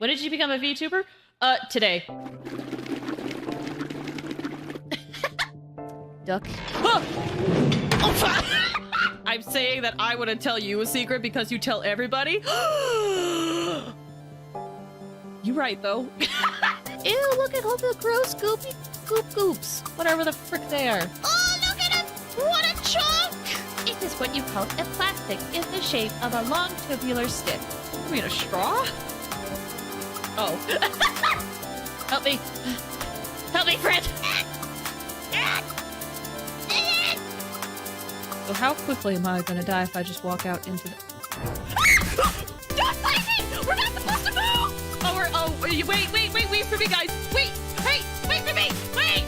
When did you become a VTuber? Today. Duck. Oh, I'm saying that I wouldn't tell you a secret because you tell everybody. You right, though. Ew, look at all the gross goopy goops. Whatever the frick they are. Oh, look at it! What a chunk! It is what you call a plastic in the shape of a long tubular stick. You mean a straw? Oh. Help me. Help me, friend! So how quickly am I gonna die if I just walk out into the... Don't fight me! We're not supposed to move! Wait for me, guys! Wait for me! Wait!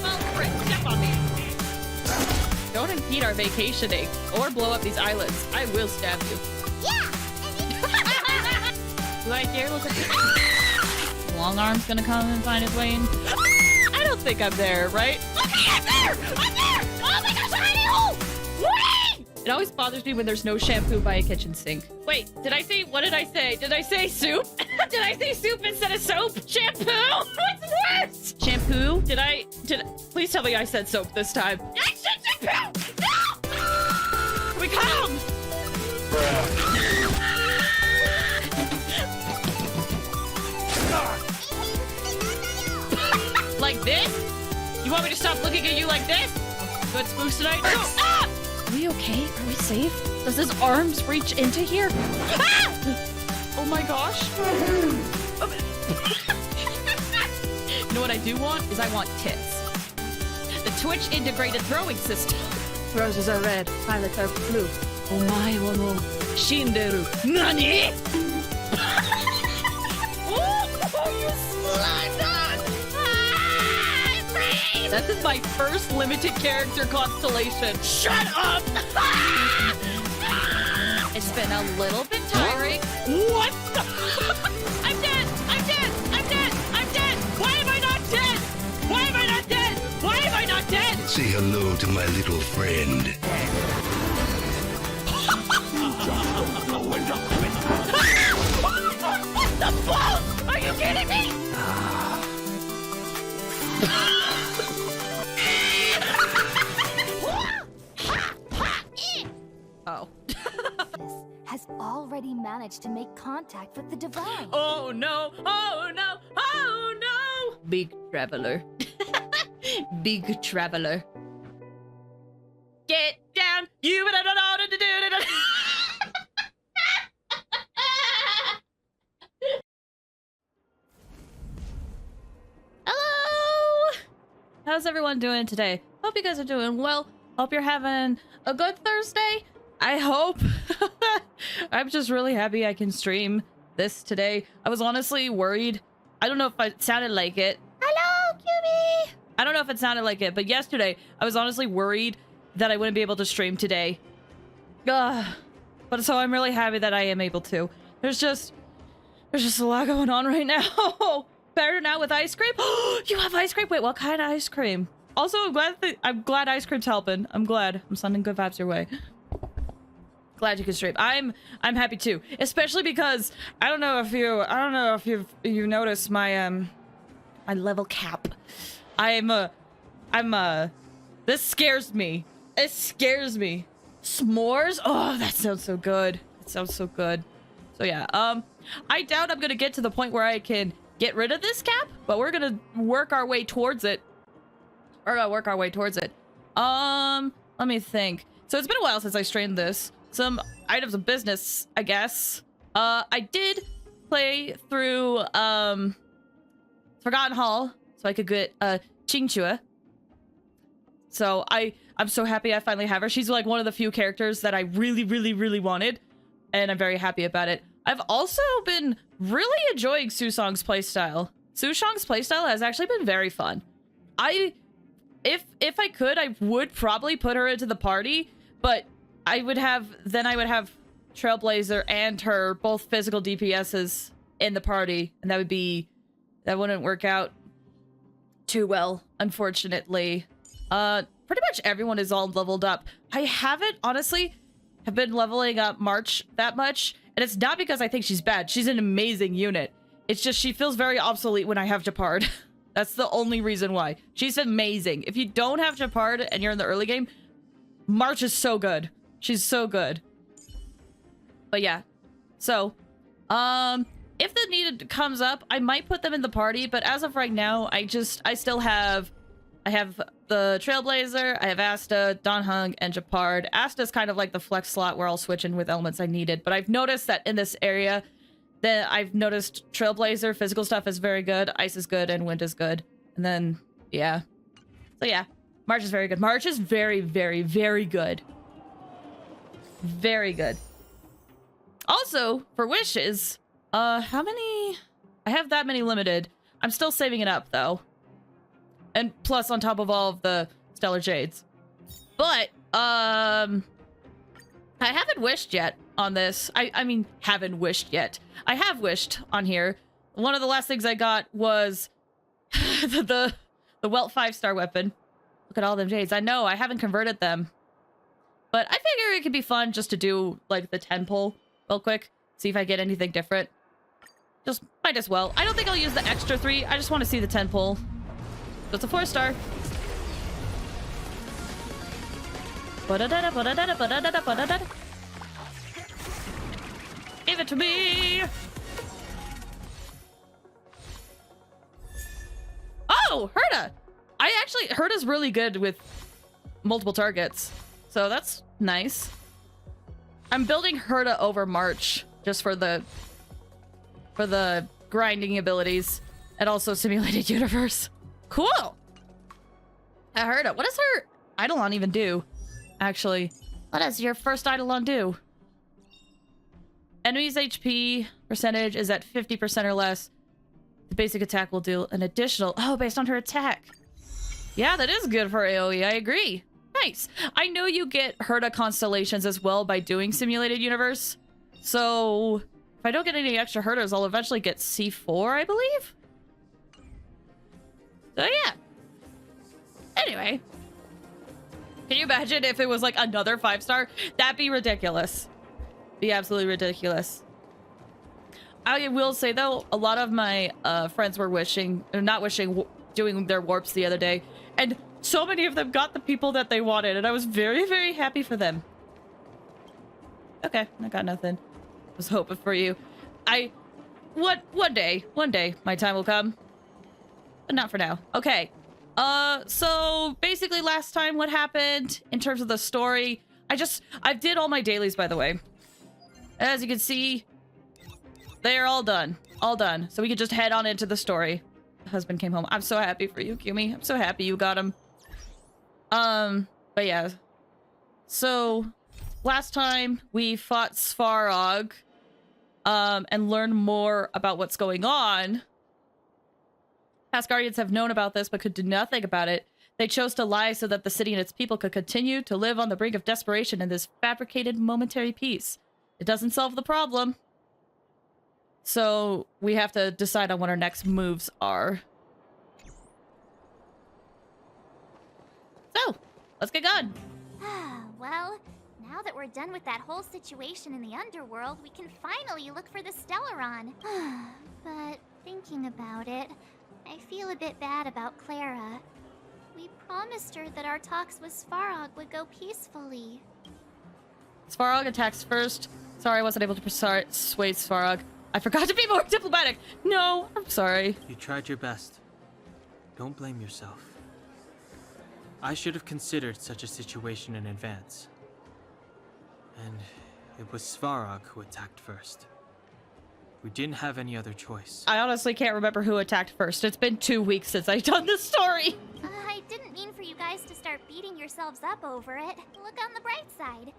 Oh, frick, step on me. Don't impede our vacationing or blow up these islands. I will stab you. Yeah! Right here, look at this. Long arm's gonna come and find his way in. I don't think I'm there, right? Okay, I'm there! Oh my gosh, tiny hole! Wait! It always bothers me when there's no shampoo by a kitchen sink. Wait, what did I say? Did I say soup? Did I say soup instead of soap? Shampoo? What's worse? Shampoo? Please tell me I said soap this time. I said shampoo! No! We come! Like this? You want me to stop looking at you like this? Good spooks tonight? Oh, ah! Are we okay? Are we safe? Does his arms reach into here? Ah! Oh my gosh. You know what I do want? I want tits. The Twitch integrated throwing system. Roses are red, violets are blue. Omae wo no shinderu. Nani? Oh, you slime dog! This is my first limited character constellation. Shut up! It's been a little bit tiring. What the? I'm dead! Why am I not dead? Say hello to my little friend. What the balls? Are you kidding me? Oh. Has already managed to make contact with the divine. Oh no! Big traveler. Big traveler. Get down! You better know how to do it! Hello! How's everyone doing today? Hope you guys are doing well. Hope you're having a good Thursday. I hope. I'm just really happy I can stream this today. I was honestly worried. I don't know if it sounded like it. Hello, Cutie! I don't know if it sounded like it, but yesterday I was honestly worried that I wouldn't be able to stream today. But so I'm really happy that I am able to. There's just a lot going on right now. Better now with ice cream. You have ice cream? Wait, what kind of ice cream? Also, I'm glad ice cream's helping. I'm glad. I'm sending good vibes your way. Glad you can stream. I'm happy too, especially because I don't know if you noticed my my level cap. This scares me. It scares me. S'mores? Oh, that sounds so good. It sounds so good. So yeah, I doubt I'm gonna get to the point where I can get rid of this cap, but we're gonna work our way towards it. Let me think. So it's been a while since I streamed this. Some items of business, I guess. I did play through Forgotten Hall, so I could get Chingchua. So I'm so happy I finally have her. She's like one of the few characters that I really wanted, and I'm very happy about it. I've also been really enjoying Susong's playstyle. Susong's playstyle has actually been very fun. If I could, I would probably put her into the party, but I would have Trailblazer and her both physical DPSs in the party, and that wouldn't work out too well, unfortunately. Pretty much everyone is all leveled up. I haven't, honestly, have been leveling up March that much. And it's not because I think she's bad. She's an amazing unit. It's just she feels very obsolete when I have Japard. That's the only reason why. She's amazing. If you don't have Japard and you're in the early game, March is so good. She's so good. But yeah. So, if the need comes up, I might put them in the party, but as of right now, I still have... I have the Trailblazer, I have Asta, Donhung, and Japard. Asta's kind of like the flex slot where I'll switch in with elements I needed, but I've noticed that in this area, that I've noticed Trailblazer, physical stuff is very good, Ice is good, and Wind is good. And then, yeah. So yeah, March is very good. March is very, very, very good. Very good. Also, for wishes, how many... I have that many limited. I'm still saving it up, though. And plus on top of all of the Stellar Jades. But, I haven't wished yet on this. I mean, haven't wished yet. I have wished on here. One of the last things I got was the Welt 5-star weapon. Look at all them Jades. I know, I haven't converted them. But I figure it could be fun just to do, like, the 10 pull real quick. See if I get anything different. Just might as well. I don't think I'll use the extra 3. I just want to see the 10 pull. So it's a 4-star. Give it to me! Oh, Herta! Herta's really good with multiple targets. So that's nice. I'm building Herta over March just for the grinding abilities and also simulated universe. Cool! I heard it. What does her Eidolon even do? Actually, what does your first Eidolon do? Enemy's HP percentage is at 50% or less. The basic attack will deal an additional... Oh, based on her attack. Yeah, that is good for AoE. I agree. Nice. I know you get Herta constellations as well by doing simulated universe. So, if I don't get any extra Hertas, I'll eventually get C4, I believe? So yeah. Anyway. Can you imagine if it was like another 5-star? That'd be ridiculous. Be absolutely ridiculous. I will say though, a lot of my friends were doing their warps the other day. And so many of them got the people that they wanted. And I was very, very happy for them. Okay, I got nothing. I was hoping for you. One day, my time will come. But not for now. Okay. So basically last time what happened in terms of the story, I did all my dailies, by the way. As you can see, they are all done. All done. So we could just head on into the story. Husband came home. I'm so happy for you, Kumi. I'm so happy you got him. But yeah. So last time we fought Svarog, and learned more about what's going on. Past Guardians have known about this, but could do nothing about it. They chose to lie so that the city and its people could continue to live on the brink of desperation in this fabricated momentary peace. It doesn't solve the problem. So we have to decide on what our next moves are. So, let's get going. Well, now that we're done with that whole situation in the underworld, we can finally look for the Stellaron. But thinking about it, I feel a bit bad about Clara. We promised her that our talks with Svarog would go peacefully. Svarog attacks first. Sorry I wasn't able to persuade Svarog. I forgot to be more diplomatic. No, I'm sorry. You tried your best. Don't blame yourself. I should have considered such a situation in advance. And it was Svarog who attacked first. We didn't have any other choice. I honestly can't remember who attacked first. It's been 2 weeks since I've done this story. I didn't mean for you guys to start beating yourselves up over it. Look on the bright side.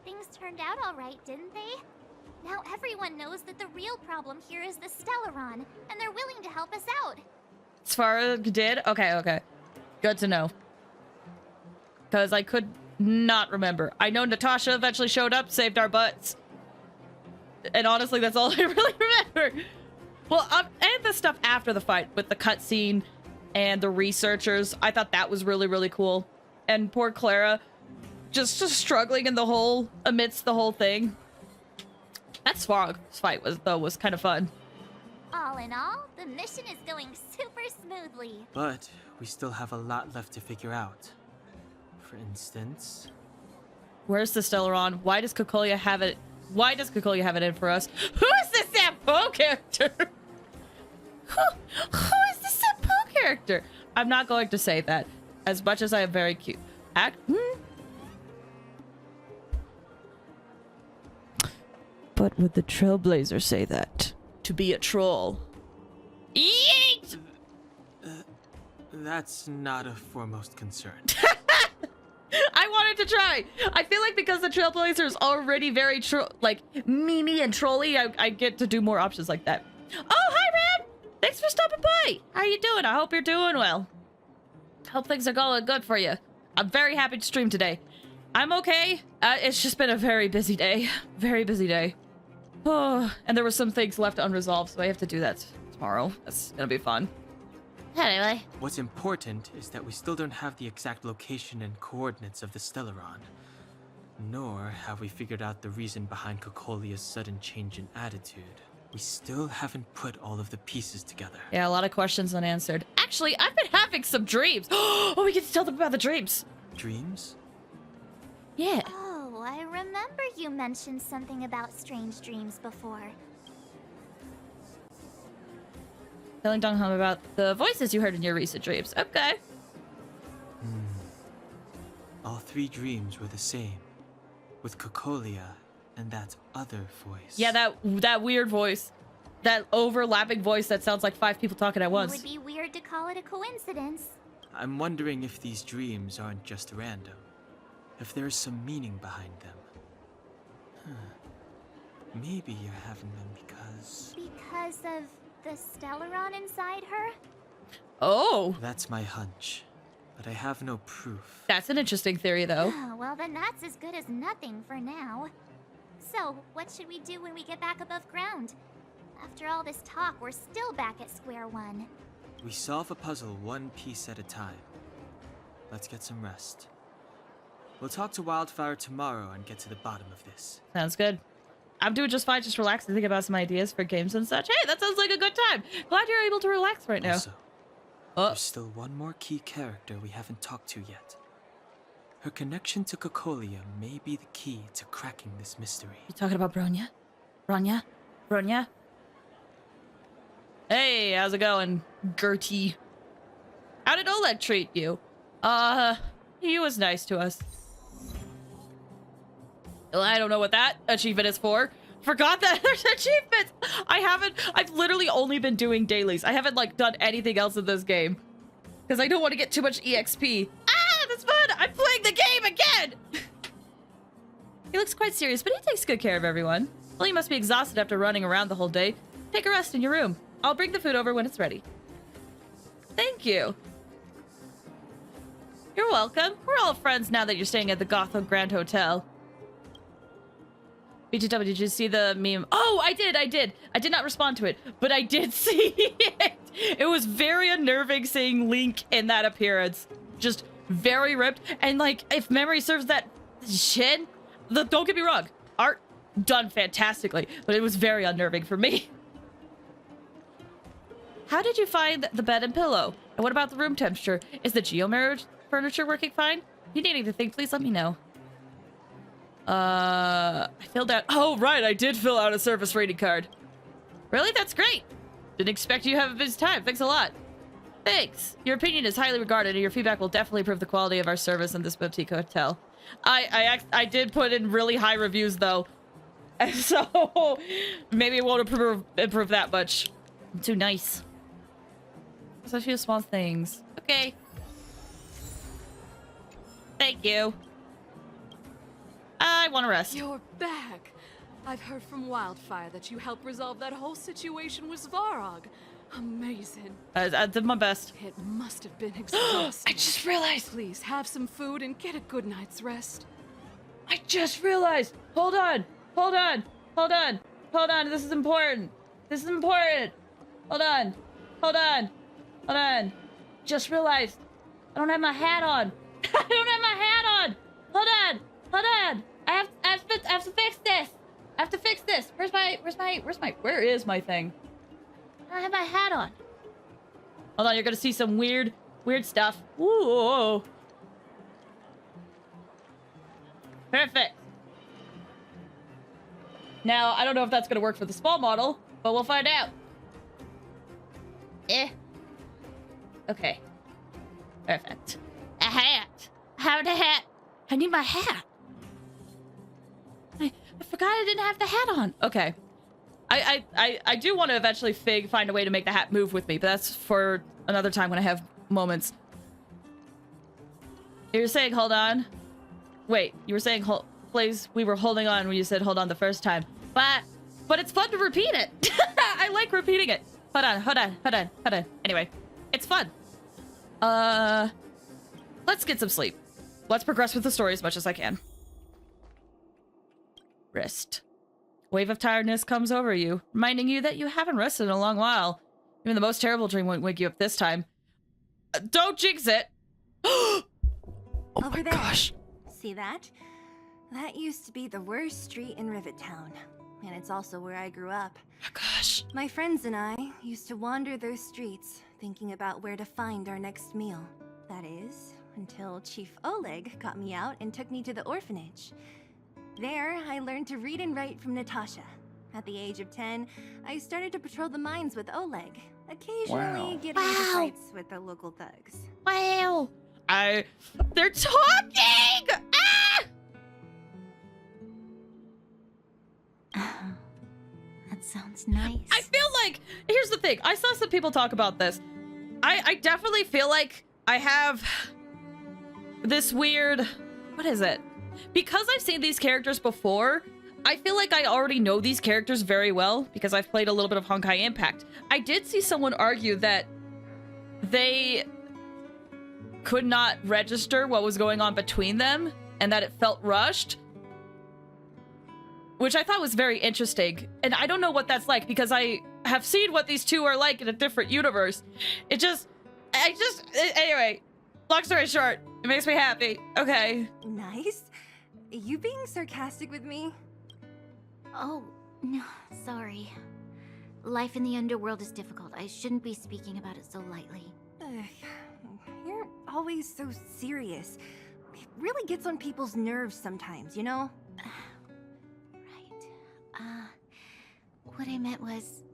Things turned out all right, didn't they? Now everyone knows that the real problem here is the Stellaron, and they're willing to help us out. Svarog did? Okay. Good to know. Because I could not remember. I know Natasha eventually showed up, saved our butts. And honestly, that's all I really remember. Well, and the stuff after the fight with the cutscene and the researchers. I thought that was really, really cool. And poor Clara, just struggling in the hole amidst the whole thing. That Svarog fight was kind of fun. All in all, the mission is going super smoothly. But we still have a lot left to figure out. For instance, Where's the Stellaron? Why does Cocolia have it? Why does Cocolia have it in for us? Who is this Sampo character? Who is this Sampo character? I'm not going to say that, as much as I am very cute. But would the Trailblazer say that? To be a troll. Yeet! that's not a foremost concern. I wanted to try. I feel like because the Trailblazer is already very memey and trolly, I get to do more options like that. Oh, hi, Ram! Thanks for stopping by. How you doing? I hope you're doing well. Hope things are going good for you. I'm very happy to stream today. I'm okay. It's just been a very busy day. Very busy day. Oh, and there were some things left unresolved, so I have to do that tomorrow. That's gonna be fun. Anyway. What's important is that we still don't have the exact location and coordinates of the Stellaron. Nor have we figured out the reason behind Cocolia's sudden change in attitude. We still haven't put all of the pieces together. Yeah, a lot of questions unanswered. Actually, I've been having some dreams. Oh, we get to tell them about the dreams. Dreams? Yeah. Oh, I remember you mentioned something about strange dreams before. Telling Dong Hum about the voices you heard in your recent dreams. Okay. All three dreams were the same, with Cocolia and that other voice. Yeah, that weird voice. That overlapping voice that sounds like 5 people talking at It once. would be weird to call it a coincidence. I'm wondering if these dreams aren't just random. If there's some meaning behind them. Maybe you're having them because... Because of the Stellaron inside her? Oh, That's my hunch, but I have no proof. that's an interesting theory, though. Oh, well, then that's as good as nothing for now. So, what should we do when we get back above ground? After all this talk, we're still back at square one. We solve a puzzle one piece at a time. Let's get some rest. We'll talk to Wildfire tomorrow and get to the bottom of this. Sounds good. I'm doing just fine, just relaxing, thinking about some ideas for games and such. Hey, that sounds like a good time. Glad you're able to relax right now. Also, Oh, there's still one more key character we haven't talked to yet. Her connection to Cocolia may be the key to cracking this mystery. you talking about Bronya? Bronya? Bronya? Hey, how's it going, Gertie? How did Oleg treat you? He was nice to us. Well, I don't know what that achievement is for. Forgot that there's achievements. I've literally only been doing dailies. I haven't done anything else in this game. Because I don't want to get too much EXP. Ah, that's fun. I'm playing the game again. He looks quite serious, but he takes good care of everyone. Well, you must be exhausted after running around the whole day. Take a rest in your room. I'll bring the food over when it's ready. Thank you. You're welcome. We're all friends now that you're staying at the Gotham Grand Hotel. BTW, did you see the meme? Oh, I did. I did not respond to it, but I did see it. It was very unnerving seeing Link in that appearance. Just very ripped. And if memory serves that shin, don't get me wrong, art done fantastically, but it was very unnerving for me. How did you find the bed and pillow? And what about the room temperature? Is the geomirror furniture working fine? If you need anything, please let me know. I filled out... Oh, right, I did fill out a service rating card. Really? That's great. Didn't expect you to have a busy time. Thanks a lot. Thanks. Your opinion is highly regarded, and your feedback will definitely improve the quality of our service in this boutique hotel. I did put in really high reviews, though. And so, maybe it won't improve that much. I'm too nice. There's a few small things. Okay. Thank you. I want to rest. You're back. I've heard from Wildfire that you helped resolve that whole situation with Svarog. Amazing. I did my best. It must have been exhausting. I just realized. Please have some food and get a good night's rest. I just realized. Hold on. Hold on. Hold on. Hold on. This is important. This is important. Hold on. Hold on. Hold on. Just realized. I don't have my hat on. I don't have my hat on. Hold on. Hold on. I have to fix this. I have to fix this. Where is my thing? I don't have my hat on. Hold on, you're gonna see some weird stuff. Ooh. Perfect. Now, I don't know if that's gonna work for the small model, but we'll find out. Okay. Perfect. A hat. I have a hat. I need my hat. I forgot I didn't have the hat on. Okay. I do want to eventually find a way to make the hat move with me, but that's for another time when I have moments. You were saying hold on. Wait, you were saying please, we were holding on when you said hold on the first time. But it's fun to repeat it. I like repeating it. Hold on. Anyway, it's fun. Let's get some sleep. Let's progress with the story as much as I can. Rest. Wave of tiredness comes over you, reminding you that you haven't rested in a long while. Even the most terrible dream won't wake you up this time. Don't jinx it! Oh Over my there. gosh. See that? That used to be the worst street in Rivet Town. And it's also where I grew up. Oh gosh. My friends and I used to wander those streets, thinking about where to find our next meal. That is, until Chief Oleg got me out and took me to the orphanage. There, I learned to read and write from Natasha. At the age of 10, I started to patrol the mines with Oleg, occasionally getting into fights with the local thugs. Wow. They're talking! Ah! That sounds nice. I feel like, here's the thing. I saw some people talk about this. I definitely feel like I have this weird, what is it? Because I've seen these characters before, I feel like I already know these characters very well because I've played a little bit of Honkai Impact. I did see someone argue that they could not register what was going on between them and that it felt rushed, which I thought was very interesting. And I don't know what that's like because I have seen what these two are like in a different universe. Anyway, long story short, it makes me happy. Okay. Nice? You being sarcastic with me? Oh, no, sorry. Life in the underworld is difficult. I shouldn't be speaking about it so lightly. You're always so serious. It really gets on people's nerves sometimes, you know? Right. What I meant was...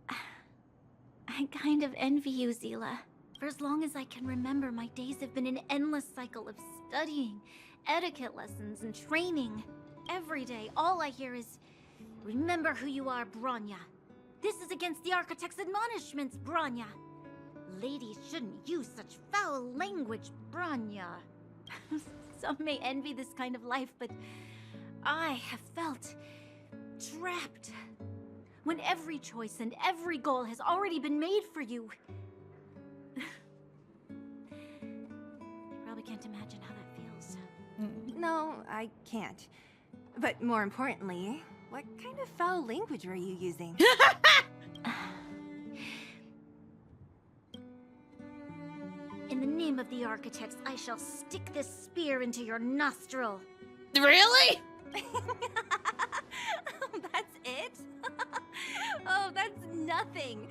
I kind of envy you, Zila. For as long as I can remember, my days have been an endless cycle of studying, etiquette lessons, and training. Every day, all I hear is, remember who you are, Bronya. This is against the Architect's admonishments, Bronya. Ladies shouldn't use such foul language, Bronya. Some may envy this kind of life, but I have felt trapped. When every choice and every goal has already been made for you. You probably can't imagine how that feels. No, I can't. But more importantly, what kind of foul language were you using? In the name of the Architects, I shall stick this spear into your nostril. Really? That's it? Oh, that's nothing.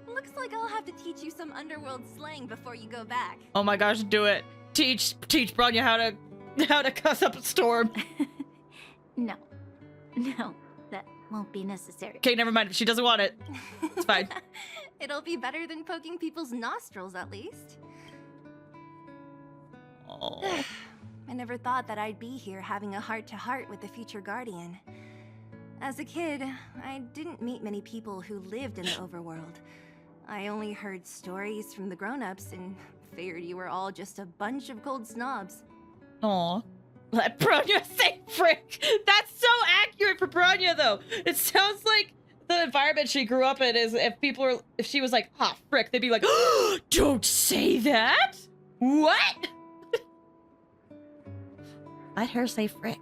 Looks like I'll have to teach you some underworld slang before you go back. Oh my gosh, do it. Teach Bronya how to cuss up a storm. No, that won't be necessary. Okay, never mind. If she doesn't want it, it's fine. It'll be better than poking people's nostrils, at least. Oh. I never thought that I'd be here having a heart-to-heart with the future Guardian. As a kid, I didn't meet many people who lived in the overworld. I only heard stories from the grown-ups and figured you were all just a bunch of cold snobs. Aw. Let Bronya say frick! That's so accurate for Bronya, though! It sounds like the environment she grew up in is if she was like, ah, frick, they'd be like, oh, don't say that! What? Let her say frick.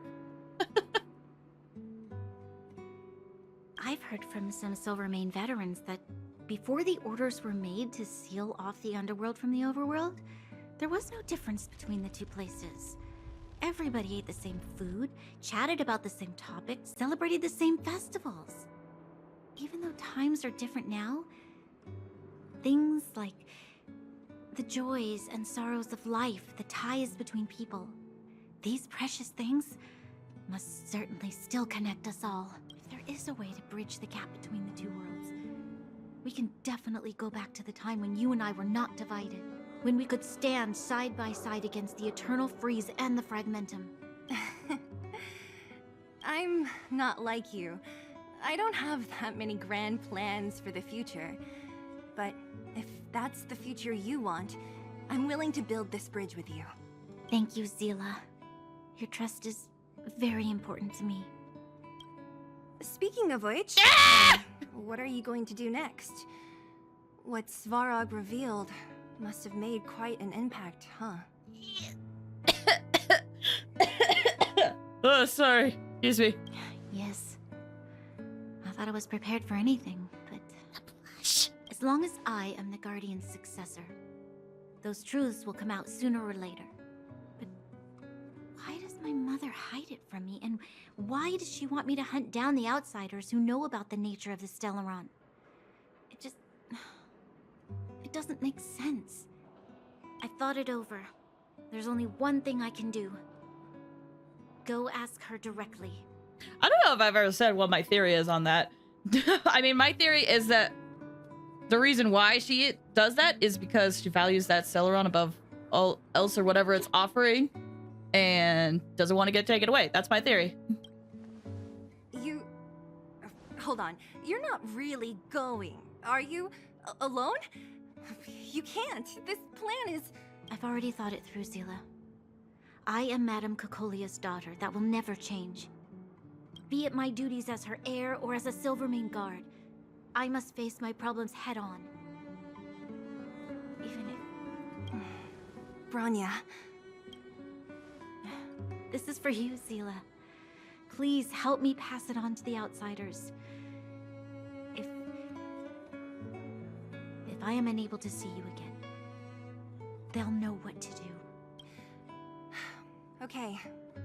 I've heard from some Silvermane veterans that before the orders were made to seal off the underworld from the overworld, there was no difference between the two places. everybody ate the same food, chatted about the same topics, celebrated the same festivals. Even though times are different now, things like the joys and sorrows of life, the ties between people, these precious things must certainly still connect us all. If there is a way to bridge the gap between the two worlds, we can definitely go back to the time when you and I were not divided. When we could stand side by side against the Eternal Freeze and the Fragmentum. I'm not like you. I don't have that many grand plans for the future. But if that's the future you want, I'm willing to build this bridge with you. Thank you, Zila. Your trust is very important to me. Speaking of which, what are you going to do next? What Svarog revealed must have made quite an impact, huh? Oh, sorry. Excuse me. Yes. I thought I was prepared for anything, but... As long as I am the Guardian's successor, those truths will come out sooner or later. But why does my mother hide it from me? And why does she want me to hunt down the outsiders who know about the nature of the Stellaron? It doesn't make sense. I thought it over. There's only one thing I can do. Go ask her directly. I don't know if I've ever said what my theory is on that. I mean, my theory is that the reason why she does that is because she values that Stellaron above all else or whatever it's offering and doesn't want to get taken away. That's my theory. You... Hold on. You're not really going, are you? Alone? You can't. This plan is... I've already thought it through, Zila. I am Madame Cocolia's daughter. That will never change. Be it my duties as her heir or as a Silvermane guard, I must face my problems head on. Even if... Branya. This is for you, Zila. Please help me pass it on to the outsiders. If I am unable to see you again, they'll know what to do. Okay,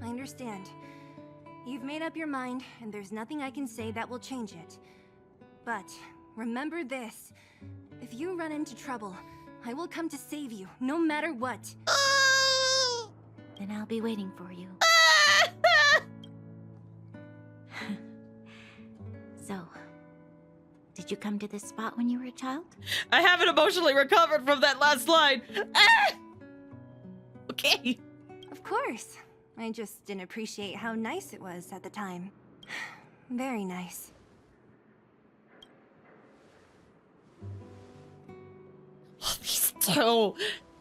I understand. You've made up your mind, and there's nothing I can say that will change it. But remember this. If you run into trouble, I will come to save you, no matter what. Then I'll be waiting for you. So, did you come to this spot when you were a child? I haven't emotionally recovered from that last line. Ah! Okay. Of course. I just didn't appreciate how nice it was at the time. Very nice.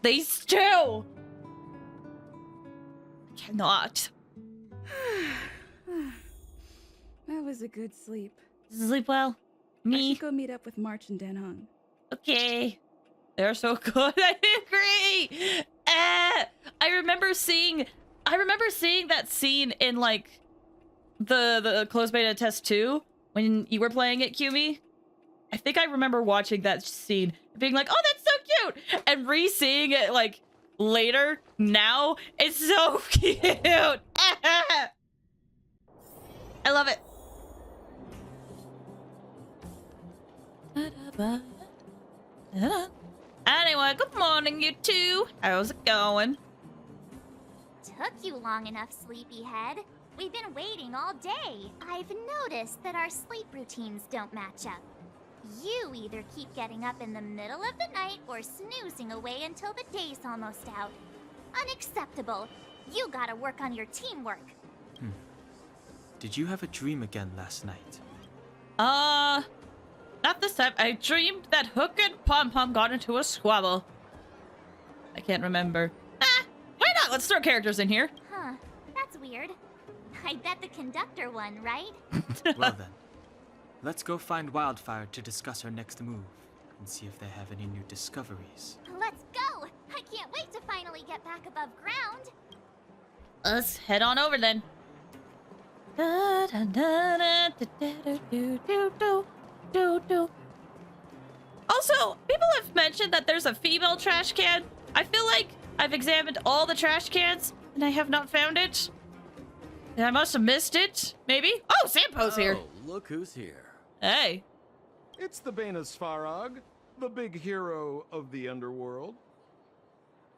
They still. I cannot. That was a good sleep. Sleep well. I Me. should go meet up with March and Danhong. Okay. They're so good. I agree. I remember seeing that scene in like the closed beta test 2 when you were playing it, Qumi. I think I remember watching that scene being like, oh, that's so cute, and re-seeing it like later now. It's so cute. I love it. Anyway, good morning, you two. How's it going? Took you long enough, sleepyhead. We've been waiting all day. I've noticed that our sleep routines don't match up. You either keep getting up in the middle of the night or snoozing away until the day's almost out. Unacceptable. You gotta work on your teamwork. Did you have a dream again last night? Not this time. I dreamed that Hook and Pom Pom got into a squabble. I can't remember. Why not? Let's throw characters in here. Huh, that's weird. I bet the conductor won, right? Well then, let's go find Wildfire to discuss our next move and see if they have any new discoveries. Let's go! I can't wait to finally get back above ground. Let's head on over then. Also, people have mentioned that there's a female trash can. I feel like I've examined all the trash cans, and I have not found it. I must have missed it. Maybe. Oh, Sampo's here. Look who's here. Hey. It's the Bane of Svarog, the big hero of the underworld.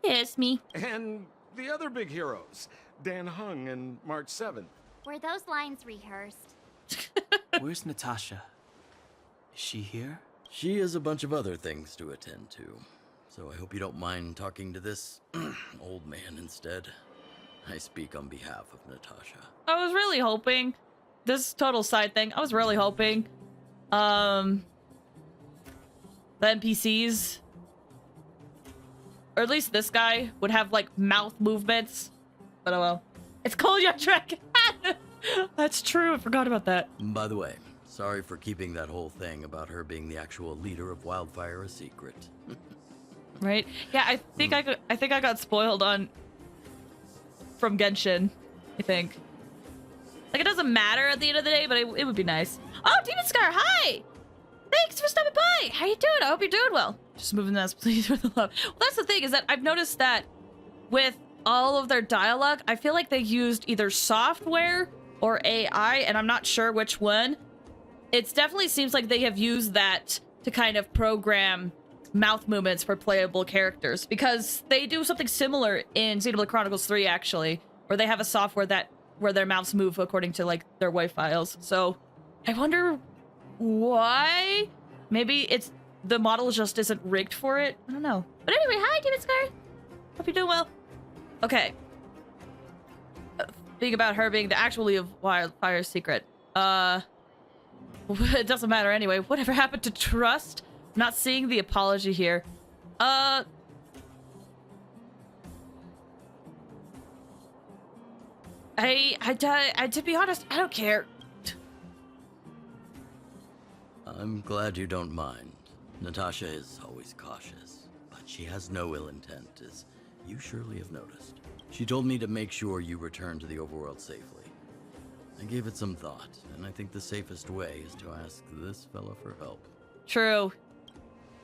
Yes, me. And the other big heroes, Dan Hung and March 7th. Were those lines rehearsed? Where's Natasha? Is she here? She has a bunch of other things to attend to, so I hope you don't mind talking to this old man instead. I speak on behalf of Natasha. I was really hoping, this total side thing, I was really hoping, the NPCs, or at least this guy, would have, like, mouth movements. But oh well. It's Cocolia Trek! That's true, I forgot about that. By the way, sorry for keeping that whole thing about her being the actual leader of Wildfire a secret. Right? Yeah, I think I got spoiled from Genshin, I think. Like, it doesn't matter at the end of the day, but it would be nice. Oh, Demon Scar, hi! Thanks for stopping by! How you doing? I hope you're doing well. Just moving this, please, for the love. Well, that's the thing, is that I've noticed that with all of their dialogue, I feel like they used either software or AI, and I'm not sure which one. It definitely seems like they have used that to kind of program mouth movements for playable characters, because they do something similar in Xenoblade Chronicles 3, actually, where they have a software where their mouths move according to, like, their WAV files. So I wonder why. Maybe it's the model just isn't rigged for it. I don't know. But anyway, hi, Demon Scar. Hope you're doing well. Okay. Speaking about her being the actual lead of Wildfire's secret. It doesn't matter anyway. Whatever happened to trust? Not seeing the apology here. To be honest, I don't care. I'm glad you don't mind. Natasha is always cautious, but she has no ill intent, as you surely have noticed. She told me to make sure you return to the overworld safely. I gave it some thought, and I think the safest way is to ask this fella for help. True.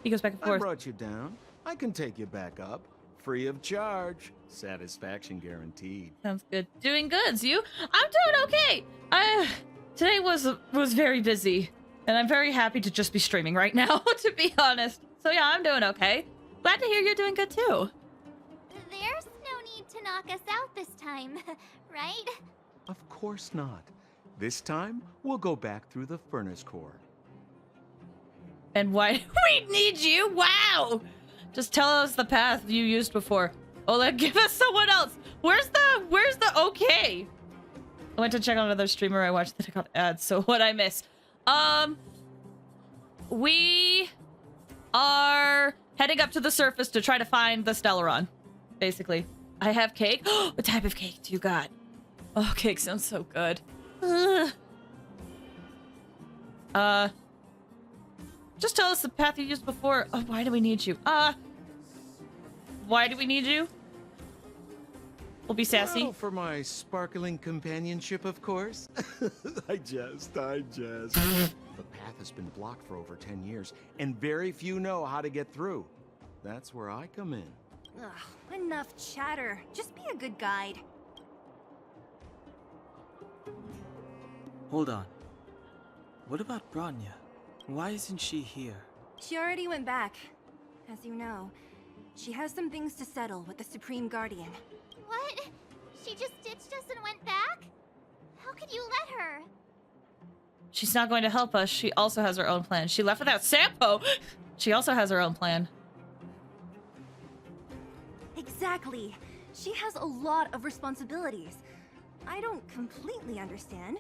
He goes back and forth. I brought you down. I can take you back up. Free of charge. Satisfaction guaranteed. Sounds good. Doing goods, you? I'm doing okay. Today was very busy, and I'm very happy to just be streaming right now, to be honest. So yeah, I'm doing okay. Glad to hear you're doing good too. There's no need to knock us out this time, right? Of course not. This time, we'll go back through the furnace core. And why do we need you? Wow! Just tell us the path you used before. Oleg, give us someone else. Where's the okay? I went to check on another streamer I watched that I got ads, so what'd I miss? We are heading up to the surface to try to find the Stellaron, basically. I have cake. What type of cake do you got? Oh, cake sounds so good. Just tell us the path you used before. Oh, why do we need you? Why do we need you? We'll be sassy. Well, for my sparkling companionship, of course. I jest. The path has been blocked for over 10 years, and very few know how to get through. That's where I come in. Ugh, enough chatter. Just be a good guide. Hold on. What about Bronya? Why isn't she here? She already went back. As you know, she has some things to settle with the Supreme Guardian. What? She just ditched us and went back? How could you let her? She's not going to help us. She also has her own plan. She left without Sampo. She also has her own plan. Exactly. She has a lot of responsibilities. I don't completely understand,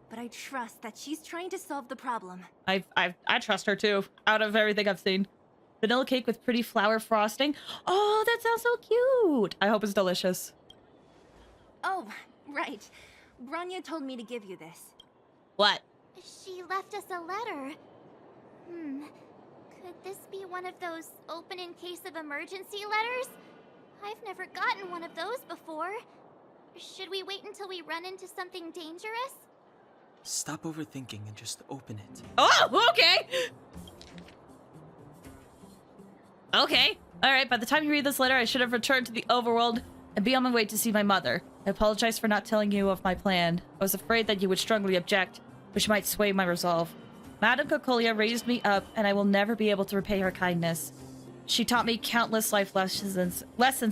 but I trust that she's trying to solve the problem. I trust her too, out of everything I've seen. Vanilla cake with pretty flower frosting. Oh, that sounds so cute. I hope it's delicious. Oh, right. Bronya told me to give you this. What? She left us a letter. Could this be one of those open in case of emergency letters? I've never gotten one of those before. Should we wait until we run into something dangerous? Stop overthinking and just open it. Oh, okay. Okay. All right. By the time you read this letter, I should have returned to the overworld and be on my way to see my mother. I apologize for not telling you of my plan. I was afraid that you would strongly object, which might sway my resolve. Madame Cocolia raised me up, and I will never be able to repay her kindness. She taught me countless life lessons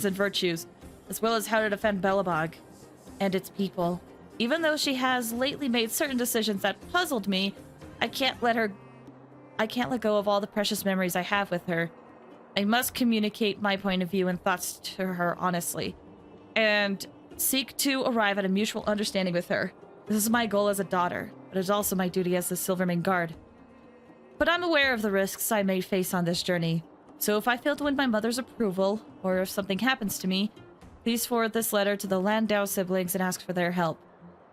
and virtues, as well as how to defend Belobog and its people. Even though she has lately made certain decisions that puzzled me, I can't let go of all the precious memories I have with her. I must communicate my point of view and thoughts to her honestly, and seek to arrive at a mutual understanding with her. This is my goal as a daughter, but it is also my duty as the Silvermane Guard. But I'm aware of the risks I may face on this journey, so if I fail to win my mother's approval, or if something happens to me, please forward this letter to the Landau siblings and ask for their help.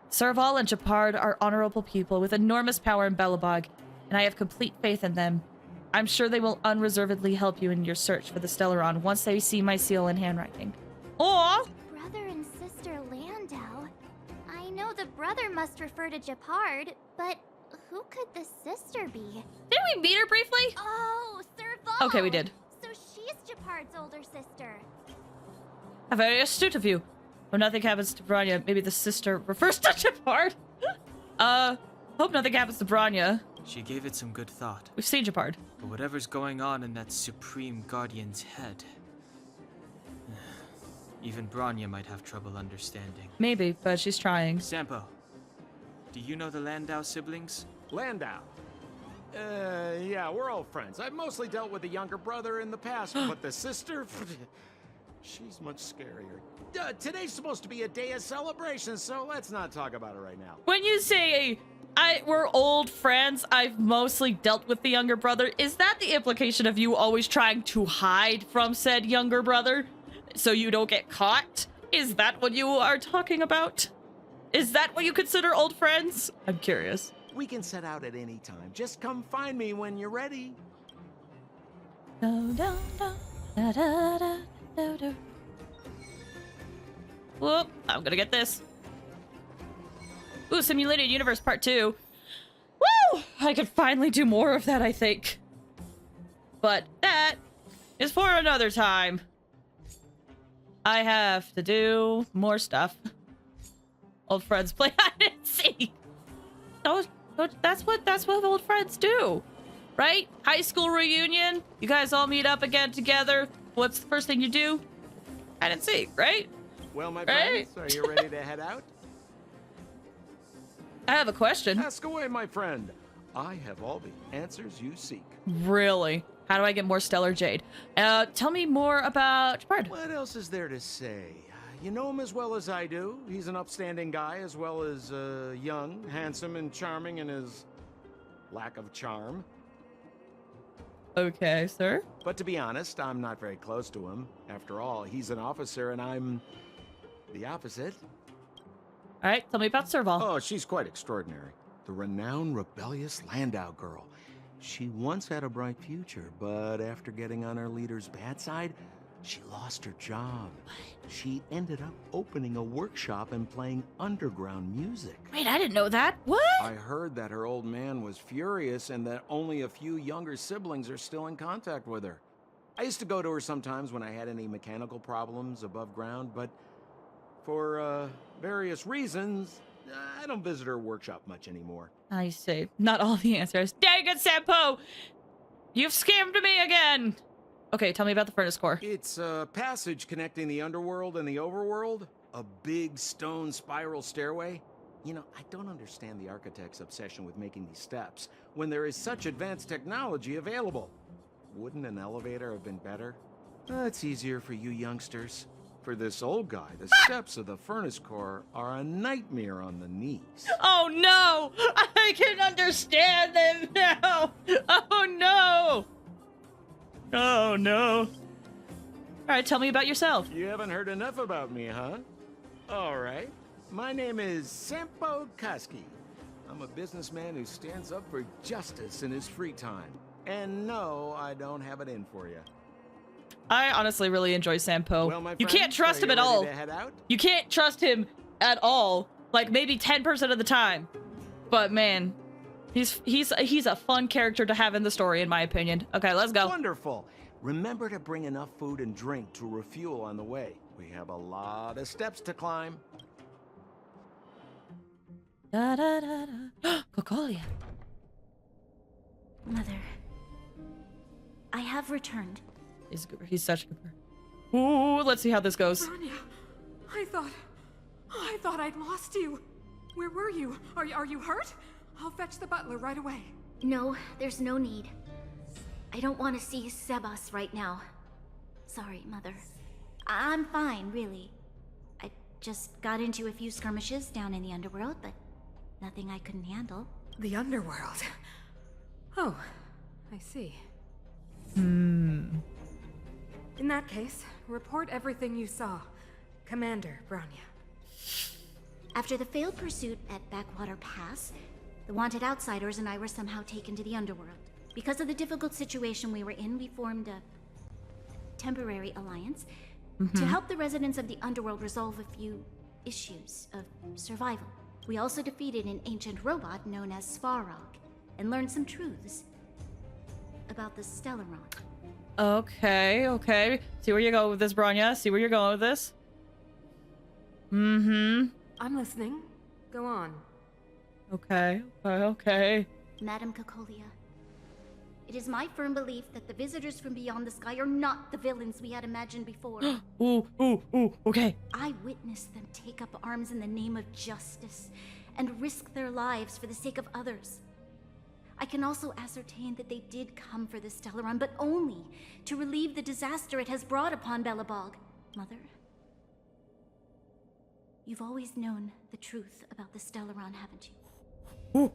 Serval and Japard are honorable people with enormous power in Belobog, and I have complete faith in them. I'm sure they will unreservedly help you in your search for the Stellaron once they see my seal in handwriting. Aww! Brother and sister Landau. I know the brother must refer to Japard, but who could the sister be? Didn't we meet her briefly? Oh, Serval! Okay, we did. So she's Japard's older sister. How very astute of you. When nothing happens to Branya, maybe the sister refers to Japard. Hope nothing happens to Branya. She gave it some good thought. We've seen Japard. But whatever's going on in that Supreme Guardian's head, even Branya might have trouble understanding. Maybe, but she's trying. Sampo, do you know the Landau siblings? Landau? Yeah, we're old friends. I've mostly dealt with the younger brother in the past, but the sister... she's much scarier. Today's supposed to be a day of celebration, so let's not talk about it right now. When you say we're old friends, I've mostly dealt with the younger brother, is that the implication of you always trying to hide from said younger brother so you don't get caught? Is that what you are talking about? Is that what you consider old friends? I'm curious. We can set out at any time. Just come find me when you're ready. Whoop, I'm gonna get this. Ooh, Simulated Universe Part 2. Woo! I could finally do more of that, I think. But that is for another time. I have to do more stuff. Old friends play hide and seek. That's what old friends do, right? High school reunion. You guys all meet up again together. What's the first thing you do? Hide and seek, right? Well, my friends, are you ready to head out? I have a question. Ask away, my friend. I have all the answers you seek. Really? How do I get more Stellar Jade? Tell me more about Japard. What else is there to say? You know him as well as I do. He's an upstanding guy, as well as young, handsome, and charming in his lack of charm. Okay, sir. But to be honest, I'm not very close to him. After all, he's an officer, and I'm the opposite. All right, tell me about Serval. Oh, she's quite extraordinary. The renowned rebellious Landau girl. She once had a bright future, but after getting on her leader's bad side, she lost her job. She ended up opening a workshop and playing underground music. Wait, I didn't know that. What? I heard that her old man was furious and that only a few younger siblings are still in contact with her. I used to go to her sometimes when I had any mechanical problems above ground, but for various reasons, I don't visit her workshop much anymore. I see. Not all the answers. Dang it, Sampo! You've scammed me again! Okay, tell me about the furnace core. It's a passage connecting the underworld and the overworld. A big stone spiral stairway. You know, I don't understand the architect's obsession with making these steps when there is such advanced technology available. Wouldn't an elevator have been better? It's easier for you youngsters. For this old guy, the steps of the furnace core are a nightmare on the knees. Oh no! I can understand them now! Oh no! Oh no. Alright, tell me about yourself. You haven't heard enough about me, huh? Alright. My name is Sampo Koski. I'm a businessman who stands up for justice in his free time. And no, I don't have it in for you. I honestly really enjoy Sampo. Well, my you friends, can't trust are him you at ready all. to head out? You can't trust him at all. Like maybe 10% of the time. But man, he's a fun character to have in the story, in my opinion. Okay, let's go. Wonderful. Remember to bring enough food and drink to refuel on the way. We have a lot of steps to climb. Da da da da. Cocolia. Mother, I have returned. He's such a goober. Ooh, let's see how this goes. Bronya, I thought I'd lost you. Where were you? Are you hurt? I'll fetch the butler right away. No, there's no need. I don't want to see Sebas right now. Sorry, Mother. I'm fine, really. I just got into a few skirmishes down in the underworld, but nothing I couldn't handle. The underworld? Oh, I see. Hmm. In that case, report everything you saw. Commander Bronya. After the failed pursuit at Backwater Pass, the wanted outsiders and I were somehow taken to the underworld. Because of the difficult situation we were in, we formed a temporary alliance to help the residents of the underworld resolve a few issues of survival. We also defeated an ancient robot known as Svarog and learned some truths about the Stellaron. Okay. See where you go with this, Bronya. See where you're going with this. Mm-hmm. I'm listening. Go on. Okay. Madam Cocolia, it is my firm belief that the visitors from beyond the sky are not the villains we had imagined before. Ooh, okay. I witnessed them take up arms in the name of justice and risk their lives for the sake of others. I can also ascertain that they did come for the Stellaron, but only to relieve the disaster it has brought upon Belobog. Mother, you've always known the truth about the Stellaron, haven't you? Well,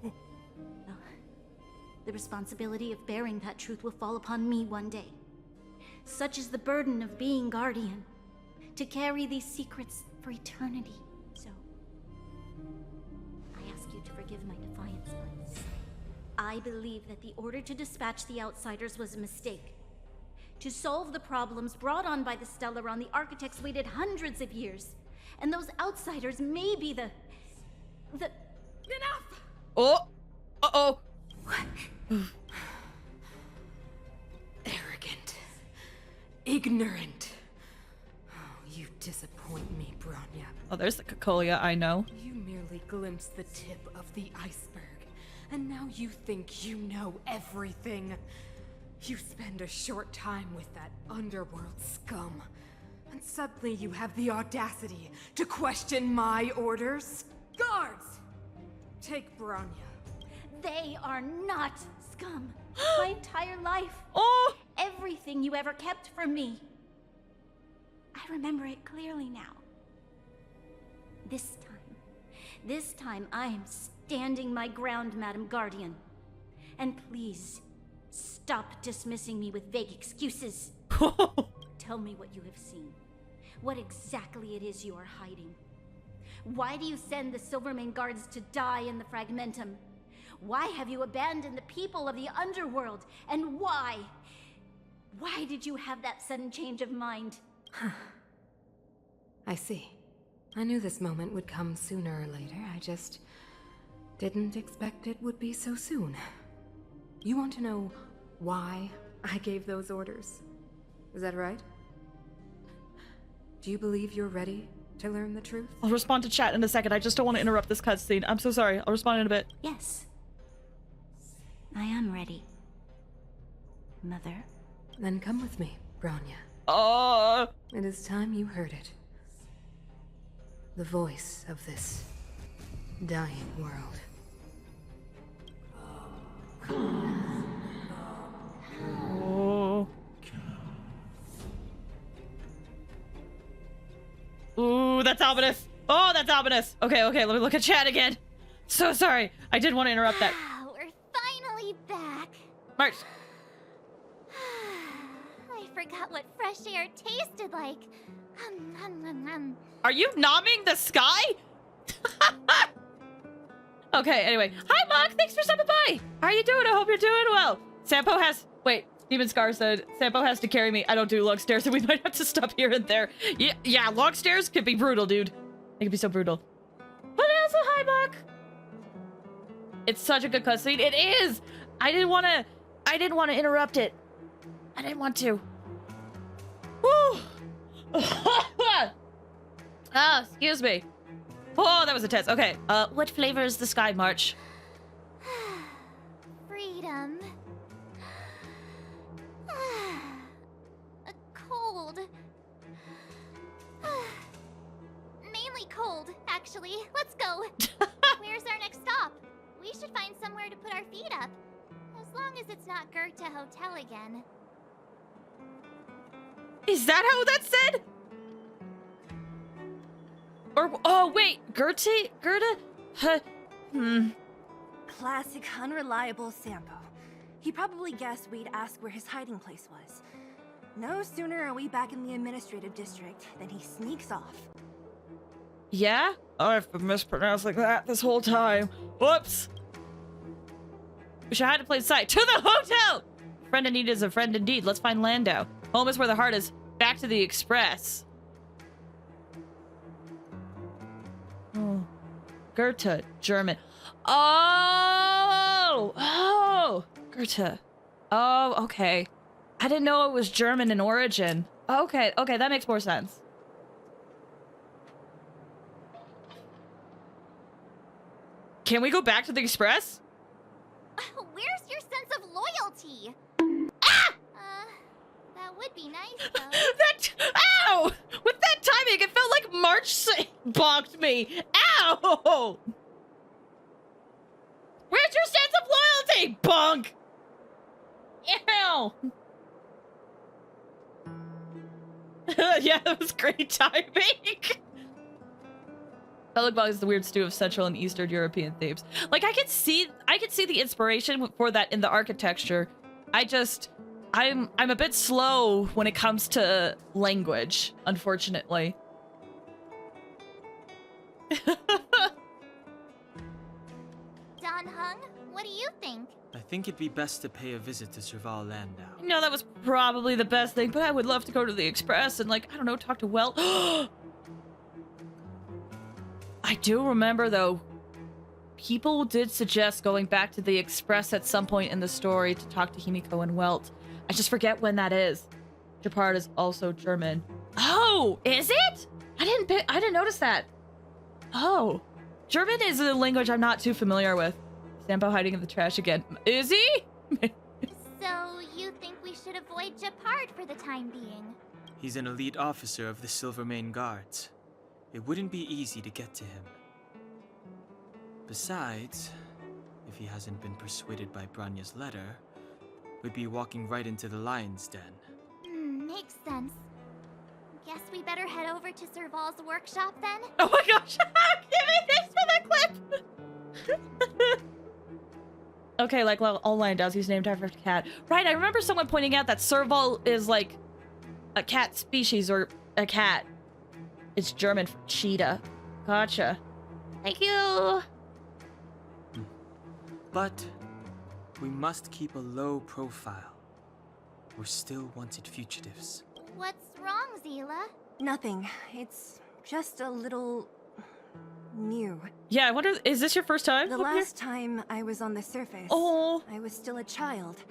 the responsibility of bearing that truth will fall upon me one day. Such is the burden of being Guardian, to carry these secrets for eternity. So, I ask you to forgive my defiance, but I believe that the order to dispatch the outsiders was a mistake. To solve the problems brought on by the Stellaron, the architects waited hundreds of years. And those outsiders may be the... Enough! Oh! Uh-oh! Arrogant. Ignorant. Oh, you disappoint me, Bronya. Oh, there's the Cocolia I know. You merely glimpsed the tip of the iceberg, and now you think you know everything. You spend a short time with that underworld scum, and suddenly you have the audacity to question my orders? Guards! Take Bronya. They are not scum. My entire life. Oh! Everything you ever kept from me. I remember it clearly now. This time I am standing my ground, Madam Guardian. And please, stop dismissing me with vague excuses. Tell me what you have seen. What exactly it is you are hiding. Why do you send the Silvermane guards to die in the Fragmentum? Why have you abandoned the people of the underworld? And why? Why did you have that sudden change of mind? I see. I knew this moment would come sooner or later. I just didn't expect it would be so soon. You want to know why I gave those orders? Is that right? Do you believe you're ready to learn the truth? I'll respond to chat in a second. I just don't want to interrupt this cutscene. I'm so sorry. I'll respond in a bit. Yes. I am ready. Mother? Then come with me, Bronya. It is time you heard it. The voice of this dying world. Oh. Ooh, that's ominous. Oh, that's ominous. Okay, let me look at chat again. So sorry. I did want to interrupt that. We're finally back. March. I forgot what fresh air tasted like. Are you nomming the sky? Okay, anyway. Hi, Mark. Thanks for stopping by. How are you doing? I hope you're doing well. Sampo has... Wait. Demon Scar said, Sampo has to carry me. I don't do log stairs, so we might have to stop here and there. Yeah, log stairs could be brutal, dude. They could be so brutal. But also, hi, Mark. It's such a good cutscene. It is! I didn't want to interrupt it. I didn't want to. Woo! Ah, excuse me. Oh, that was intense. Okay, what flavor is the sky, March? Freedom. Cold. Mainly cold, actually. Let's go. Where's our next stop? We should find somewhere to put our feet up. As long as it's not Goethe Hotel again. Is that how that said? Or, oh, wait, Goethe? Huh, Classic unreliable Sampo. He probably guessed we'd ask where his hiding place was. No sooner are we back in the administrative district than he sneaks off. Yeah? I've been mispronouncing that this whole time. Whoops. Wish I had to play sight. To the hotel! Friend in need is a friend indeed. Let's find Landau. Home is where the heart is. Back to the express. Oh. Goethe, German. Oh! Goethe. Oh, okay. I didn't know it was German in origin. Okay, that makes more sense. Can we go back to the express? Where's your sense of loyalty? Ah! That would be nice, though. Ow! With that timing, it felt like March bonked me. Ow! Where's your sense of loyalty, bonk? Ew! Yeah, that was great timing. Belobog is the weird stew of Central and Eastern European themes. Like, I could see the inspiration for that in the architecture. I'm a bit slow when it comes to language, unfortunately. Don Hung, what do you think? I think it'd be best to pay a visit to Serval Landau. No, that was probably the best thing, but I would love to go to the Express and, like, I don't know, talk to Welt. I do remember, though, people did suggest going back to the Express at some point in the story to talk to Himiko and Welt. I just forget when that is. Japard is also German. Oh, is it? I didn't notice that. Oh, German is a language I'm not too familiar with. Sampo hiding in the trash again. Is he? So you think we should avoid Japard for the time being? He's an elite officer of the Silvermane Guards. It wouldn't be easy to get to him. Besides, if he hasn't been persuaded by Branya's letter, we'd be walking right into the lion's den. Makes sense. Guess we better head over to Serval's workshop then? Oh my gosh! Give me this for the clip! Okay, like all Lion does, he's named after a cat. Right, I remember someone pointing out that Serval is like a cat species or a cat. It's German for cheetah. Gotcha. Thank you! But we must keep a low profile. We're still wanted fugitives. What's wrong, Zila? Nothing. It's just a little new. Yeah, I wonder, is this your first time? The last time I was on the surface, I was still a child.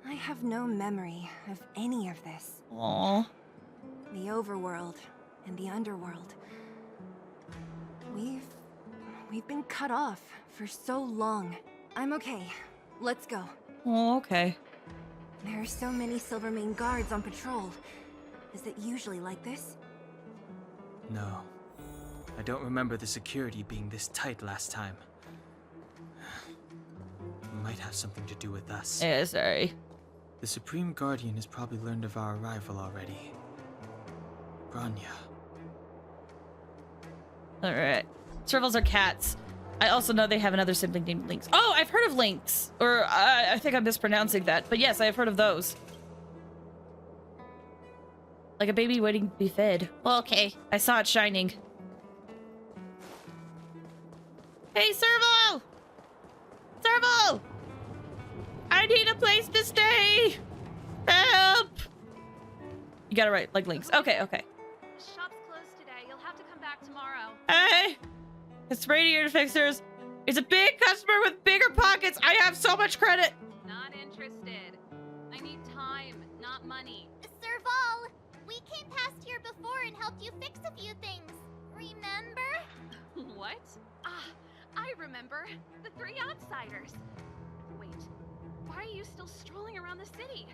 I have no memory of any of this. Aww. The overworld and the underworld. We've been cut off for so long. I'm okay. Let's go. Oh, okay. There are so many Silvermane guards on patrol. Is it usually like this? No. I don't remember the security being this tight last time. It might have something to do with us. Yeah, sorry. The Supreme Guardian has probably learned of our arrival already. Branya. Alright. Servals are cats. I also know they have another sibling named Lynx. Oh, I've heard of Lynx! Or, I think I'm mispronouncing that. But yes, I have heard of those. Like a baby waiting to be fed. Well, okay. I saw it shining. Hey, Serval! Serval! I need a place to stay! Help! You got it right, like Lynx. Okay, okay. The shop's closed today. You'll have to come back tomorrow. Hey! It's Radiator Fixers. It's a big customer with bigger pockets. I have so much credit. Not interested. I need time, not money. Serval! We came past here before and helped you fix a few things. Remember? What? Ah, I remember. The three outsiders. Wait, why are you still strolling around the city?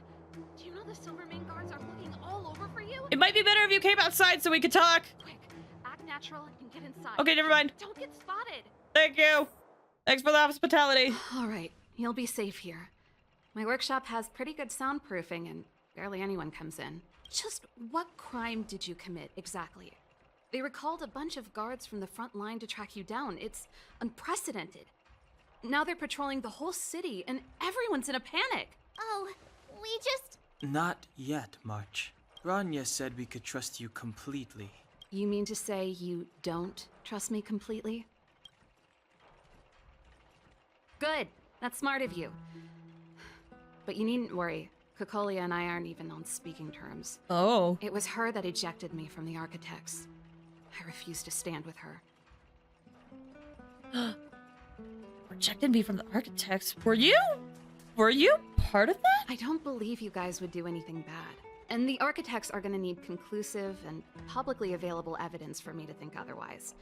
Do you know the Silvermane guards are looking all over for you? It might be better if you came outside so we could talk. Quick, act natural and get inside. Okay, never mind. Don't get spotted. Thank you. Thanks for the hospitality. All right, you'll be safe here. My workshop has pretty good soundproofing and barely anyone comes in. Just what crime did you commit exactly? They recalled a bunch of guards from the front line to track you down. It's unprecedented. Now they're patrolling the whole city and everyone's in a panic. Oh, we just... Not yet, March. Rania said we could trust you completely. You mean to say you don't trust me completely? Good. That's smart of you. But you needn't worry. Cocolia and I aren't even on speaking terms. Oh. It was her that ejected me from the Architects. I refused to stand with her. Rejected me from the Architects. Were you part of that? I don't believe you guys would do anything bad. And the Architects are gonna need conclusive and publicly available evidence for me to think otherwise.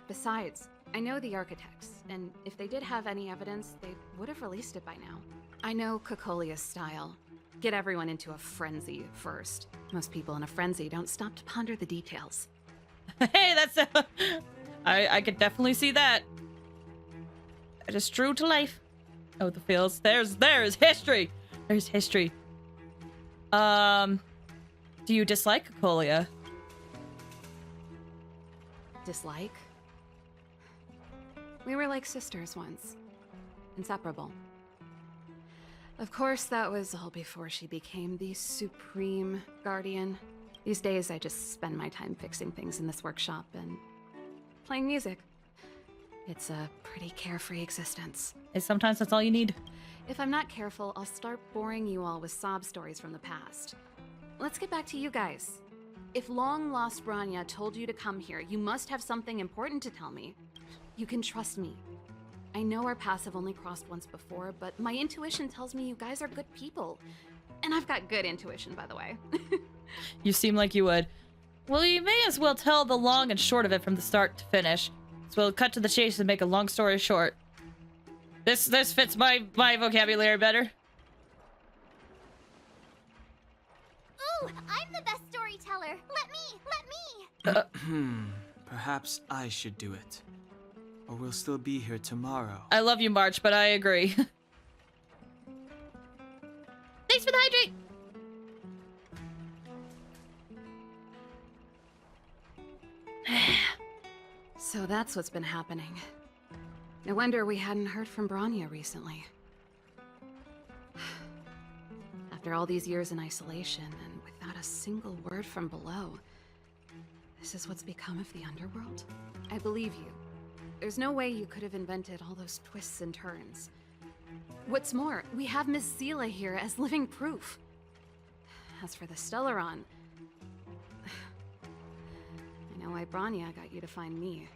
Besides, I know the Architects, and if they did have any evidence, they would have released it by now. I know Cocolia's style. Get everyone into a frenzy first. Most people in a frenzy don't stop to ponder the details. Hey, that's... I could definitely see that. That is true to life. Oh, the fields. There's history. There's history. Do you dislike Cocolia? Dislike? We were like sisters once. Inseparable. Of course, that was all before she became the supreme guardian. These days, I just spend my time fixing things in this workshop and playing music. It's a pretty carefree existence. And sometimes that's all you need. If I'm not careful, I'll start boring you all with sob stories from the past. Let's get back to you guys. If long-lost Branya told you to come here, you must have something important to tell me. You can trust me. I know our paths have only crossed once before, but my intuition tells me you guys are good people. And I've got good intuition, by the way. You seem like you would. Well, you may as well tell the long and short of it from the start to finish. So we'll cut to the chase and make a long story short. This fits my vocabulary better. Ooh, I'm the best storyteller. Let me. Perhaps I should do it. Or we'll still be here tomorrow. I love you, March, but I agree. Thanks for the hydrate! So that's what's been happening. No wonder we hadn't heard from Branya recently. After all these years in isolation, and without a single word from below, this is what's become of the underworld? I believe you. There's no way you could have invented all those twists and turns. What's more, we have Miss Zila here as living proof. As for the Stellaron, I know why Branya got you to find me.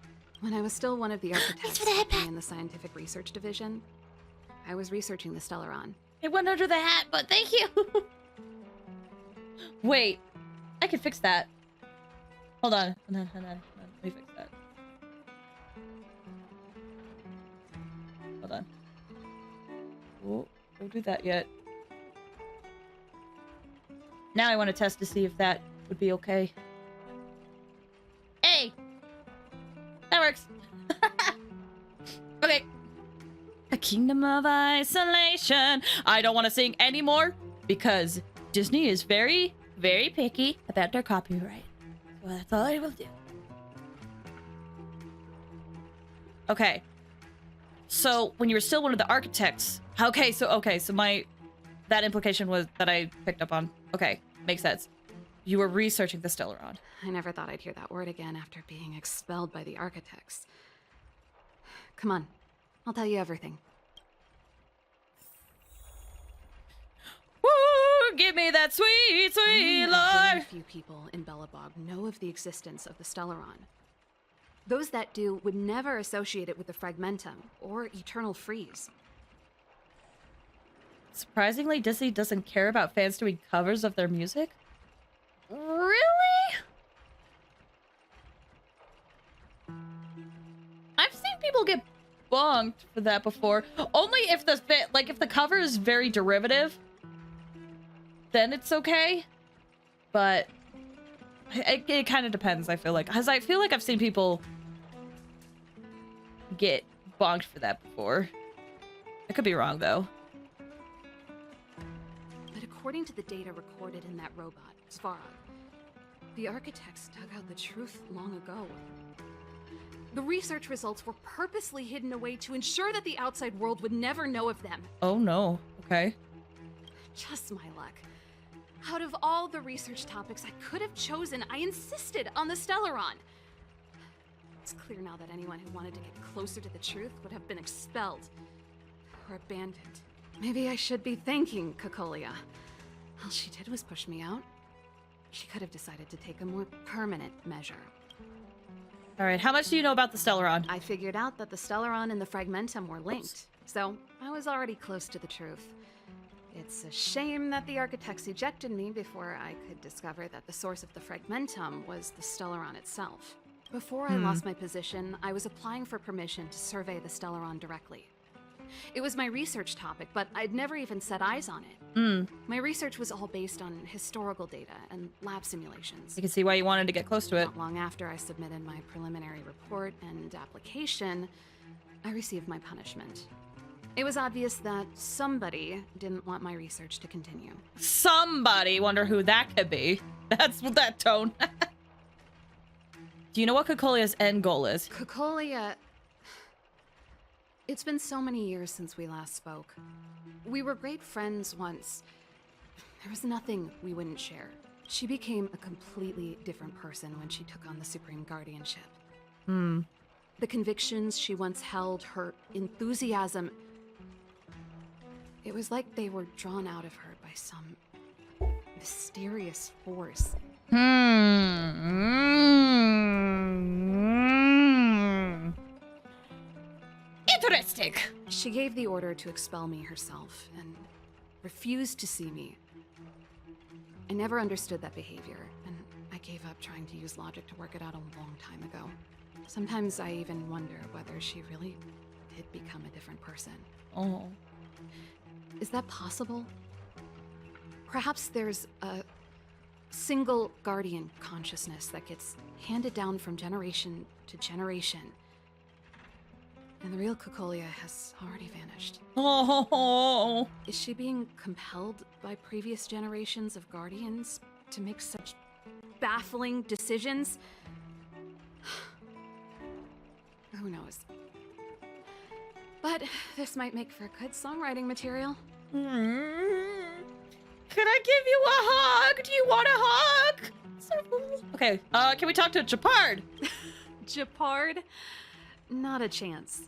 When I was still one of the architects working in the scientific research division, I was researching the Stellaron. It went under the hat, but thank you! Wait, I can fix that. Hold on. Hold on. Let me fix that. Hold on. Oh, don't do that yet. Now I want to test to see if that would be okay. Hey! That works. Okay. A kingdom of isolation. I don't want to sing anymore because Disney is very, very picky about their copyright. Well, that's all I will do. Okay. So when you were still one of the architects. Okay, so that implication was that I picked up on. Okay, makes sense. You were researching the Stellaron. I never thought I'd hear that word again after being expelled by the architects. Come on, I'll tell you everything. Woo! Give me that sweet, sweet Only lore! very few people in Belobog know of the existence of the Stellaron. Those that do would never associate it with the Fragmentum or Eternal Freeze. Surprisingly, Disney doesn't care about fans doing covers of their music. bonked for that before. Only if the if the cover is very derivative, then it's okay. But it kind of depends, I feel like. Because I feel like I've seen people get bonked for that before. I could be wrong, though. But according to the data recorded in that robot, Svarog, the architects dug out the truth long ago. The research results were purposely hidden away to ensure that the outside world would never know of them. Oh no. Okay. Just my luck. Out of all the research topics I could have chosen, I insisted on the Stellaron. It's clear now that anyone who wanted to get closer to the truth would have been expelled or abandoned. Maybe I should be thanking Cocolia. All she did was push me out. She could have decided to take a more permanent measure. All right, how much do you know about the Stellaron? I figured out that the Stellaron and the Fragmentum were linked, so I was already close to the truth. It's a shame that the architects ejected me before I could discover that the source of the Fragmentum was the Stellaron itself. Before I lost my position, I was applying for permission to survey the Stellaron directly. It was my research topic, but I'd never even set eyes on it. My research was all based on historical data and lab simulations. You can see why you wanted to get close to it. Not long after I submitted my preliminary report and application, I received my punishment. It was obvious that somebody didn't want my research to continue. Somebody? Wonder who that could be. That's that tone. Do you know what Cocolia's end goal is? Cocolia... It's been so many years since we last spoke. We were great friends once. There was nothing we wouldn't share. She became a completely different person when she took on the Supreme Guardianship. The convictions she once held, her enthusiasm... It was like they were drawn out of her by some mysterious force. Interesting. She gave the order to expel me herself and refused to see me. I never understood that behavior, and I gave up trying to use logic to work it out a long time ago. Sometimes I even wonder whether she really did become a different person. Oh. Is that possible? Perhaps there's a single guardian consciousness that gets handed down from generation to generation. And the real Cocolia has already vanished. Oh. Is she being compelled by previous generations of guardians to make such baffling decisions? Who knows? But this might make for good songwriting material. Can I give you a hug? Do you want a hug? Okay, can we talk to Japard? Japard? Not a chance.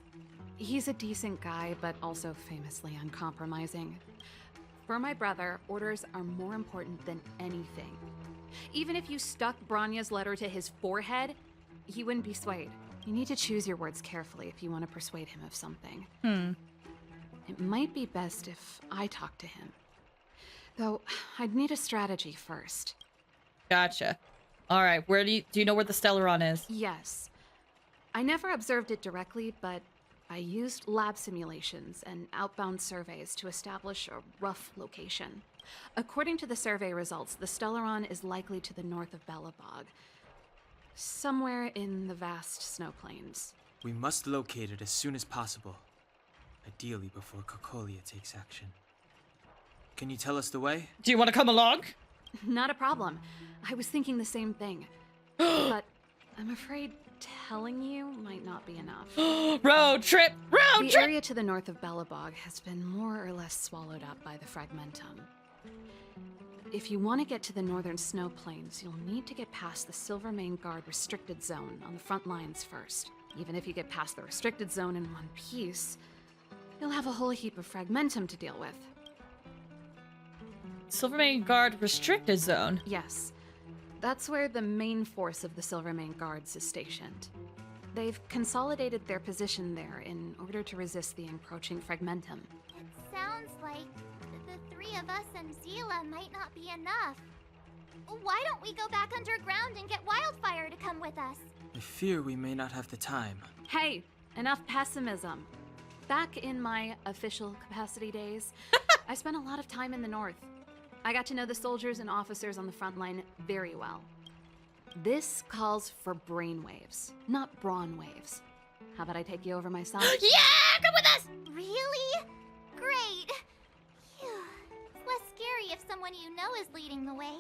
He's a decent guy, but also famously uncompromising. For my brother, orders are more important than anything. Even if you stuck Branya's letter to his forehead, he wouldn't be swayed. You need to choose your words carefully if you want to persuade him of something. It might be best if I talk to him. Though, I'd need a strategy first. Gotcha. All right, where do you know where the Stellaron is? Yes. I never observed it directly, but I used lab simulations and outbound surveys to establish a rough location. According to the survey results, the Stellaron is likely to the north of Belobog, somewhere in the vast snow plains. We must locate it as soon as possible, ideally before Cocolia takes action. Can you tell us the way? Do you want to come along? Not a problem. I was thinking the same thing. But I'm afraid telling you might not be enough. Road trip! The area to the north of Belobog has been more or less swallowed up by the Fragmentum. If you want to get to the northern snow plains, you'll need to get past the Silvermane Guard restricted zone on the front lines first. Even if you get past the restricted zone in one piece, you'll have a whole heap of Fragmentum to deal with. Silvermane Guard restricted zone? Yes. That's where the main force of the Silvermane Guards is stationed. They've consolidated their position there in order to resist the encroaching Fragmentum. It sounds like the three of us and Zila might not be enough. Why don't we go back underground and get Wildfire to come with us? I fear we may not have the time. Hey, enough pessimism. Back in my official capacity days, I spent a lot of time in the north. I got to know the soldiers and officers on the front line very well. This calls for brainwaves, not brawn waves. How about I take you over myself? Yeah! Come with us! Really? Great. Phew. It's less scary if someone you know is leading the way.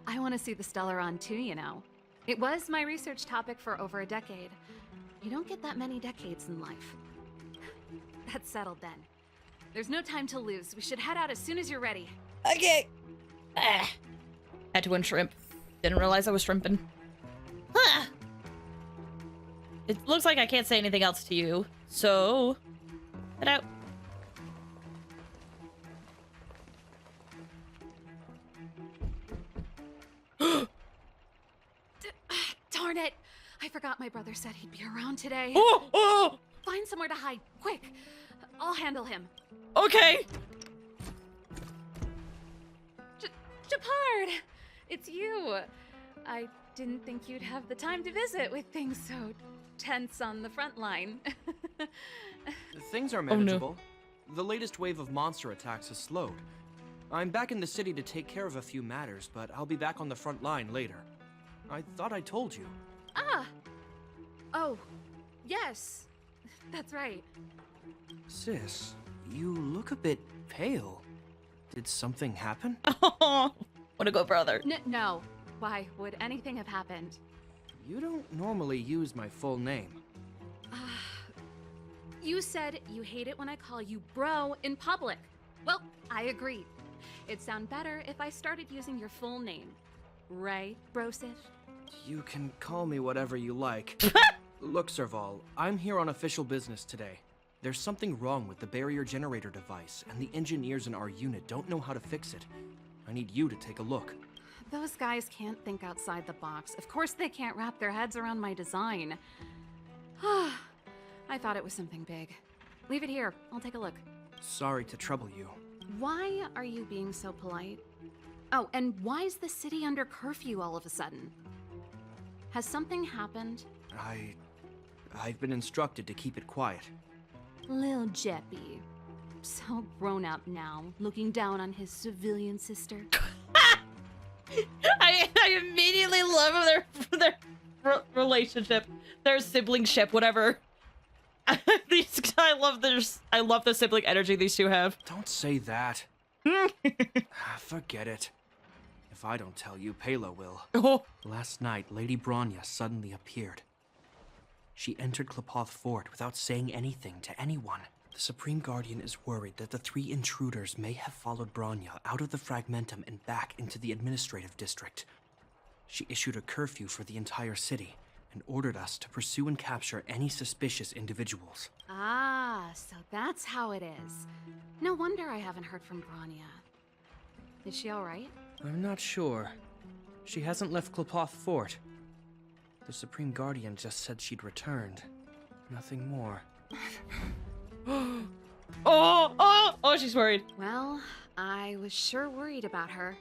I want to see the Stellaron too, you know. It was my research topic for over a decade. You don't get that many decades in life. That's settled then. There's no time to lose. We should head out as soon as you're ready. Okay. Had to win shrimp. Didn't realize I was shrimping. It looks like I can't say anything else to you, so head out. Darn it! I forgot my brother said he'd be around today. Oh! Find somewhere to hide, quick! I'll handle him. Okay! Japard! It's you! I didn't think you'd have the time to visit with things so tense on the front line. Things are manageable. The latest wave of monster attacks has slowed. I'm back in the city to take care of a few matters, but I'll be back on the front line later. I thought I told you. Ah! Oh, yes. That's right. Sis, you look a bit pale. Did something happen? What a good brother. No. Why would anything have happened? You don't normally use my full name. You said you hate it when I call you bro in public. Well, I agree. It'd sound better if I started using your full name. Right, Brosif? You can call me whatever you like. Look, Serval, I'm here on official business today. There's something wrong with the barrier generator device, and the engineers in our unit don't know how to fix it. I need you to take a look. Those guys can't think outside the box. Of course they can't wrap their heads around my design. I thought it was something big. Leave it here. I'll take a look. Sorry to trouble you. Why are you being so polite? Oh, and why is the city under curfew all of a sudden? Has something happened? I've been instructed to keep it quiet. Lil Jeppy. So grown up now, looking down on his civilian sister. I immediately love their relationship, their siblingship, whatever. I love the sibling energy these two have. Don't say that. Forget it. If I don't tell you, Pela will. Oh. Last night, Lady Bronya suddenly appeared. She entered Klepoth Fort without saying anything to anyone. The Supreme Guardian is worried that the 3 intruders may have followed Bronya out of the Fragmentum and back into the administrative district. She issued a curfew for the entire city and ordered us to pursue and capture any suspicious individuals. Ah, so that's how it is. No wonder I haven't heard from Bronya. Is she alright? I'm not sure. She hasn't left Klepoth Fort. The Supreme Guardian just said she'd returned. Nothing more. Oh, she's worried. Well, I was sure worried about her.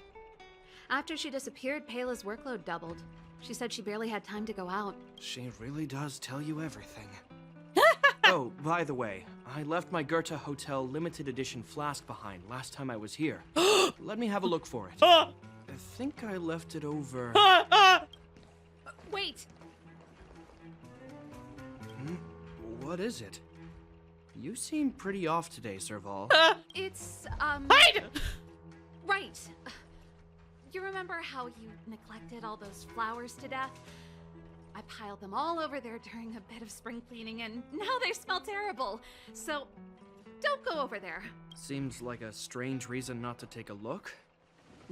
After she disappeared, Pela's workload doubled. She said she barely had time to go out. She really does tell you everything. Oh, by the way, I left my Goethe Hotel limited edition flask behind last time I was here. Let me have a look for it. I think I left it over... Wait! What is it? You seem pretty off today, Serval. It's, Hide! Right. You remember how you neglected all those flowers to death? I piled them all over there during a bit of spring cleaning, and now they smell terrible. So, don't go over there. Seems like a strange reason not to take a look.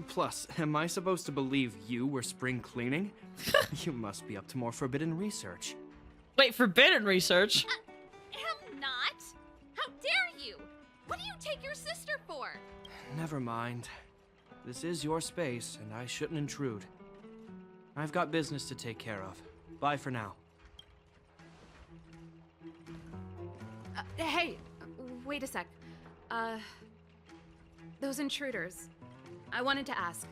Plus, am I supposed to believe you were spring cleaning? You must be up to more forbidden research. Wait, forbidden research? Am not. How dare you? What do you take your sister for? Never mind. This is your space, and I shouldn't intrude. I've got business to take care of. Bye for now. Hey, wait a sec. Those intruders. I wanted to ask.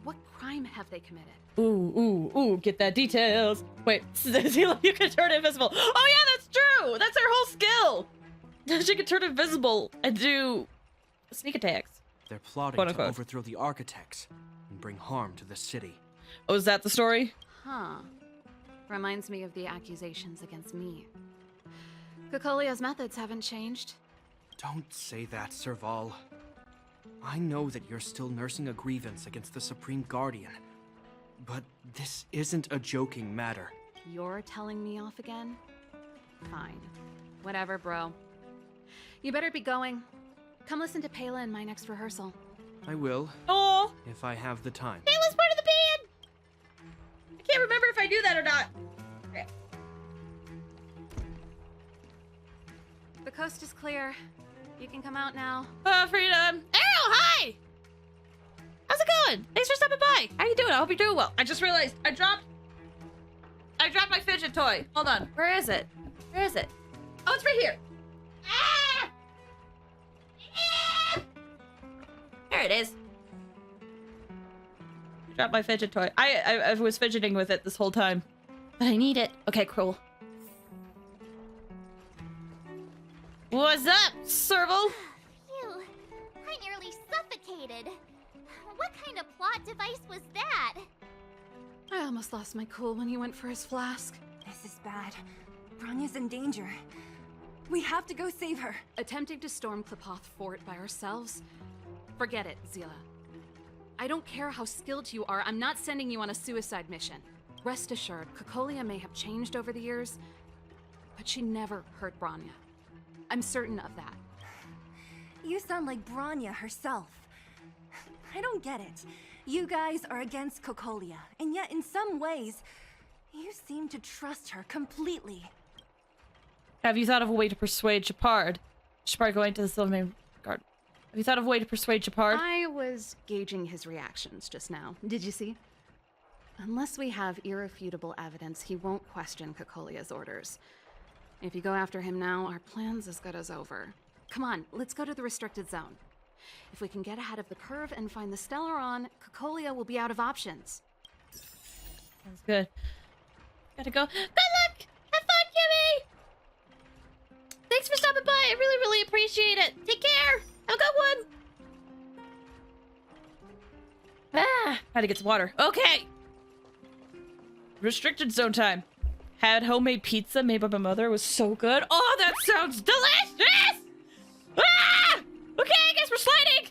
What crime have they committed? Ooh, get that details. Wait, Zila, you can turn invisible. Oh yeah, that's true. That's her whole skill. She can turn invisible and do sneak attacks. They're plotting Quote, to unquote. overthrow the architects and bring harm to the city. Oh, is that the story? Huh. Reminds me of the accusations against me. Cocolia's methods haven't changed. Don't say that, Serval. I know that you're still nursing a grievance against the Supreme Guardian. But this isn't a joking matter. You're telling me off again? Fine. Whatever, bro. You better be going. Come listen to Pela in my next rehearsal. I will. Oh, if I have the time. Pela's part of the band. I can't remember if I knew that or not. Okay. The coast is clear. You can come out now. Freedom. Arrow, hi! How's it going? Thanks for stopping by. How you doing? I hope you're doing well. I just realized I dropped my fidget toy. Hold on. Where is it? Where is it? Oh, it's right here. Ah! Ah! There it is. I dropped my fidget toy. I was fidgeting with it this whole time. But I need it. Okay, cool. What's up, Serval? Phew, I nearly suffocated. What kind of plot device was that? I almost lost my cool when he went for his flask. This is bad. Bronya's in danger. We have to go save her. Attempting to storm Qlipoth Fort by ourselves? Forget it, Zila. I don't care how skilled you are, I'm not sending you on a suicide mission. Rest assured, Cocolia may have changed over the years, but she never hurt Bronya. I'm certain of that. You sound like Bronya herself. I don't get it. You guys are against Cocolia, and yet in some ways, you seem to trust her completely. Have you thought of a way to persuade Shepard? Shepard going to the Silvermane Guard. Have you thought of a way to persuade Shepard? I was gauging his reactions just now. Did you see? Unless we have irrefutable evidence, he won't question Cocolia's orders. If you go after him now, our plan's as good as over. Come on, let's go to the restricted zone. If we can get ahead of the curve and find the Stellaron, Cocolia will be out of options. Sounds good. Gotta go. Good luck! Have fun, Kimmy! Thanks for stopping by. I really, really appreciate it. Take care. Have a good one. Ah, had to get some water. Okay. Restricted zone time. Had homemade pizza made by my mother. It was so good. Oh, that sounds delicious! Ah! Okay, I guess we're sliding.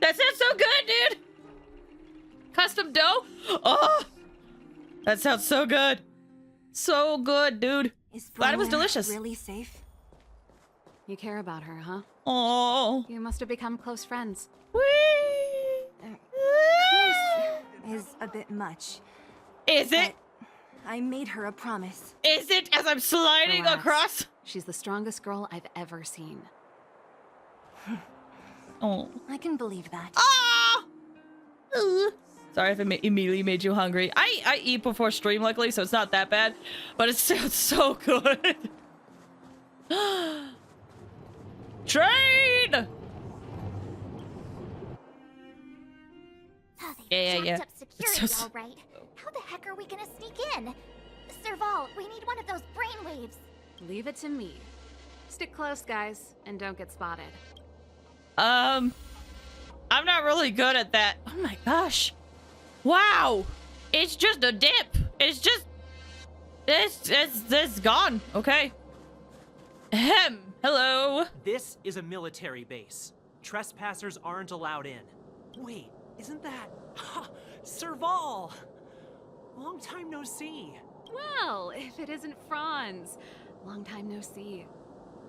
That sounds so good, dude. Custom dough. Oh, that sounds so good. So good, dude. Glad it was delicious. Really safe? You care about her, huh? Oh. You must have become close friends. Close is a bit much. Is it? I made her a promise. Is it as I'm sliding Relax. across? She's the strongest girl I've ever seen. Oh. I can believe that. Ah! Sorry if it immediately made you hungry. I eat before stream, luckily, so it's not that bad. But it sounds so good. Train! Yeah. Jacked up security, all right. How the heck are we gonna sneak in? Serval, we need one of those brainwaves. Leave it to me. Stick close, guys, and don't get spotted. I'm not really good at that. Oh my gosh. Wow. It's just a dip. It's just... It's gone. Okay. Ahem. Hello. This is a military base. Trespassers aren't allowed in. Wait, isn't that... Serval! Long time no see. Well, if it isn't Franz. Long time no see.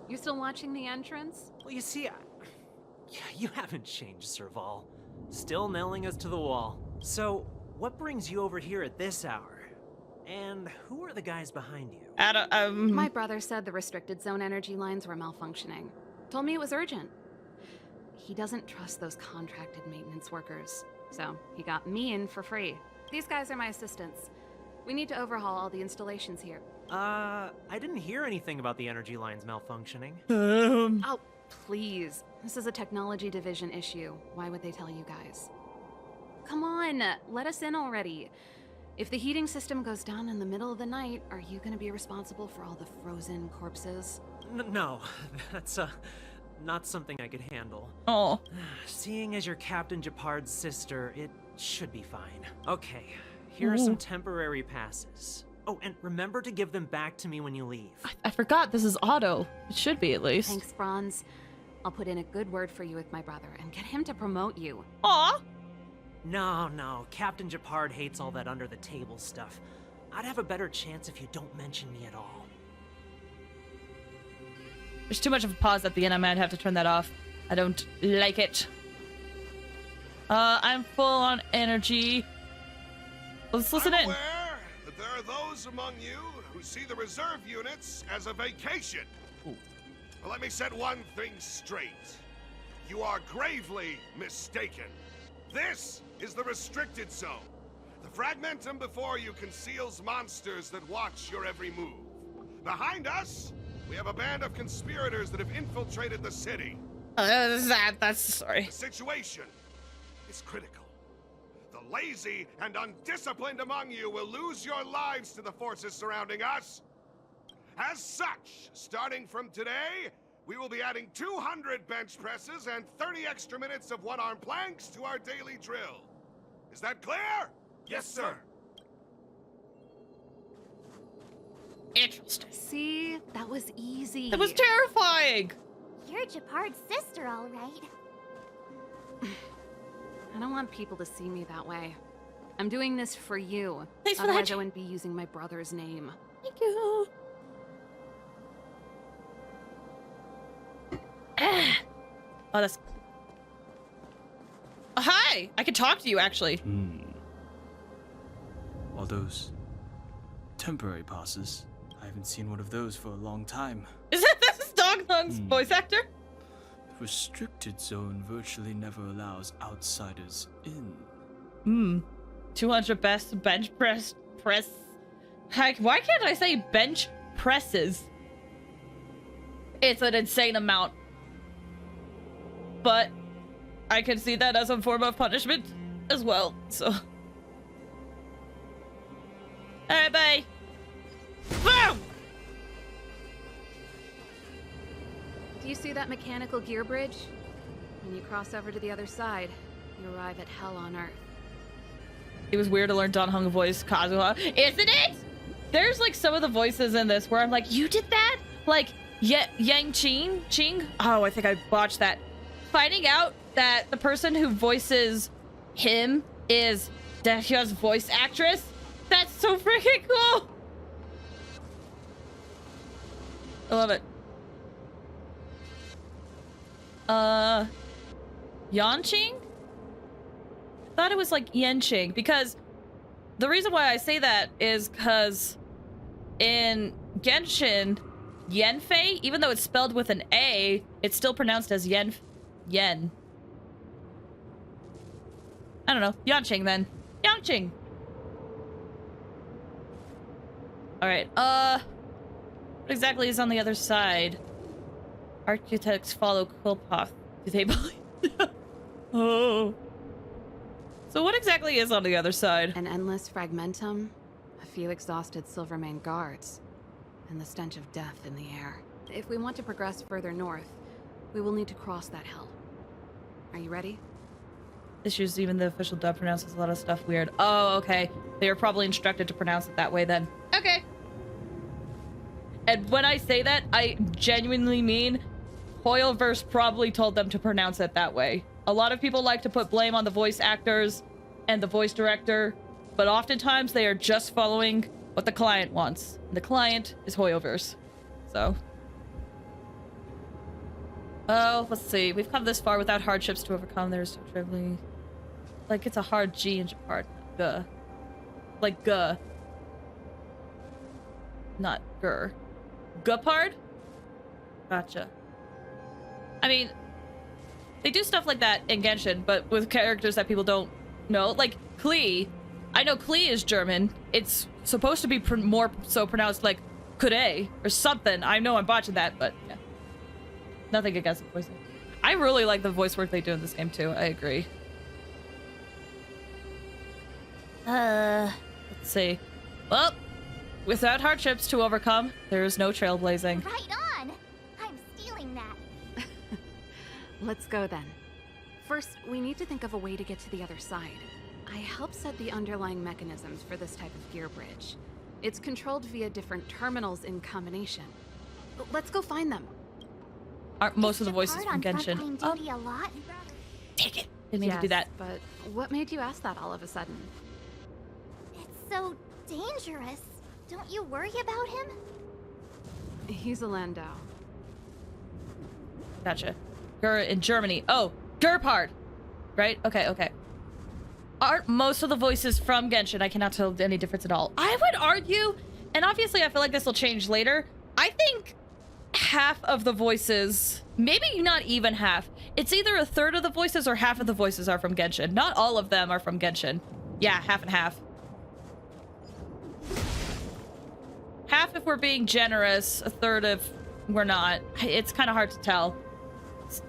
You still watching the entrance? Well, you see, you haven't changed, Serval. Still nailing us to the wall. So, what brings you over here at this hour? And who are the guys behind you? My brother said the restricted zone energy lines were malfunctioning. Told me it was urgent. He doesn't trust those contracted maintenance workers, so he got me in for free. These guys are my assistants. We need to overhaul all the installations here. I didn't hear anything about the energy lines malfunctioning. Oh, please. This is a technology division issue. Why would they tell you guys? come on, let us in already. If the heating system goes down in the middle of the night, are you gonna be responsible for all the frozen corpses? No, that's not something I could handle. Oh. Seeing as you're Captain Japard's sister, it should be fine. Okay, here are some temporary passes. Oh, and remember to give them back to me when you leave. I forgot this is auto. It should be at least. Thanks, Bronze. I'll put in a good word for you with my brother and get him to promote you. Aw. No, Captain Japard hates all that under-the-table stuff. I'd have a better chance if you don't mention me at all. There's too much of a pause at the end. I might have to turn that off. I don't like it. I'm full on energy. Let's listen in. I'm aware that there are those among you who see the reserve units as a vacation. Ooh. Well, let me set one thing straight. You are gravely mistaken. This is the restricted zone. The fragmentum before you conceals monsters that watch your every move. Behind us, we have a band of conspirators that have infiltrated the city. Sorry. The situation is critical. The lazy and undisciplined among you will lose your lives to the forces surrounding us. As such, starting from today, we will be adding 200 bench presses and 30 extra minutes of one-arm planks to our daily drill. Is that clear? Yes, sir. Interesting. See, that was easy. That was terrifying. You're Japard's sister, all right. I don't want people to see me that way. I'm doing this for you. Thanks for Otherwise, that. I wouldn't be using my brother's name. Thank you. Oh, that's... Oh, hi! I can talk to you, actually. All those temporary passes. I haven't seen one of those for a long time. Is that this Dog Hung's voice actor? The restricted zone virtually never allows outsiders in. 200 best bench press. Heck, why can't I say bench presses? It's an insane amount. But I can see that as a form of punishment as well, so. Alright, bye. Boom! Do you see that mechanical gear bridge? When you cross over to the other side, you arrive at hell on Earth. It was weird to learn Don Hung voice Kazuha, isn't it? There's like some of the voices in this where I'm like, you did that? Like Yang Ching? Oh, I think I botched that. Finding out that the person who voices him is Dacia's voice actress, that's so freaking cool. I love it. Yanqing? Thought it was like Yenqing, because the reason why I say that is because in Genshin, Yanfei, even though it's spelled with an A, it's still pronounced as Yen. I don't know. Yanqing then. Yanqing. Alright, what exactly is on the other side? Architects follow Quillpath. Do they believe? Oh. So what exactly is on the other side? An endless fragmentum, a few exhausted Silvermane guards, and the stench of death in the air. If we want to progress further north, we will need to cross that hell. Are you ready? Issues, even the official dub pronounces a lot of stuff weird. Oh, okay. They were probably instructed to pronounce it that way then. Okay. And when I say that, I genuinely mean Hoyoverse probably told them to pronounce it that way. A lot of people like to put blame on the voice actors and the voice director, but oftentimes they are just following what the client wants. And the client is Hoyoverse. So. Oh, let's see. We've come this far without hardships to overcome. There's so terribly... Like, it's a hard G in Japard. Guh. Like, guh. Not gur. Gupard? Gotcha. I mean, they do stuff like that in Genshin, but with characters that people don't know. Like, Klee. I know Klee is German. It's supposed to be more so pronounced like Kure or something. I know I'm botching that, but yeah. Nothing against the voice. I really like the voice work they do in this game, too. I agree. Let's see. Well, without hardships to overcome, there is no trailblazing. Right on! I'm stealing that. Let's go then. First, we need to think of a way to get to the other side. I helped set the underlying mechanisms for this type of gear bridge. It's controlled via different terminals in combination. Let's go find them. Aren't most of the voices from Genshin? Oh. A lot? Take it. Didn't mean to do that. But what made you ask that all of a sudden? It's so dangerous. Don't you worry about him? He's a Landau. Gotcha. You're in Germany. Oh, Gerpard. Right? Okay, okay. Aren't most of the voices from Genshin? I cannot tell any difference at all. I would argue, and obviously I feel like this will change later, I think half of the voices, maybe not even half, it's either a third of the voices or half of the voices are from Genshin. Not all of them are from Genshin. Yeah, half and half. Half if we're being generous, a third if we're not. It's kind of hard to tell.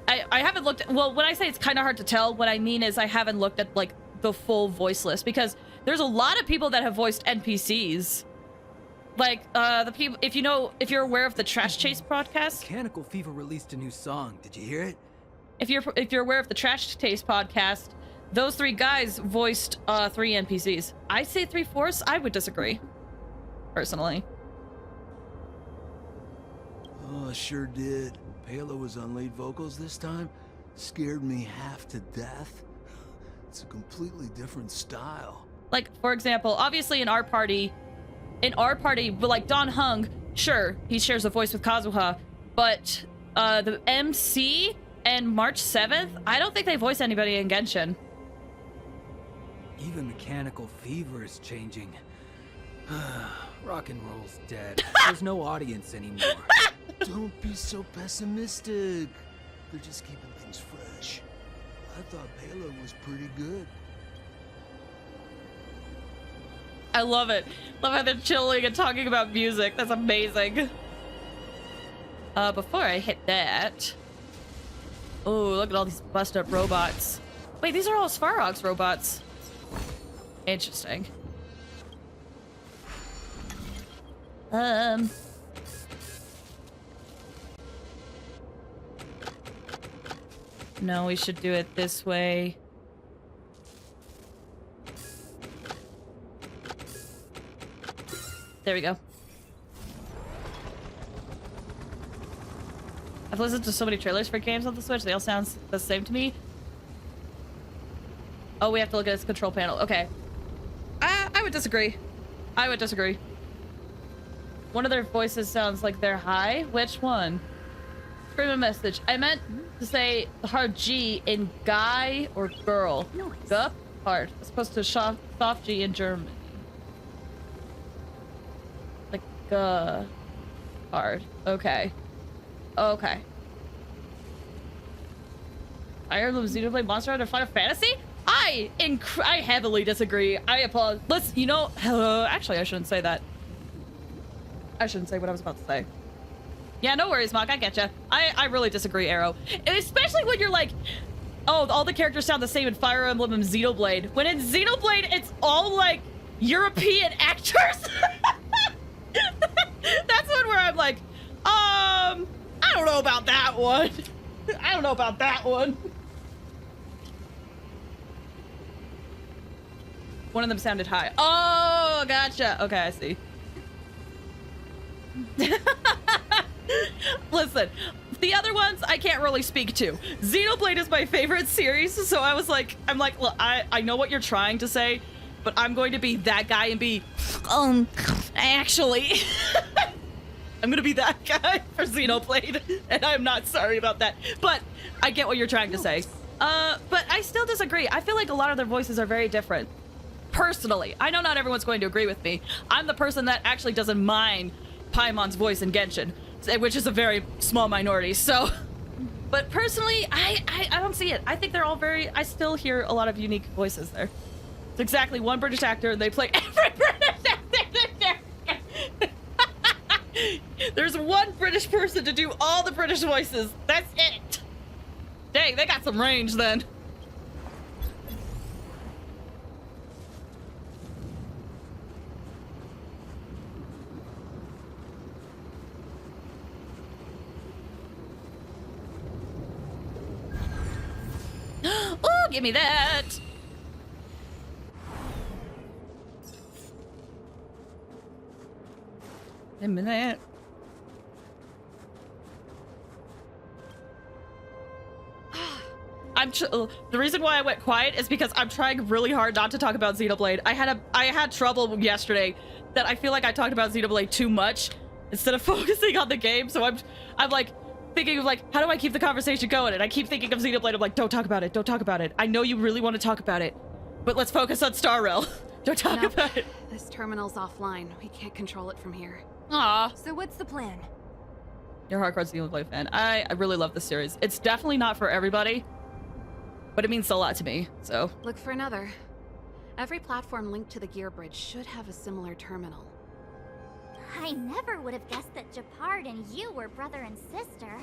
I haven't looked at, well, when I say it's kind of hard to tell, what I mean is I haven't looked at like the full voice list, because there's a lot of people that have voiced NPCs. Like, the people, if you're aware of the Trash Chase podcast. Mechanical Fever released a new song. Did you hear it? If you're aware of the Trash Chase podcast, those three guys voiced 3 NPCs. I say 3/4. I would disagree, personally. Oh, I sure did. Palo was on lead vocals this time. Scared me half to death. It's a completely different style. Like, for example, obviously in our party, like Don Hung, sure, he shares a voice with Kazuha, but the MC and March 7th, I don't think they voice anybody in Genshin. Even Mechanical Fever is changing. Rock and roll's dead. There's no audience anymore. Don't be so pessimistic. They're just keeping things fresh. I thought Palo was pretty good. I love it. Love how they're chilling and talking about music. That's amazing. Before I hit that... Oh, look at all these bust up robots. Wait, these are all Svarog's robots. Interesting. No, we should do it this way. There we go. I've listened to so many trailers for games on the Switch. They all sound the same to me. Oh, we have to look at its control panel. Okay. I would disagree. I would disagree. One of their voices sounds like they're high. Which one? Scream a message. I meant to say the hard G in guy or girl. Noise. Gup? Hard. As opposed to soft G in German. Like, hard. Okay. Okay. Fire Emblem Xenoblade Monster Hunter Final Fantasy? I heavily disagree. I apologize. Let's, you know, actually, I shouldn't say that. I shouldn't say what I was about to say. Yeah, no worries, Mock. I get ya. I really disagree, Arrow. Especially when you're like, oh, all the characters sound the same in Fire Emblem and Xenoblade. When in Xenoblade, it's all like European actors. That's one where I'm like, I don't know about that one. I don't know about that one. One of them sounded high. Oh, gotcha. Okay, I see. Listen, the other ones I can't really speak to. Xenoblade is my favorite series, so I'm like, look, I know what you're trying to say, but I'm going to be that guy and be, actually. I'm gonna be that guy for Xenoblade, and I'm not sorry about that. But I get what you're trying to say. But I still disagree. I feel like a lot of their voices are very different. Personally, I know not everyone's going to agree with me. I'm the person that actually doesn't mind Paimon's voice in Genshin, which is a very small minority, so... But personally, I don't see it. I think they're all I still hear a lot of unique voices there. It's exactly one British actor, and they play every British actor. There's one British person to do all the British voices. That's it. Dang, they got some range then. give me that. A minute. The reason why I went quiet is because I'm trying really hard not to talk about Xenoblade. I had trouble yesterday that I feel like I talked about Xenoblade too much instead of focusing on the game. So I'm like thinking of like, how do I keep the conversation going? And I keep thinking of Xenoblade. I'm like, don't talk about it. Don't talk about it. I know you really want to talk about it, but let's focus on Star Rail. Don't talk about it. This terminal's offline. We can't control it from here. Aw. So what's the plan? You're a hardcore Xenoblade fan. I really love this series. It's definitely not for everybody, but it means a lot to me, so. Look for another. Every platform linked to the gear bridge should have a similar terminal. I never would have guessed that Japard and you were brother and sister.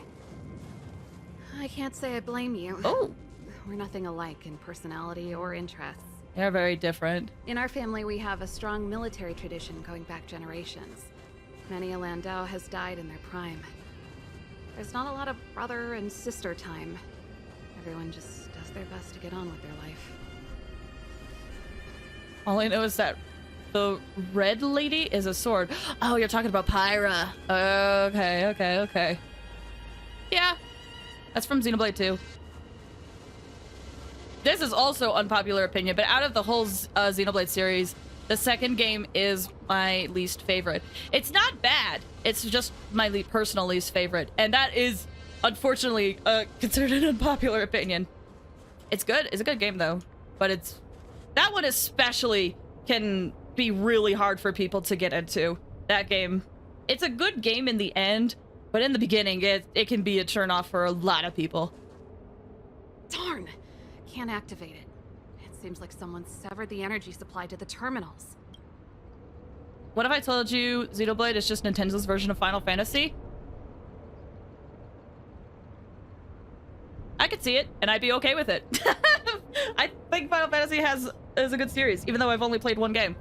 I can't say I blame you. Oh. We're nothing alike in personality or interests. They're very different. In our family, we have a strong military tradition going back generations. Many a Landau has died in their prime. There's not a lot of brother and sister time. Everyone just does their best to get on with their life. All I know is that the red lady is a sword. Oh, you're talking about Pyra. Okay. Yeah, that's from Xenoblade 2. This is also unpopular opinion, but out of the whole Xenoblade series, the second game is my least favorite. It's not bad. It's just my personal least favorite. And that is, unfortunately, considered an unpopular opinion. It's good. It's a good game, though. But that one especially can be really hard for people to get into. That game. It's a good game in the end, but in the beginning, it can be a turn-off for a lot of people. Darn! Can't activate it. It seems like someone severed the energy supply to the terminals. What if I told you Xenoblade is just Nintendo's version of Final Fantasy? I could see it, and I'd be okay with it. I think Final Fantasy is a good series, even though I've only played one game.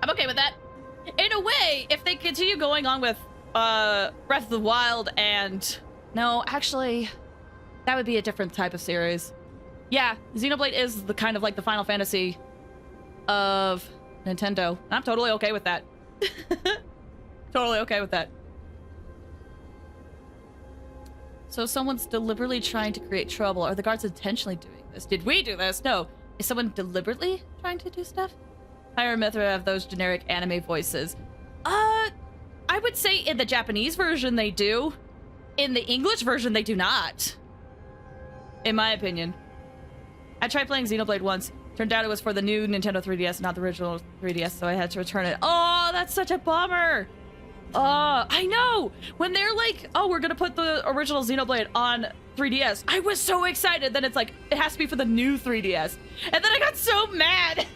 I'm okay with that. In a way, if they continue going on with Breath of the Wild and... No, actually, that would be a different type of series. Yeah, Xenoblade is the kind of like the Final Fantasy of Nintendo. I'm totally okay with that. Totally okay with that. So someone's deliberately trying to create trouble. Are the guards intentionally doing this? Did we do this? No. Is someone deliberately trying to do stuff? Pyra and Mithra have those generic anime voices. I would say in the Japanese version they do. In the English version they do not. In my opinion. I tried playing Xenoblade once. Turned out it was for the new Nintendo 3DS, not the original 3DS, so I had to return it. Oh, that's such a bummer! I know! When they're like, oh, we're gonna put the original Xenoblade on 3DS, I was so excited. Then it's like, it has to be for the new 3DS. And then I got so mad!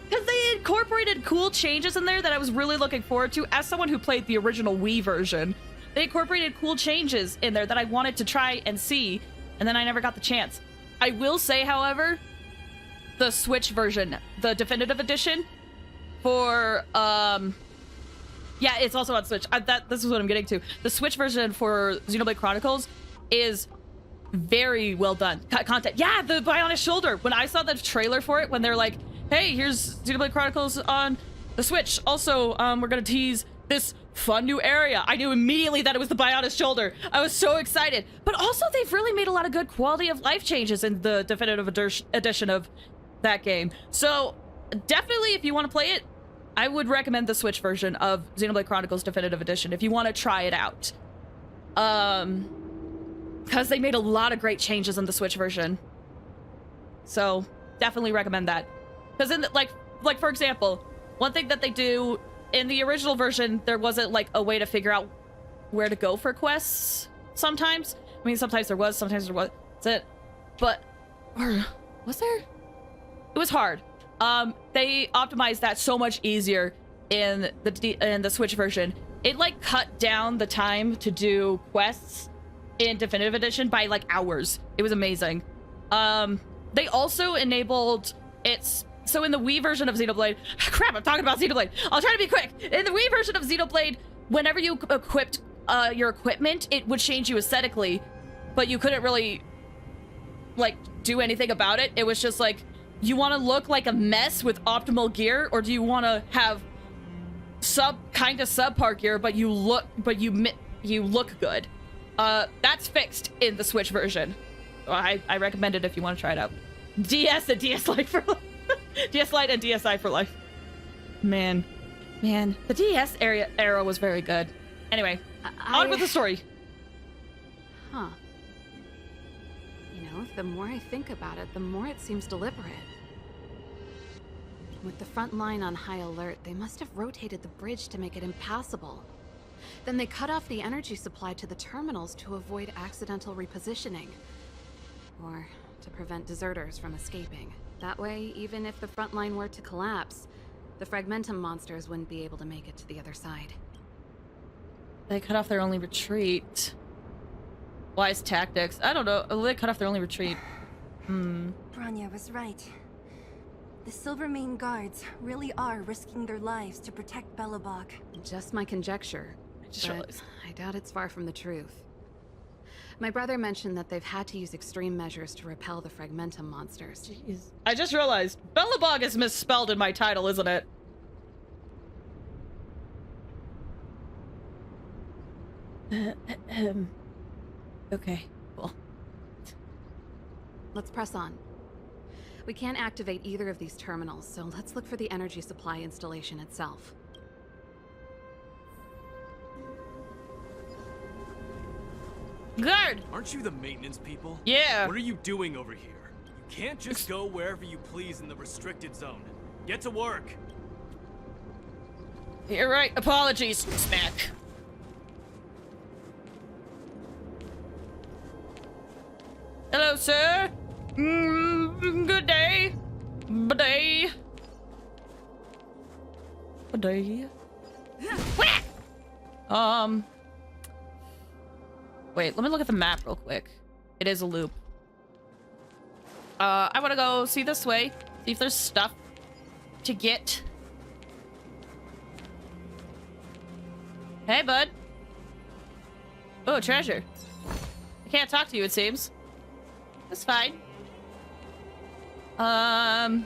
Because they incorporated cool changes in there that I was really looking forward to as someone who played the original Wii version. They incorporated cool changes in there that I wanted to try and see, and then I never got the chance. I will say, however, the Switch version, the definitive edition for, yeah, it's also on Switch. This is what I'm getting to. The Switch version for Xenoblade Chronicles is very well done. Content. Yeah, the Bionic Shoulder. When I saw the trailer for it, when they're like, hey, here's Xenoblade Chronicles on the Switch. Also, we're gonna tease this fun new area. I knew immediately that it was the Bionic Shoulder. I was so excited. But also, they've really made a lot of good quality of life changes in the definitive edition of that game. So, definitely, if you want to play it, I would recommend the Switch version of Xenoblade Chronicles Definitive Edition if you want to try it out. Because they made a lot of great changes in the Switch version. So, definitely recommend that. Because in like for example, one thing that they do in the original version, there wasn't like a way to figure out where to go for quests sometimes. I mean, sometimes there was, sometimes there wasn't. But, or was there? It was hard. They optimized that so much easier in the Switch version. It like cut down the time to do quests in Definitive Edition by like hours. It was amazing. They also enabled so in the Wii version of Xenoblade, crap, I'm talking about Xenoblade. I'll try to be quick. In the Wii version of Xenoblade, whenever you equipped your equipment, it would change you aesthetically, but you couldn't really like do anything about it. It was just like, you want to look like a mess with optimal gear, or do you want to have kind of subpar gear, but you look good? That's fixed in the Switch version. I recommend it if you want to try it out. DS and DS Lite for life. DS Lite and DSi for life. Man, the DS era was very good. Anyway, on with the story. Huh. You know, the more I think about it, the more it seems deliberate. With the front line on high alert, they must have rotated the bridge to make it impassable. Then they cut off the energy supply to the terminals to avoid accidental repositioning. Or to prevent deserters from escaping. That way, even if the front line were to collapse, the Fragmentum monsters wouldn't be able to make it to the other side. They cut off their only retreat. Wise tactics. I don't know. They cut off their only retreat. Bronya was right. The Silvermane guards really are risking their lives to protect Belobog. Just my conjecture. But I doubt it's far from the truth. My brother mentioned that they've had to use extreme measures to repel the Fragmentum monsters. Jeez. I just realized Belobog is misspelled in my title, isn't it? Okay, cool. Let's press on. We can't activate either of these terminals, so let's look for the energy supply installation itself. Guard! Aren't you the maintenance people? Yeah. What are you doing over here? You can't just go wherever you please in the restricted zone. Get to work. You're right. Apologies. Smack. Hello, sir. Good day. Bidet. Bidet. Wait, let me look at the map real quick. It is a loop. I want to go see this way. See if there's stuff to get. Hey, bud. Oh, treasure. I can't talk to you, it seems. That's fine. Let's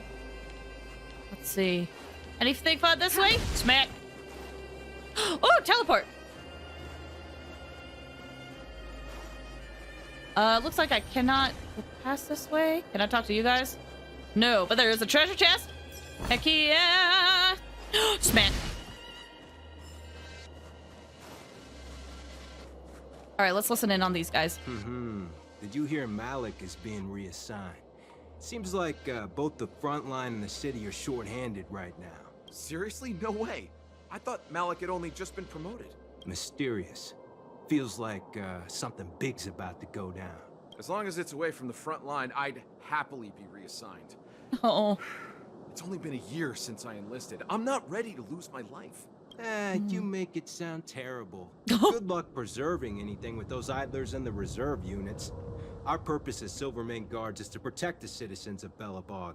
see. Anything fun this way? Smack. Oh, teleport. Looks like I cannot go past this way. Can I talk to you guys? No, but there is a treasure chest. Heck yeah. Smack. All right, let's listen in on these guys. Did you hear Malik is being reassigned? Seems like both the front line and the city are short-handed right now. Seriously? No way. I thought Malik had only just been promoted. Mysterious. Feels like something big's about to go down. As long as it's away from the front line, I'd happily be reassigned. Oh. It's only been a year since I enlisted. I'm not ready to lose my life. You make it sound terrible. Good luck preserving anything with those idlers and the reserve units. Our purpose as Silvermane guards is to protect the citizens of Belobog.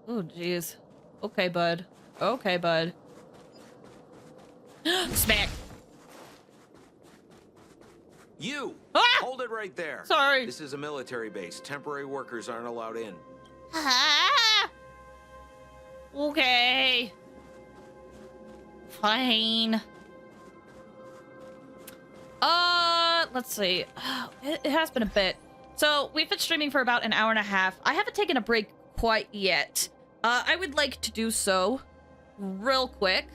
Oh, jeez. Okay, bud. Okay, bud. Smack. You! Ah! Hold it right there. Sorry. This is a military base. Temporary workers aren't allowed in. Ah! Okay. Fine. Let's see. It has been a bit. So, we've been streaming for about an hour and a half. I haven't taken a break quite yet. I would like to do so real quick.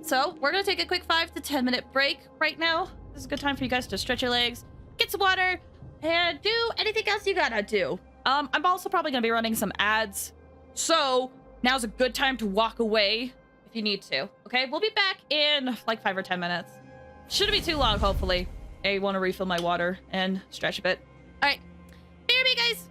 So, we're gonna take a quick 5 to 10 minute break right now. This is a good time for you guys to stretch your legs, get some water, and do anything else you gotta do. I'm also probably gonna be running some ads. So, now's a good time to walk away if you need to. Okay, we'll be back in like 5 or 10 minutes. Shouldn't be too long, hopefully. I want to refill my water and stretch a bit. All right, BRB, guys.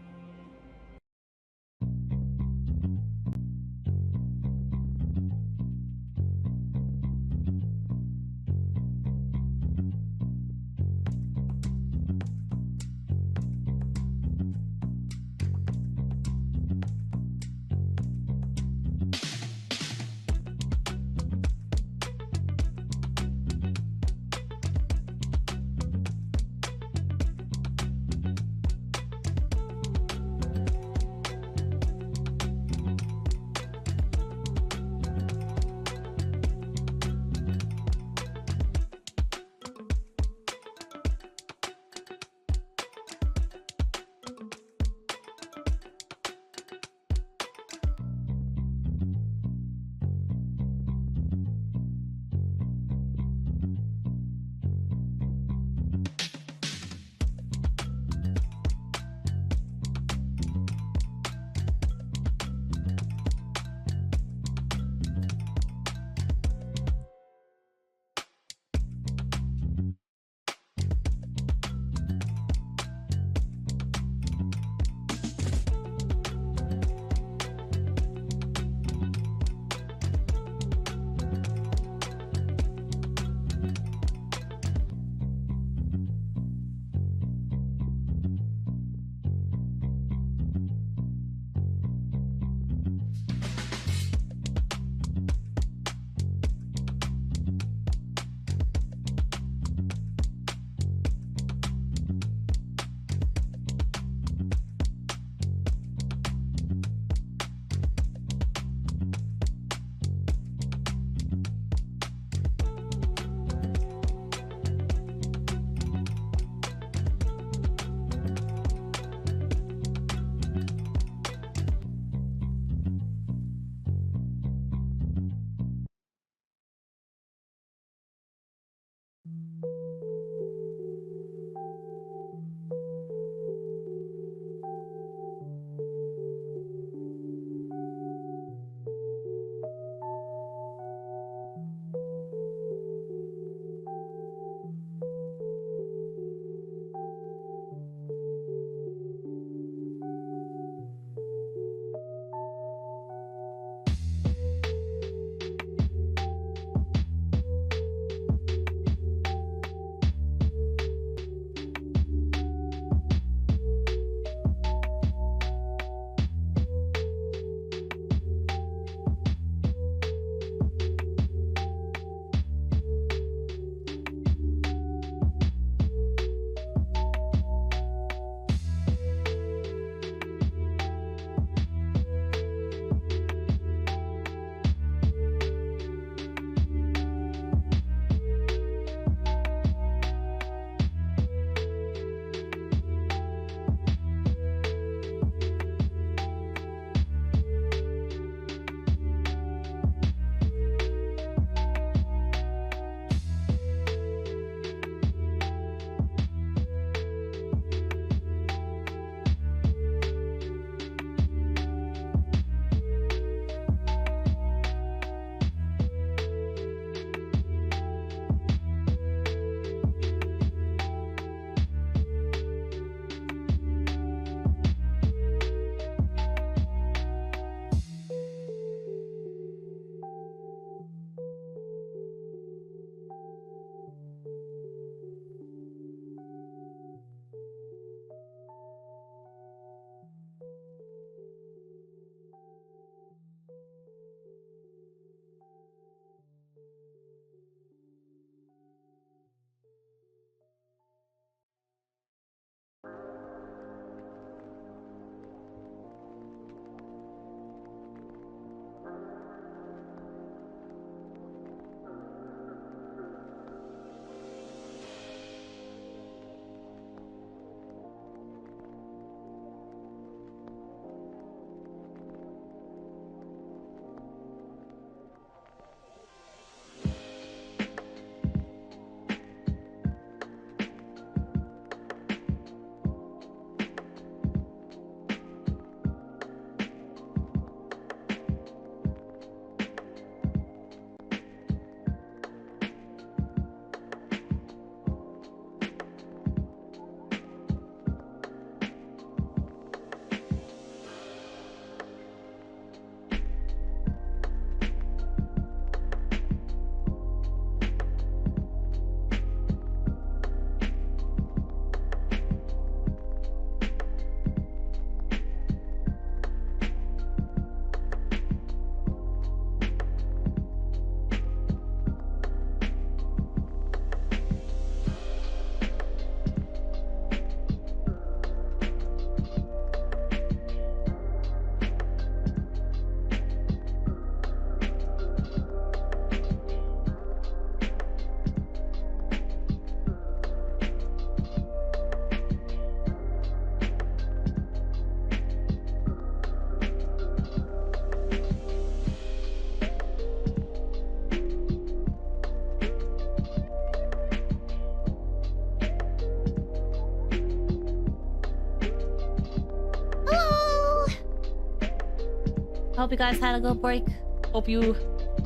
Hope you guys had a good break. Hope you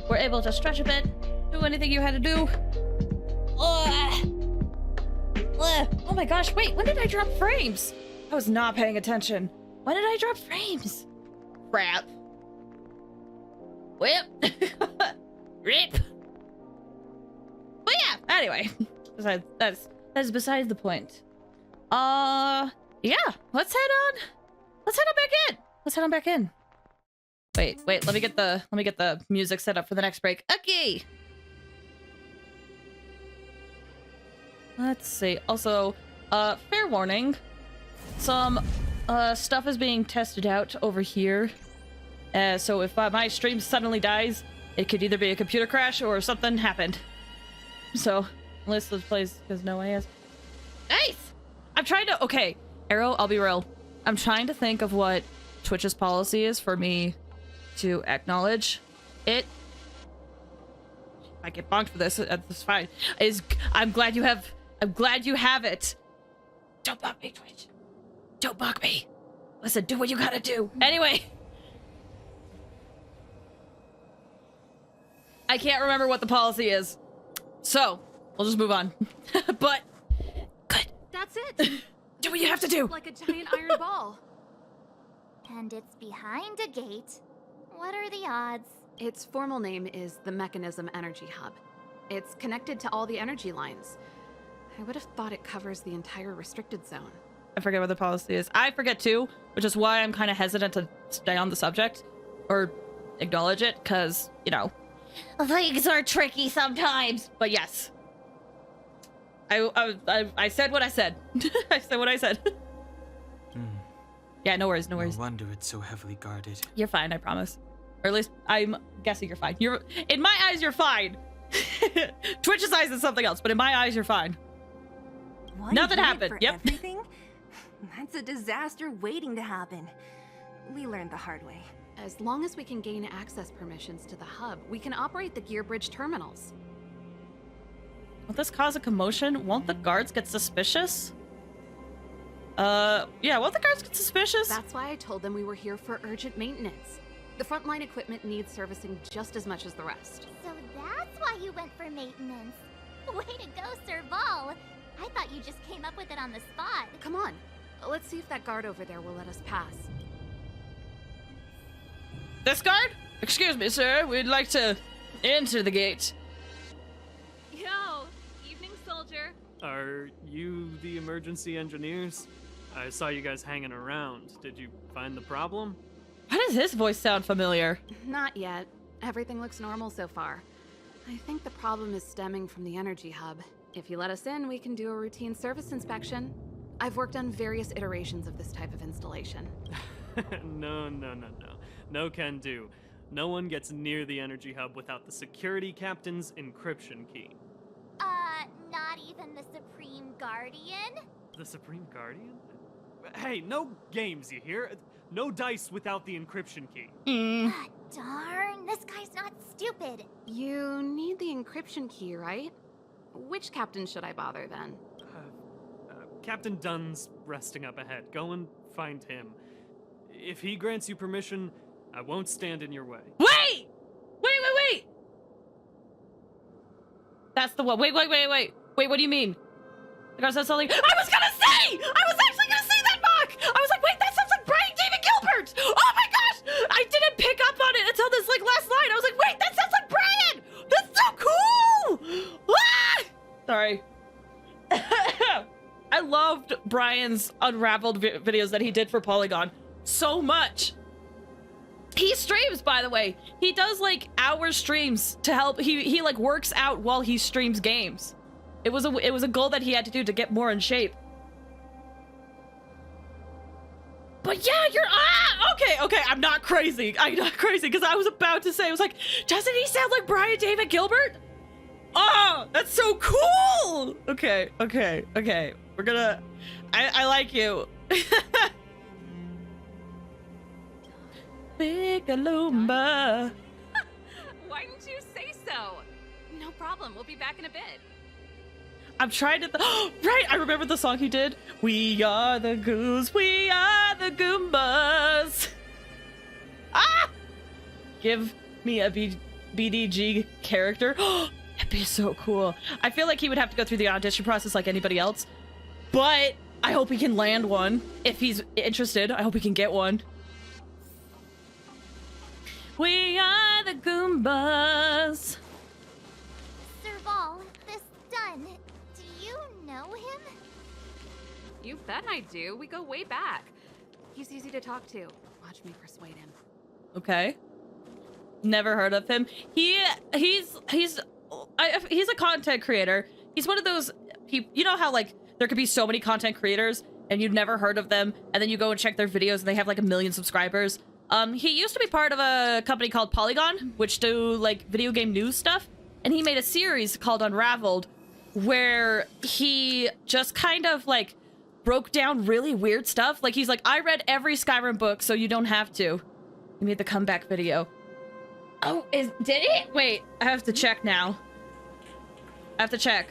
were able to stretch a bit, do anything you had to do. Oh my gosh, wait, when did I drop frames? I was not paying attention. When did I drop frames? Crap. Whip. Rip. But yeah, anyway. Besides, that's besides the point. Yeah, let's head on back in. Let's head on back in. Wait, let me get the music set up for the next break. Okay. Let's see. Also, fair warning. Some stuff is being tested out over here. So if my stream suddenly dies, it could either be a computer crash or something happened. So, let's play because no way is. Nice! I'm trying to... Okay, Arrow, I'll be real. I'm trying to think of what Twitch's policy is for me to acknowledge it. I get bonked for this. That's fine. I'm glad you have it. Don't mock me, Twitch. Don't mock me. Listen, do what you gotta do. Anyway. I can't remember what the policy is. So, we'll just move on. But, good. That's it. Do what you have to do. Like a giant iron ball. And it's behind a gate. What are the odds? Its formal name is the Mechanism Energy Hub. It's connected to all the energy lines. I would have thought it covers the entire restricted zone. I forget what the policy is. I forget too, which is why I'm kind of hesitant to stay on the subject or acknowledge it, because, you know, things are tricky sometimes. But yes, I said what I said. I said what I said. Yeah, no worries, no worries. No wonder it's so heavily guarded. You're fine, I promise. Or at least I'm guessing you're fine. In my eyes, you're fine. Twitch's eyes is something else, but in my eyes, you're fine. Nothing happened. Yep. Everything? That's a disaster waiting to happen. We learned the hard way. As long as we can gain access permissions to the hub, we can operate the gear bridge terminals. Will this cause a commotion? Won't the guards get suspicious? Yeah, won't the guards get suspicious? That's why I told them we were here for urgent maintenance. The frontline equipment needs servicing just as much as the rest. So that's why you went for maintenance. Way to go, Serval. I thought you just came up with it on the spot. Come on, let's see if that guard over there will let us pass. This guard? Excuse me, sir. We'd like to enter the gate. Yo, evening, soldier. Are you the emergency engineers? I saw you guys hanging around. Did you find the problem? Why does his voice sound familiar? Not yet. Everything looks normal so far. I think the problem is stemming from the energy hub. If you let us in, we can do a routine service inspection. I've worked on various iterations of this type of installation. No. No can do. No one gets near the energy hub without the security captain's encryption key. Not even the Supreme Guardian? The Supreme Guardian? Hey, no games, you hear? No dice without the encryption key. Darn, this guy's not stupid. You need the encryption key, right? Which captain should I bother then? Captain Dunn's resting up ahead. Go and find him. If he grants you permission, I won't stand in your way. Wait! That's the one. Wait, what do you mean? The guy said something. I was actually gonna say that, Mock! I was like, wait, that sounds like Brian David Gilbert! Oh my gosh! I didn't pick up on it until this, last line. I was like, wait, that sounds like Brian! That's so cool! Ah! Sorry. I loved Brian's Unraveled videos that he did for Polygon so much. He streams, by the way. He does hour streams to help. He works out while he streams games. It was a goal that he had to do to get more in shape. But yeah, okay. I'm not crazy because I was about to say, I was like, doesn't he sound like Brian David Gilbert? Oh, that's so cool. Okay. We're gonna. I like you. Big Alumba. Why didn't you say so? No problem, we'll be back in a bit. I'm trying to... right, I remember the song he did. We are the goons, we are the Goombas. Ah! give me a BDG character. That'd be so cool. I feel like he would have to go through the audition process like anybody else, but I hope he can land one. If he's interested, I hope he can get one. We are the Goombas. Serval, this Dunn, do you know him? You bet I do. We go way back. He's easy to talk to. Watch me persuade him. Okay. Never heard of him. He's a content creator. He's one of those people, you know how like there could be so many content creators and you've never heard of them, and then you go and check their videos and they have like 1 million subscribers. He used to be part of a company called Polygon, which do like video game news stuff, and he made a series called Unraveled where he just kind of like broke down really weird stuff. Like he's like, I read every Skyrim book so you don't have to. He made the comeback video. Oh, did it? Wait, I have to check now. I have to check.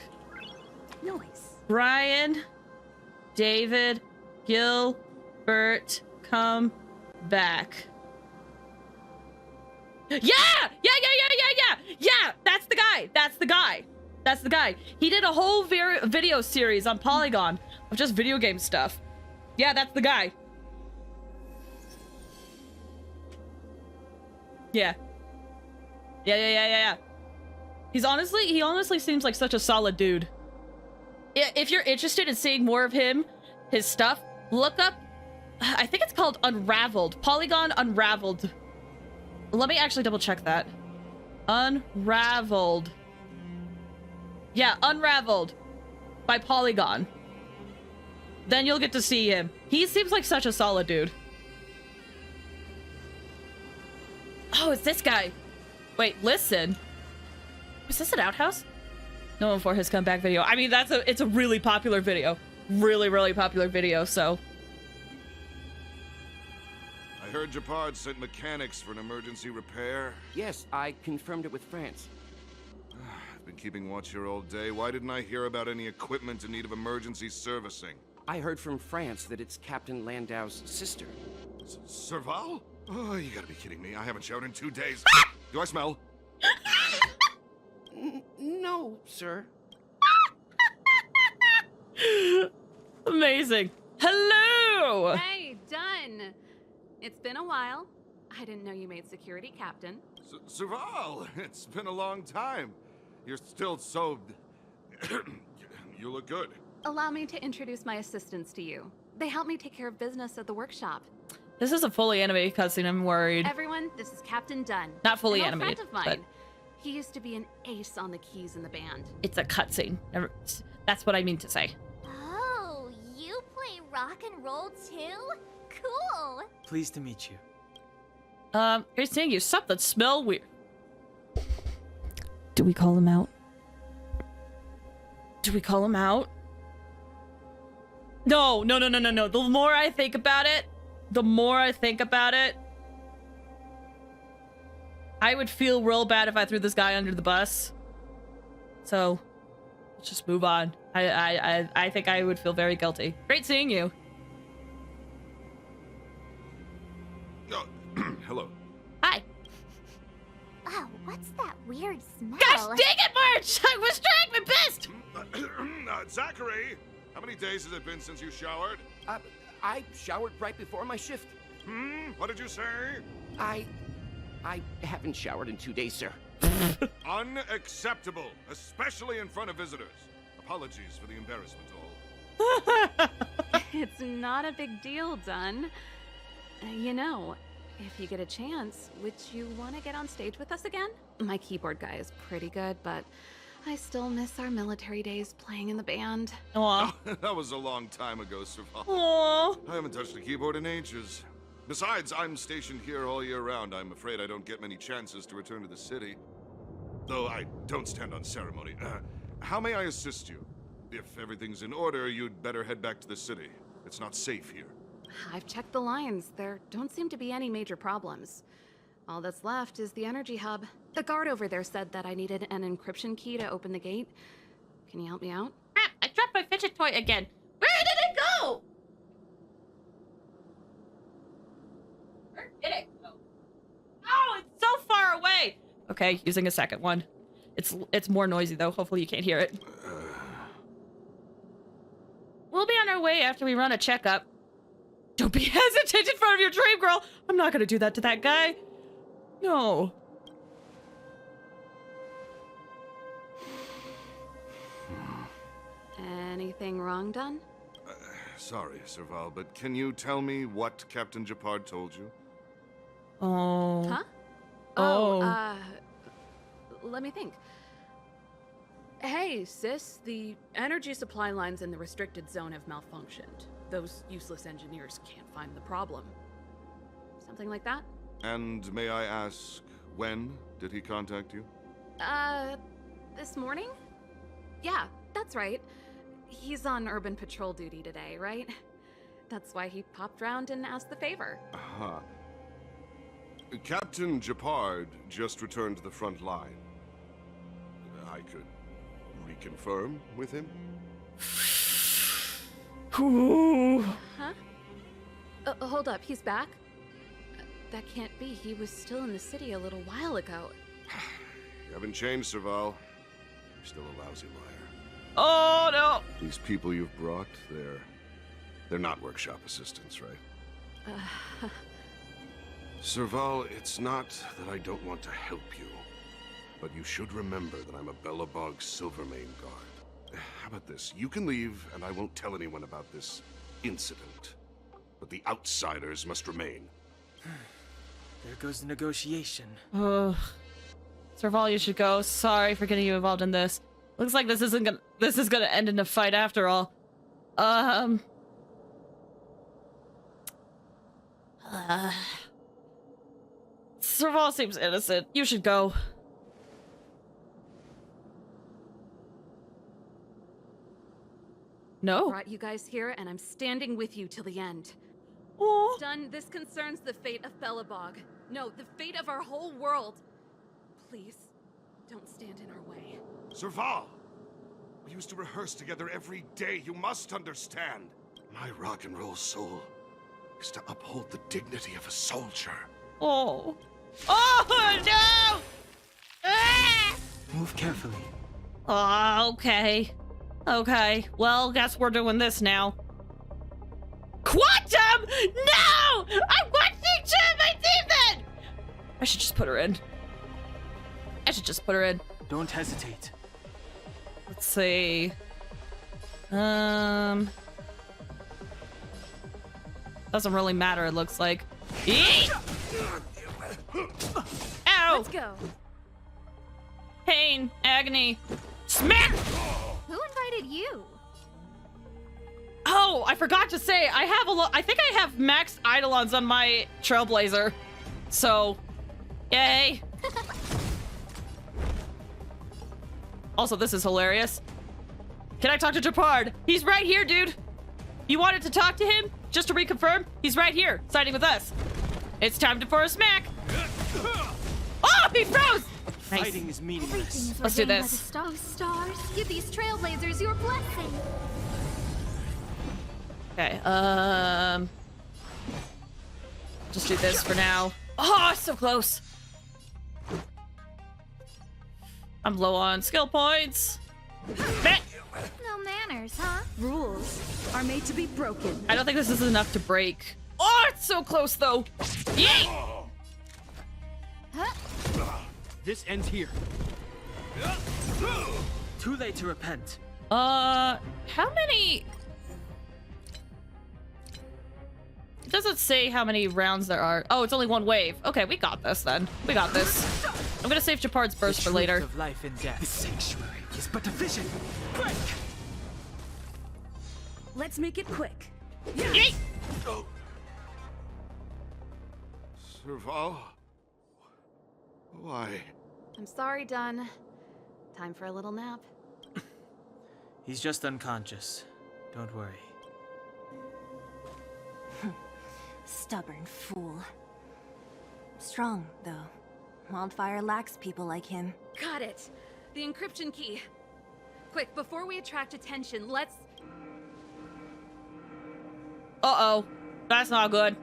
Noise. Brian, David, Gilbert, come back. Yeah! That's the guy. That's the guy. He did a whole video series on Polygon of just video game stuff. Yeah, that's the guy. Yeah. Yeah. He honestly seems like such a solid dude. If you're interested in seeing more of him, his stuff, look up, I think it's called Unraveled. Polygon Unraveled. Let me actually double check that. Unraveled. Yeah, Unraveled by Polygon. Then you'll get to see him. He seems like such a solid dude. Oh, it's this guy. Wait, listen. Was this an outhouse? No one for his comeback video. I mean, it's a really popular video. Really popular video, so. I heard Japard sent mechanics for an emergency repair. Yes, I confirmed it with France. I've been keeping watch here all day. Why didn't I hear about any equipment in need of emergency servicing? I heard from France that it's Captain Landau's sister. Serval? Oh, you gotta be kidding me. I haven't showered in 2 days. Do I smell? No, sir. Amazing. Hello! Hey, Dunn. It's been a while. I didn't know you made security captain. Serval, it's been a long time. You're still so... You look good. Allow me to introduce my assistants to you. They help me take care of business at the workshop. This is a fully animated cutscene, I'm worried. Everyone, this is Captain Dunn. Not fully an animated, old friend of but... mine. He used to be an ace on the keys in the band. It's a cutscene. That's what I mean to say. Oh, you play rock and roll too? Cool. Pleased to meet you. Great seeing you. Something smell weird. Do we call him out? Do we call him out? No. The more I think about it, I would feel real bad if I threw this guy under the bus. So, let's just move on. I think I would feel very guilty. Great seeing you. Oh, hello. Hi. Oh, what's that weird smell? Gosh dang it, March! I was trying my best! Zachary, how many days has it been since you showered? I showered right before my shift. What did you say? I haven't showered in 2 days, sir. Unacceptable, especially in front of visitors. Apologies for the embarrassment, all. It's not a big deal, Dunn. You know, if you get a chance, would you want to get on stage with us again? My keyboard guy is pretty good, but I still miss our military days playing in the band. Aww. That was a long time ago, Serval. Aww. I haven't touched a keyboard in ages. Besides, I'm stationed here all year round. I'm afraid I don't get many chances to return to the city. Though I don't stand on ceremony. How may I assist you? If everything's in order, you'd better head back to the city. It's not safe here. I've checked the lines. There don't seem to be any major problems. All that's left is the energy hub. The guard over there said that I needed an encryption key to open the gate. Can you help me out? Crap, I dropped my fidget toy again. Where did it go? Where did it go? Oh, it's so okay? Using a second one. It's more noisy, though. Hopefully you can't hear it. We'll be on our way after we run a checkup. Don't be hesitant in front of your dream, girl! I'm not gonna do that to that guy. No. Anything wrong done? Sorry, Serval, but can you tell me what Captain Japard told you? Oh. Huh? Oh. Let me think. Hey, sis, the energy supply lines in the restricted zone have malfunctioned. Those useless engineers can't find the problem. Something like that? And may I ask, when did he contact you? This morning? Yeah, that's right. He's on urban patrol duty today, right? That's why he popped round and asked the favor. Aha. Captain Japard just returned to the front line. I could reconfirm with him? Huh? Hold up, he's back? That can't be. He was still in the city a little while ago. You haven't changed, Serval. You're still a lousy liar. Oh, no! These people you've brought, they're not workshop assistants, right? Serval, it's not that I don't want to help you, but you should remember that I'm a Belobog Silvermane guard. How about this? You can leave, and I won't tell anyone about this incident. But the outsiders must remain. There goes the negotiation. Ugh. Serval, you should go. Sorry for getting you involved in this. Looks like this is gonna end in a fight after all. Serval seems innocent. You should go. No. Brought you guys here, and I'm standing with you till the end. Oh. Done. This concerns the fate of Belobog. No, the fate of our whole world. Please, don't stand in our way. Serval! We used to rehearse together every day. You must understand. My rock and roll soul is to uphold the dignity of a soldier. Oh. Oh, no! Ah! Move carefully. Oh, okay. Okay. Well, guess we're doing this now. Quantum! No! I want to join my team then! I should just put her in. Don't hesitate. Let's see. Doesn't really matter, it looks like. Eek! Ow! Let's go. Pain, agony, smack! Who invited you? Oh, I forgot to say, I think I have maxed Eidolons on my Trailblazer. So, yay. Also, this is hilarious. Can I talk to Japard? He's right here, dude. You wanted to talk to him? Just to reconfirm, he's right here, siding with us. It's time for a smack. Oh, he froze! Nice. Fighting is meaningless. Let's do this. Stars, give these trailblazers your blessing. Okay, just do this for now. Oh, so close. I'm low on skill points. No manners, huh? Rules are made to be broken. I don't think this is enough to break. Oh, it's so close though. Yay! This ends here. Too late to repent. How many? It doesn't say how many rounds there are. Oh, it's only one wave. Okay, we got this then. We got this. I'm gonna save Japard's burst for later. Of life and death. The sanctuary is but a vision. Break! Let's make it quick. Yay! Serval? Why? I'm sorry, Dunn. Time for a little nap. He's just unconscious. Don't worry. Stubborn fool. Strong, though. Wildfire lacks people like him. Got it. The encryption key. Quick, before we attract attention, let's... Uh-oh. That's not good.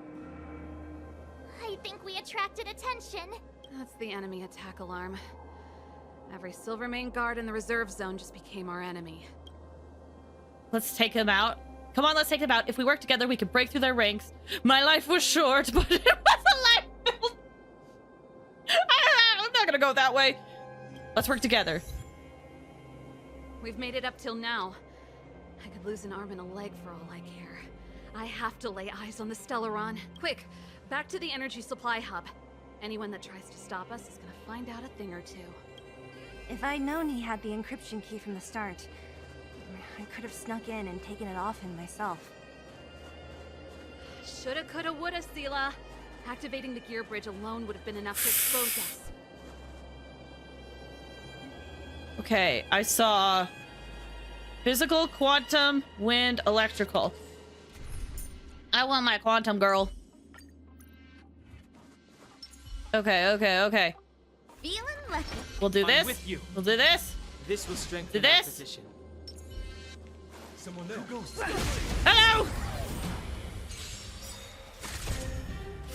I think we attracted attention. That's the enemy attack alarm. Every Silvermane guard in the reserve zone just became our enemy. Let's take him out. Come on, let's take him out. If we work together, we could break through their ranks. My life was short, but it was a life filled. I'm not gonna go that way. Let's work together. We've made it up till now. I could lose an arm and a leg for all I care. I have to lay eyes on the Stellaron. Quick, back to the energy supply hub. Anyone that tries to stop us is gonna find out a thing or two. If I'd known he had the encryption key from the start, I could have snuck in and taken it off him myself. Shoulda, coulda, woulda, Sela. Activating the gear bridge alone would have been enough to expose us. Okay, I saw physical, quantum, wind, electrical. I want my quantum girl. Okay. Feeling lucky. We'll do this. I'm with you. We'll do this. This will strengthen Do our this. position. Someone there. Hello!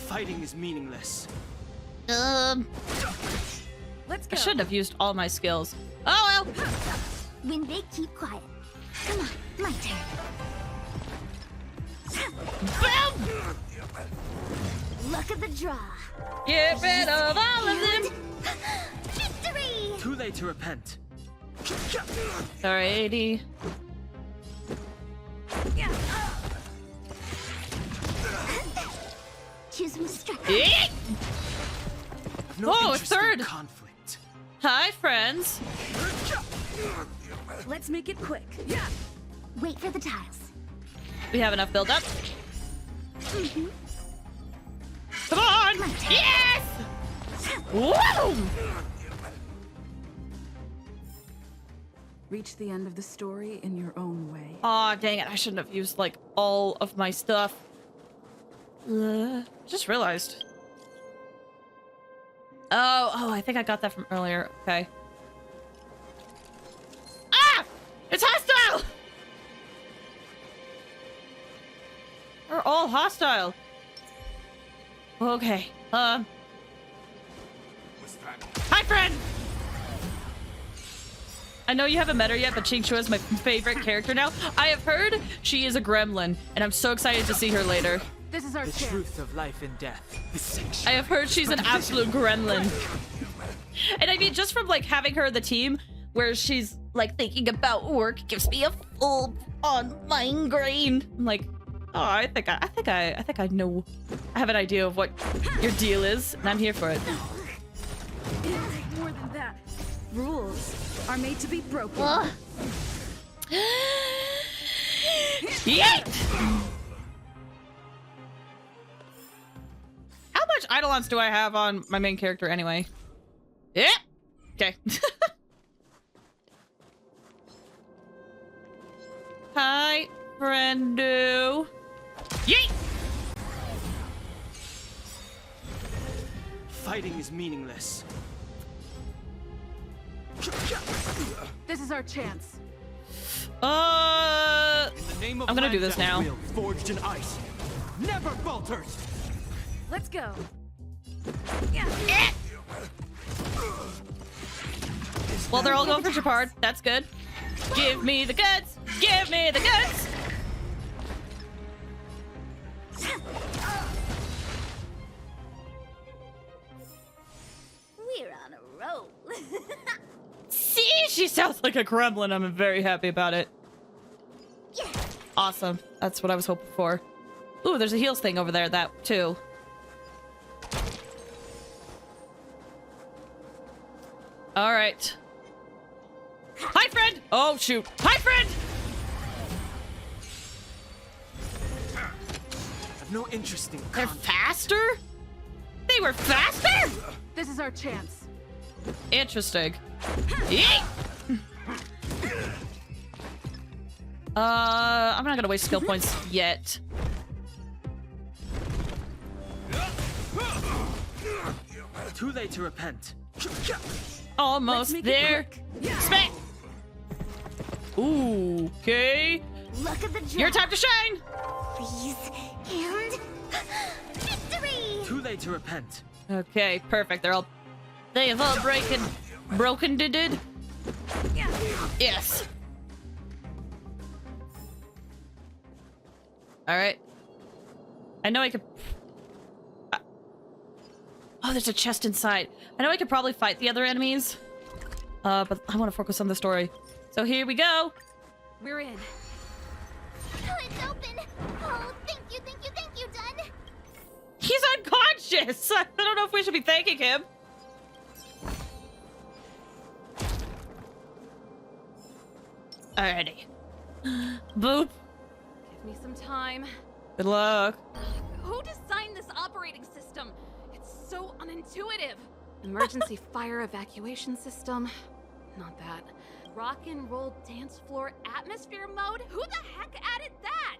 Fighting is meaningless. Let's I go. shouldn't have used all my skills. Oh well. When they keep quiet. Come on, my turn. Boom! Luck of the draw. Get rid of all of them. Victory! Too late to repent. Alrighty. Choose me strike. Eek! No Oh, interest in third. conflict. Hi, friends. Let's make it quick. Wait for the tiles. We have enough build up. Mm-hmm. Come on! Yes! Woo! Reach the end of the story in your own way. Aw, dang it. I shouldn't have used, like, all of my stuff. Just realized. Oh, I think I got that from earlier. Okay. Ah! It's hostile! We're all hostile. Okay. Hi, friend! I know you haven't met her yet, but Chingchua is my favorite character now. I have heard she is a gremlin, and I'm so excited to see her later. This is our The chance. truth of life and death. I have heard she's an absolute gremlin. And I mean, just from like having her on the team, where she's like thinking about work, gives me a full-on migraine. I'm like, oh, I think I know. I have an idea of what your deal is, and I'm here for it. More than that. Rules are made to be broken. Yeet! How much Eidolons do I have on my main character anyway? Yeah. Okay. Hi, friendo. Yeet! Fighting is meaningless. This is our chance. I'm gonna do this now. Forged in ice. Never falters. Let's go. Well, they're all going for Japard. That's good. Give me the goods. Give me the goods. We're on a roll. See, she sounds like a gremlin. I'm very happy about it. Awesome. That's what I was hoping for. Ooh, there's a heals thing over there, that too. All right. Hi, friend! Oh, shoot. Hi, friend! I've no interest in They're faster? They were faster? This is our chance. Interesting. Yeet! I'm not gonna waste skill points yet. Too late to repent. Almost there. Smack! Ooh, okay. Luck of the draw. Your time to shine! Please. And victory! Too late to repent. Okay, perfect. They're all They have all broken did. Yes. All right. I know I could. Oh, there's a chest inside. I know I could probably fight the other enemies. But I want to focus on the story. So here we go. We're in. Oh, it's open. Oh, thank you, Dun. He's unconscious. I don't know if we should be thanking him. Alrighty. Boop. Give me some time. Good luck. Who designed this operating system? It's so unintuitive. Emergency fire evacuation system? Not that. Rock and roll dance floor atmosphere mode? Who the heck added that?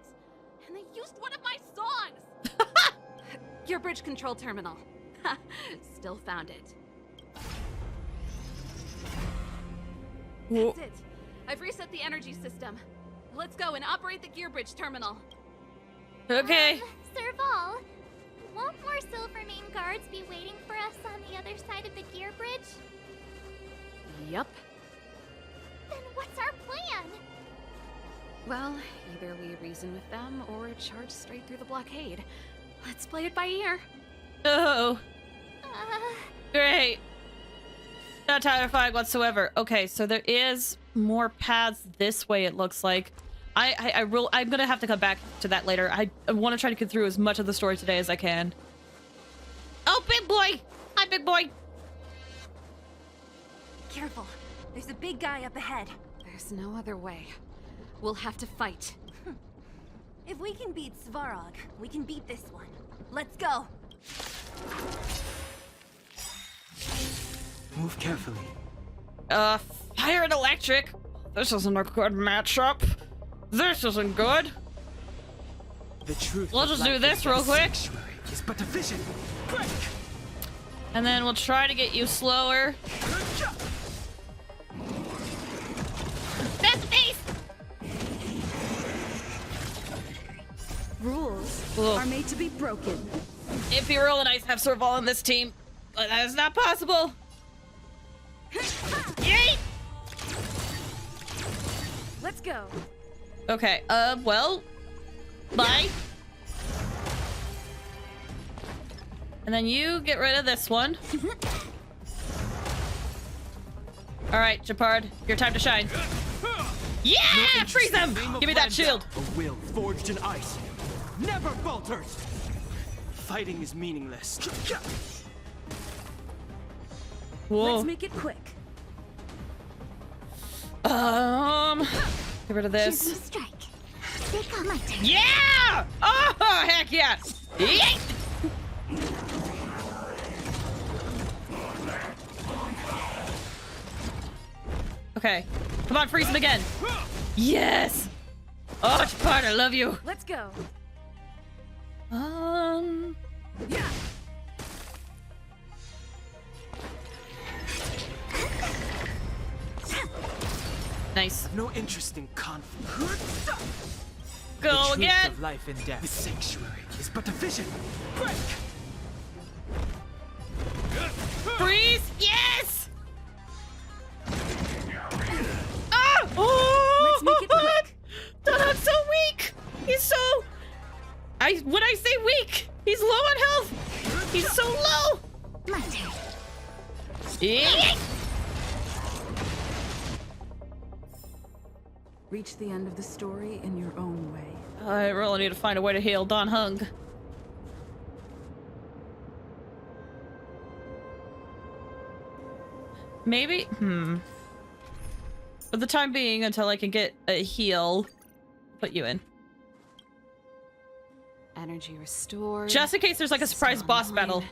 And they used one of my songs. Your bridge control terminal. Still found it. That's it. I've reset the energy system. Let's go and operate the gear bridge terminal. Okay. Serval, won't more Silvermane guards be waiting for us on the other side of the gear bridge? Yup. Then what's our plan? Well, either we reason with them or charge straight through the blockade. Let's play it by ear. Oh. Great. Not terrifying whatsoever. Okay, so there is more paths this way, it looks like. I'm gonna have to come back to that later. I want to try to get through as much of the story today as I can. Oh, big boy! Hi, big boy! Careful. There's a big guy up ahead. There's no other way. We'll have to fight. If we can beat Svarog, we can beat this one. Let's go. Move carefully. Fire and electric. This isn't a good matchup. This isn't good. The truth. We'll just do this real quick. Is but a vision. Quick. And then we'll try to get you slower. That's the face! Rules Ugh. are made to be broken. It'd be real nice to have Serval on this team, but that is not possible. Yay! Let's go. Okay, well, bye. And then you get rid of this one. All right, Japard, your time to shine. Yeah! Freeze them! Give me that shield. A will forged in ice never falters. Fighting is meaningless. Whoa. Let's make it quick. Get rid of this. Choose to strike. Take on my turn. Yeah! Oh, heck yeah! Yeet! Okay. Come on, freeze him again. Yes! Oh, Japard, I love you. Let's go. Yeah. Nice. No interest in conflict. Go the again. Truth of life and death. The sanctuary is but a vision. Quick. Freeze! Yes! Ah! Oh! Let's make it quick. Don's so weak. He's so. When I say weak, he's low on health. He's so low. My turn. Yeet! Reach the end of the story in your own way. I really need to find a way to heal Don Hung. Maybe? For the time being, until I can get a heal, put you in. Energy restored. Just in case there's like a surprise boss battle.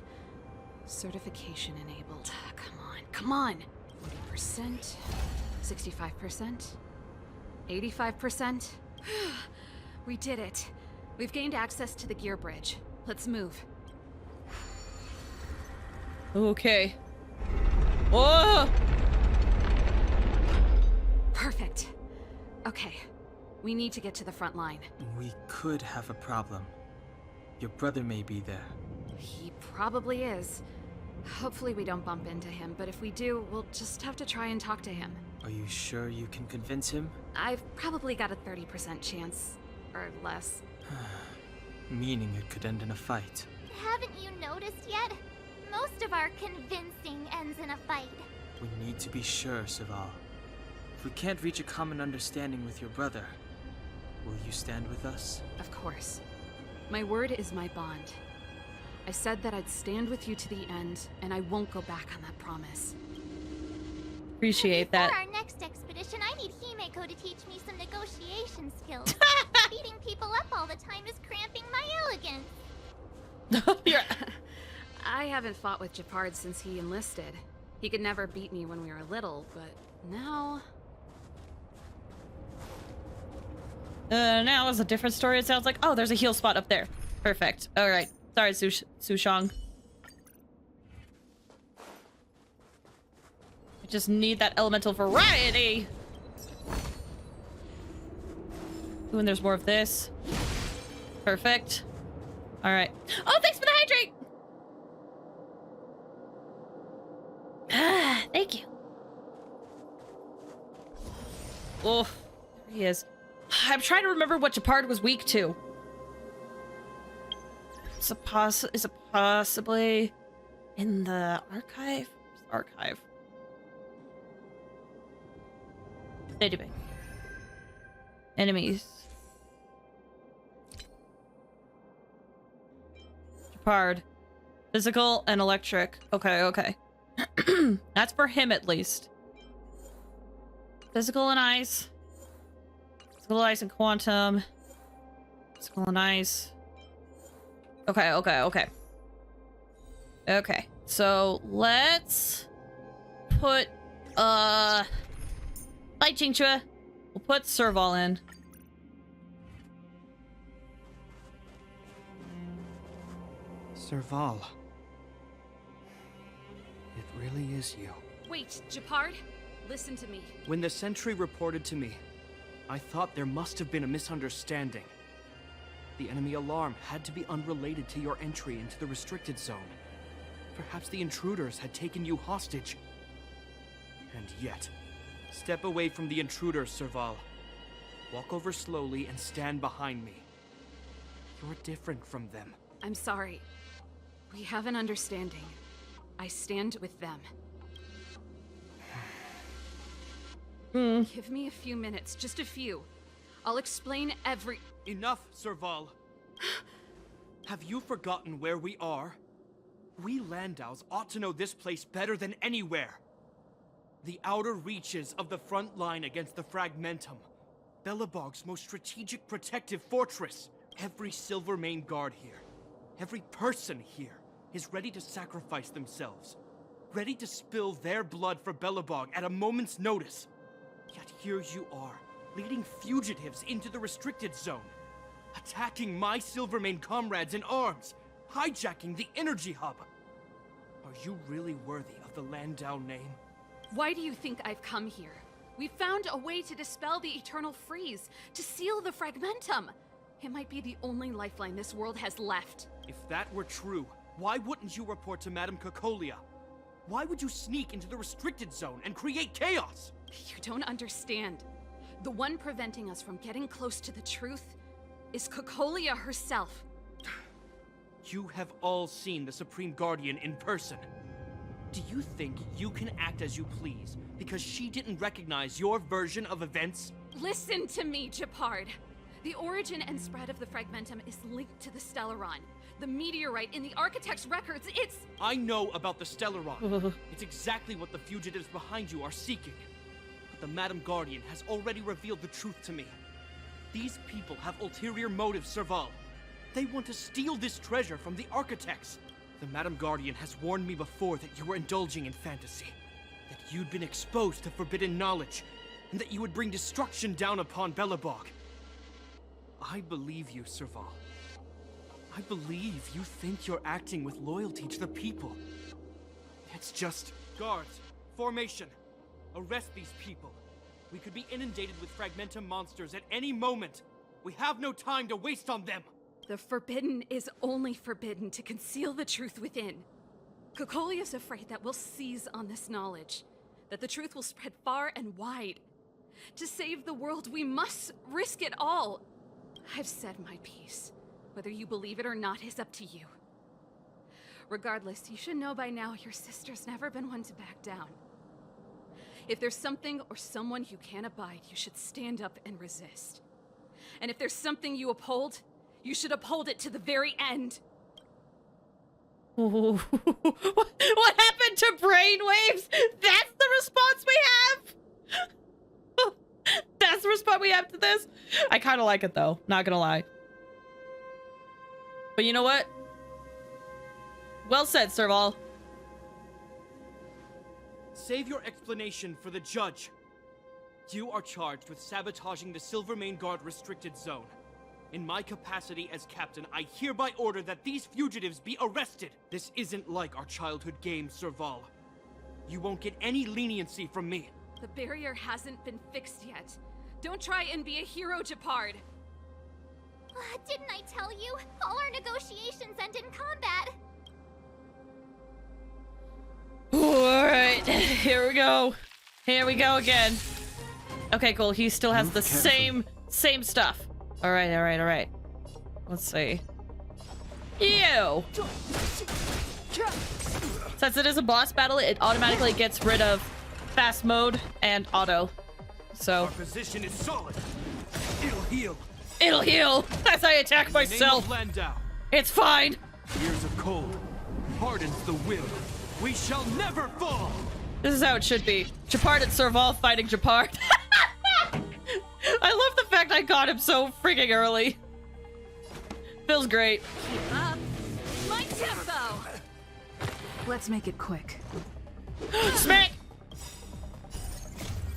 Certification enabled. Come on, come on. 40%, 65%, 85%. We did it. We've gained access to the gear bridge. Let's move. Okay. Whoa! Perfect. Okay. We need to get to the front line. We could have a problem. Your brother may be there. He probably is. Hopefully we don't bump into him, but if we do, we'll just have to try and talk to him. Are you sure you can convince him? I've probably got a 30% chance. Or less. Meaning it could end in a fight. Haven't you noticed yet? Most of our convincing ends in a fight. We need to be sure, Serval. If we can't reach a common understanding with your brother, will you stand with us? Of course. My word is my bond. I said that I'd stand with you to the end, and I won't go back on that promise. Appreciate that. For our next expedition, I need Himeko to teach me some negotiation skills. Beating people up all the time is cramping my elegance. I haven't fought with Japard since he enlisted. He could never beat me when we were little, but now... Now is a different story, it sounds like. Oh, there's a heal spot up there. Perfect. Alright. Sorry, Sushang. I just need that elemental variety. Ooh, and there's more of this. Perfect. Alright. Oh, thanks for the hydrate! Ah, thank you. Oh, there he is. I'm trying to remember what Japard was weak to. Is it possibly in the archive? Archive. Database. Enemies. Japard. Physical and electric. Okay, okay. That's for him at least. Physical and ice. Physical ice and quantum. Physical and ice. Okay, okay, okay. Okay. So let's put Light Jinchua. We'll put Serval in. Serval. It really is you. Wait, Japard? Listen to me. When the sentry reported to me, I thought there must have been a misunderstanding. The enemy alarm had to be unrelated to your entry into the restricted zone. Perhaps the intruders had taken you hostage. And yet, step away from the intruders, Serval. Walk over slowly and stand behind me. You're different from them. I'm sorry. We have an understanding. I stand with them. Give me a few minutes, just a few. I'll explain every— Enough, Serval. Have you forgotten where we are? We Landaus ought to know this place better than anywhere. The outer reaches of the front line against the Fragmentum. Belobog's most strategic protective fortress. Every Silvermane guard here, every person here, is ready to sacrifice themselves. Ready to spill their blood for Belobog at a moment's notice. Yet here you are, leading fugitives into the restricted zone. Attacking my Silvermane comrades in arms. Hijacking the energy hub. Are you really worthy of the Landau name? Why do you think I've come here? We found a way to dispel the eternal freeze, to seal the Fragmentum. It might be the only lifeline this world has left. If that were true, why wouldn't you report to Madame Cocolia? Why would you sneak into the restricted zone and create chaos? You don't understand. The one preventing us from getting close to the truth is Cocolia herself. You have all seen the Supreme Guardian in person. Do you think you can act as you please because she didn't recognize your version of events? Listen to me, Japard. The origin and spread of the Fragmentum is linked to the Stellaron. The meteorite in the Architect's records, it's— I know about the Stellaron. It's exactly what the fugitives behind you are seeking. But the Madam Guardian has already revealed the truth to me. These people have ulterior motives, Serval. They want to steal this treasure from the Architects. The Madam Guardian has warned me before that you were indulging in fantasy. That you'd been exposed to forbidden knowledge. And that you would bring destruction down upon Belobog. I believe you, Serval. I believe you think you're acting with loyalty to the people. It's just... Guards, formation. Arrest these people. We could be inundated with Fragmentum monsters at any moment. We have no time to waste on them. The forbidden is only forbidden to conceal the truth within. Cocolia's afraid that we'll seize on this knowledge, that the truth will spread far and wide. To save the world, we must risk it all. I've said my piece. Whether you believe it or not is up to you. Regardless, you should know by now your sister's never been one to back down. If there's something or someone you can't abide, you should stand up and resist. And if there's something you uphold, you should uphold it to the very end. What happened to brainwaves? That's the response we have? That's the response we have to this? I kind of like it though, not gonna lie. But you know what? Well said, Serval. Save your explanation for the judge. You are charged with sabotaging the Silvermane Guard restricted zone. In my capacity as captain, I hereby order that these fugitives be arrested. This isn't like our childhood game, Serval. You won't get any leniency from me. The barrier hasn't been fixed yet. Don't try and be a hero, Japard. Didn't I tell you? All our negotiations end in combat. Alright, here we go. Here we go again. Okay, cool. He still has the same stuff. Alright. Let's see. Ew! Since it is a boss battle, it automatically gets rid of fast mode and auto. So. Our position is solid. It'll heal. It'll heal as I attack myself. It's fine. Years of cold hardens the will. We shall never fall. This is how it should be. Japard and Serval fighting Japard. I love the fact I got him so freaking early. Feels great. Keep up. My tempo. Let's make it quick. Smack!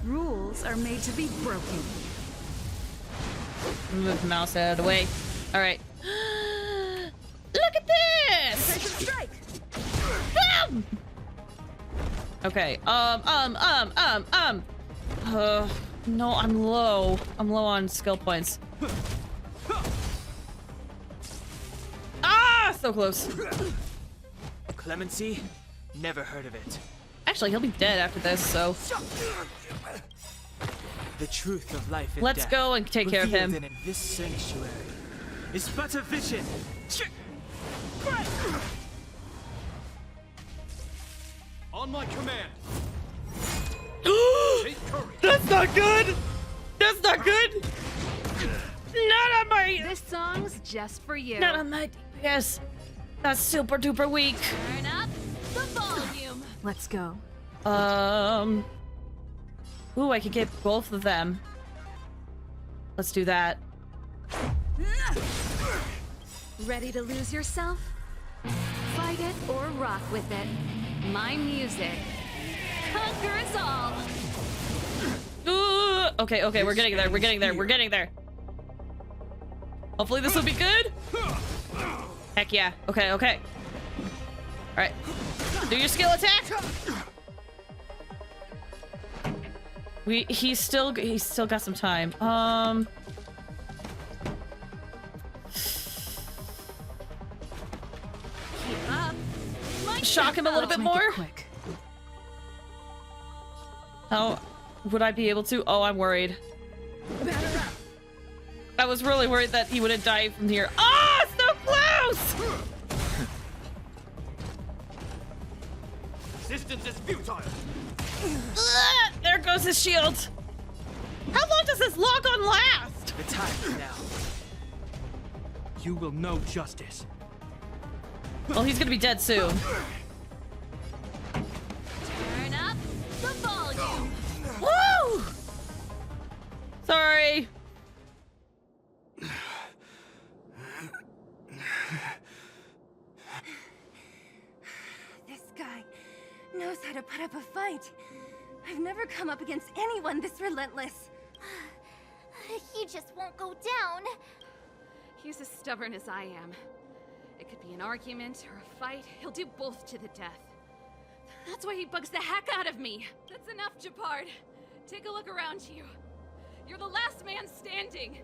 Rules are made to be broken. Move the mouse out of the way. Alright. Look at this! Strike! Boom! Okay, no, I'm low. I'm low on skill points. Ah, so close. Clemency? Never heard of it. Actually, he'll be dead after this, so. The truth of life and let's death, go and take care of him. In this sanctuary is but a vision. On my command. That's not good. That's not good. Not on my. This song's just for you. Not on my DPS. That's super duper weak. Turn up the volume. Let's go. Ooh, I could get both of them. Let's do that. Ready to lose yourself? Fight it or rock with it. My music conquers all. Ooh, okay, we're getting there. We're getting there. Hopefully this will be good. Heck yeah. Okay. All right. Do your skill attack. He's still got some time. Keep up. Shock him a little bit more. How would I be able to? Oh, I'm worried. I was really worried that he wouldn't die from here. Oh, so close! Resistance is futile. There goes his shield. How long does this lock on last? The time is now. You will know justice. Well, he's gonna be dead soon. Turn up the volume. Woo! Sorry. This guy knows how to put up a fight. I've never come up against anyone this relentless. He just won't go down. He's as stubborn as I am. It could be an argument or a fight. He'll do both to the death. That's why he bugs the heck out of me. That's enough, Japard. Take a look around you. You're the last man standing.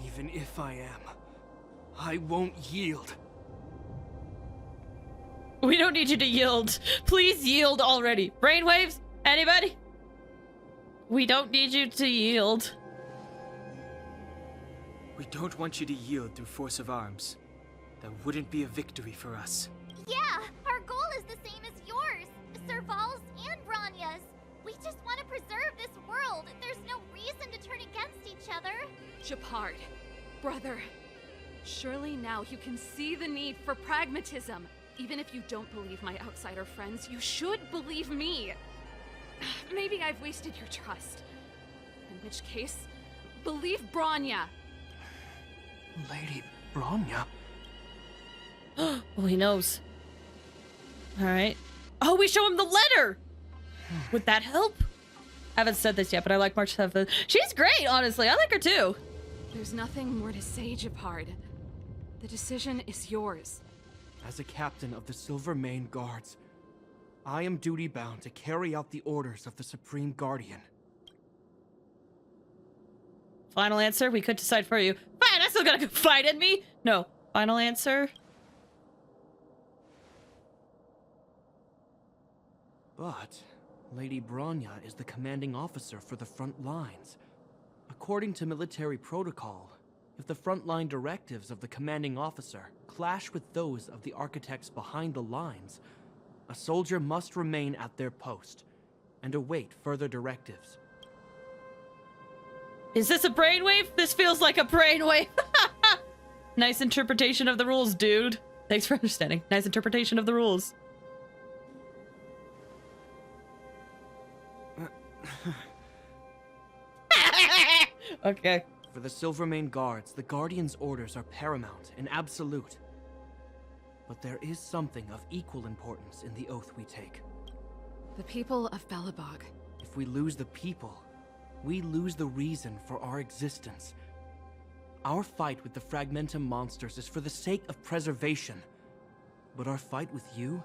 Even if I am, I won't yield. We don't need you to yield. Please yield already. Brainwaves? Anybody? We don't need you to yield. We don't want you to yield through force of arms. That wouldn't be a victory for us. Yeah, our goal is the same as yours, Serval's and Bronya's. We just want to preserve this world. There's no reason to turn against each other. Gepard, brother, surely now you can see the need for pragmatism. Even if you don't believe my outsider friends, you should believe me. Maybe I've wasted your trust. In which case, believe Bronya. Lady Bronya? Oh, he knows. Alright. Oh, we show him the letter! Would that help? I haven't said this yet, but I like March 7th. She's great, honestly. I like her too. There's nothing more to say, Gepard. The decision is yours. As a captain of the Silvermane Guards, I am duty-bound to carry out the orders of the Supreme Guardian. Final answer? We could decide for you. Fine, I still gotta confide in me? No. Final answer? But Lady Bronya is the commanding officer for the front lines. According to military protocol, if the frontline directives of the commanding officer clash with those of the architects behind the lines, a soldier must remain at their post and await further directives. Is this a brainwave? This feels like a brainwave. Nice interpretation of the rules, dude. Thanks for understanding. Nice interpretation of the rules. Okay. For the Silvermane Guards, the Guardian's orders are paramount and absolute. But there is something of equal importance in the oath we take. The people of Belobog. If we lose the people, we lose the reason for our existence. Our fight with the Fragmentum monsters is for the sake of preservation. But our fight with you?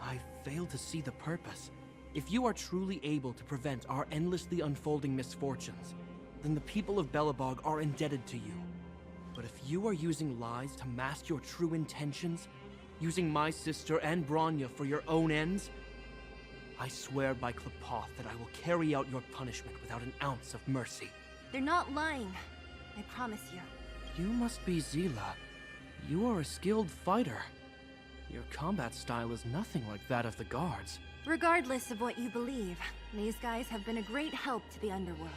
I fail to see the purpose. If you are truly able to prevent our endlessly unfolding misfortunes, then the people of Belobog are indebted to you. But if you are using lies to mask your true intentions, using my sister and Bronya for your own ends, I swear by Klepoth that I will carry out your punishment without an ounce of mercy. They're not lying. I promise you. You must be Zila. You are a skilled fighter. Your combat style is nothing like that of the guards. Regardless of what you believe, these guys have been a great help to the underworld.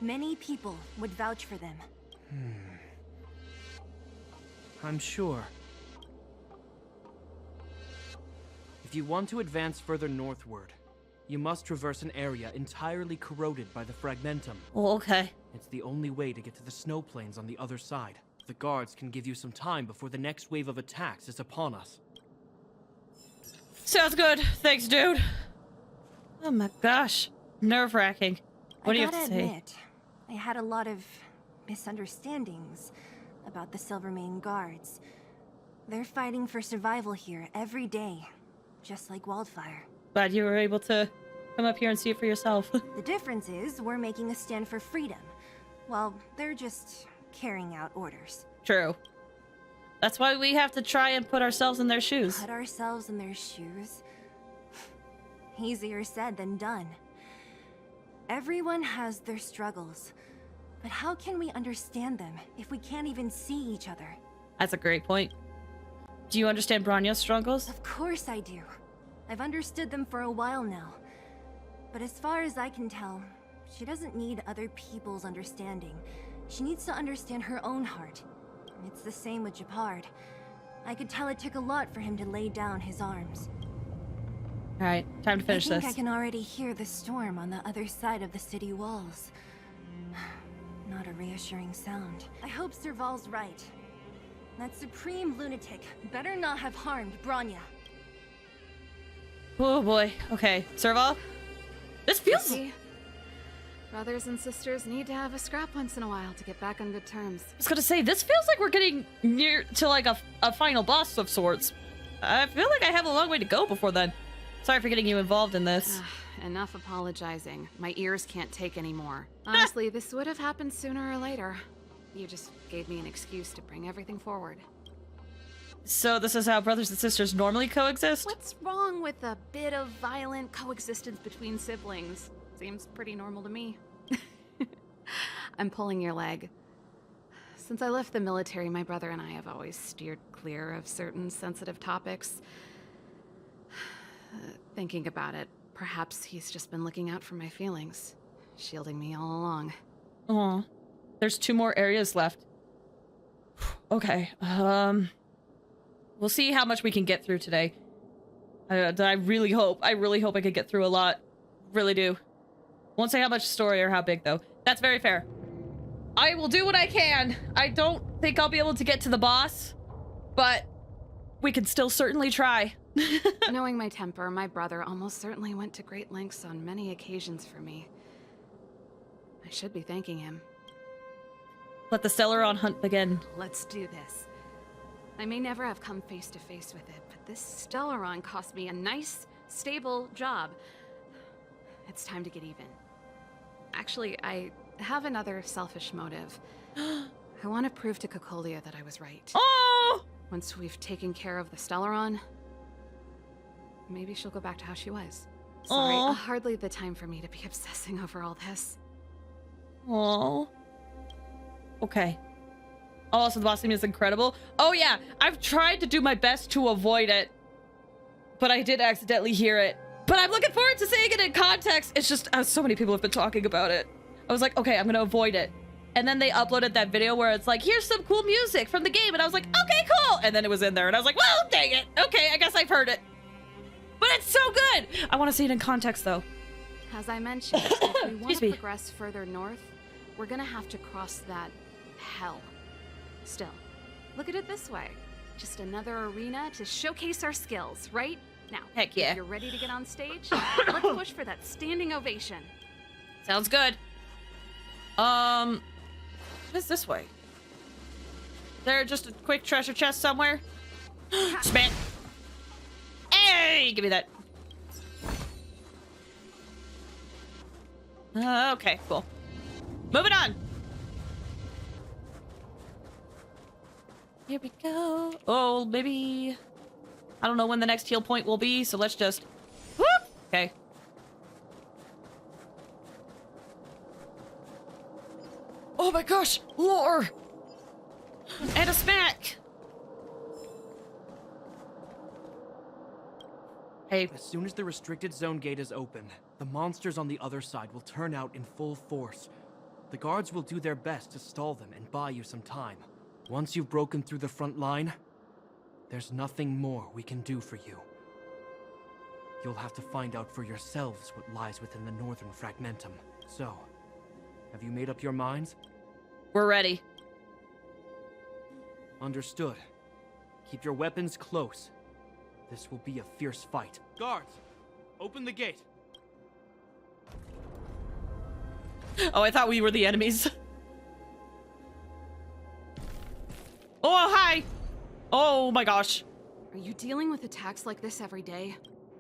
Many people would vouch for them. I'm sure. If you want to advance further northward, you must traverse an area entirely corroded by the Fragmentum. Oh, okay. It's the only way to get to the snow plains on the other side. The guards can give you some time before the next wave of attacks is upon us. Sounds good. Thanks, dude. Oh my gosh. Nerve-wracking. What do you have to say? Admit, I had a lot of misunderstandings about the Silvermane Guards. They're fighting for survival here every day, just like Wildfire. Glad you were able to come up here and see it for yourself. The difference is we're making a stand for freedom, while they're just carrying out orders. True. That's why we have to try and put ourselves in their shoes. Put ourselves in their shoes? Easier said than done. Everyone has their struggles, but how can we understand them if we can't even see each other? That's a great point. Do you understand Bronya's struggles? Of course I do. I've understood them for a while now. But as far as I can tell, she doesn't need other people's understanding. She needs to understand her own heart. It's the same with Gepard. I could tell it took a lot for him to lay down his arms. Alright, time to finish I think this. I can already hear the storm on the other side of the city walls. Not a reassuring sound. I hope Serval's right. That supreme lunatic better not have harmed Bronya. Oh boy. Okay, Serval? This feels... See? Brothers and sisters need to have a scrap once in a while to get back on good terms. I was gonna say, this feels like we're getting near to like a final boss of sorts. I feel like I have a long way to go before then. Sorry for getting you involved in this. Enough apologizing. My ears can't take anymore. Honestly, this would have happened sooner or later. You just gave me an excuse to bring everything forward. So this is how brothers and sisters normally coexist? What's wrong with a bit of violent coexistence between siblings? Seems pretty normal to me. I'm pulling your leg. Since I left the military, my brother and I have always steered clear of certain sensitive topics. Thinking about it, perhaps he's just been looking out for my feelings, shielding me all along. Aw. There's 2 more areas left. Okay, we'll see how much we can get through today. I really hope I could get through a lot. Really do. Won't say how much story or how big, though. That's very fair. I will do what I can. I don't think I'll be able to get to the boss, but we can still certainly try. Knowing my temper, my brother almost certainly went to great lengths on many occasions for me. I should be thanking him. Let the Stellaron hunt begin. Let's do this. I may never have come face to face with it, but this Stellaron cost me a nice, stable job. It's time to get even. Actually, I have another selfish motive. I want to prove to Cocolia that I was right. Oh! Once we've taken care of the Stellaron, maybe she'll go back to how she was. Sorry, hardly the time for me to be obsessing over all this. Oh. Okay. Oh, so the boss theme is incredible. Oh yeah, I've tried to do my best to avoid it, but I did accidentally hear it. But I'm looking forward to seeing it in context. It's just, so many people have been talking about it. I was like, okay, I'm gonna avoid it. And then they uploaded that video where it's like, here's some cool music from the game. And I was like, okay, cool. And then it was in there. And I was like, well, dang it. Okay, I guess I've heard it. But it's so good. I want to see it in context, though. As I mentioned, if we want to progress further north, we're gonna have to cross that hell. Still, look at it this way. Just another arena to showcase our skills, right? Now, heck yeah. If you're ready to get on stage, let's push for that standing ovation. Sounds good. What is this way? Is there just a quick treasure chest somewhere? Spit. Hey, give me that. Okay, cool. Moving on. Here we go. Oh, maybe... I don't know when the next heal point will be, so let's just... Whoop! Okay. Oh my gosh! Lore! And a smack! Hey. As soon as the restricted zone gate is open, the monsters on the other side will turn out in full force. The guards will do their best to stall them and buy you some time. Once you've broken through the front line, there's nothing more we can do for you. You'll have to find out for yourselves what lies within the northern fragmentum. So, have you made up your minds? We're ready. Understood. Keep your weapons close. This will be a fierce fight. Guards, open the gate. Oh, I thought we were the enemies. Oh, hi! Oh my gosh. Are you dealing with attacks like this every day?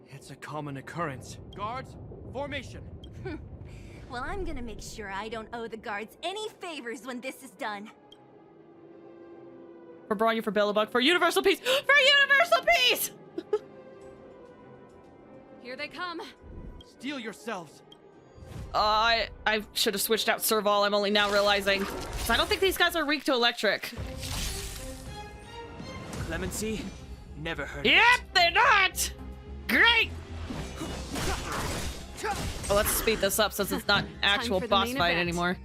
It's a common occurrence. Guards, formation. Well, I'm gonna make sure I don't owe the guards any favors when this is done. For Bronya, for Belobog, for Universal Peace! For Universal Peace! Here they come. Steel yourselves. I should have switched out Serval. I'm only now realizing. So I don't think these guys are weak to electric. Clemency? Never heard of it. They're not! Great! Well, let's speed this up since it's not actual boss fight anymore.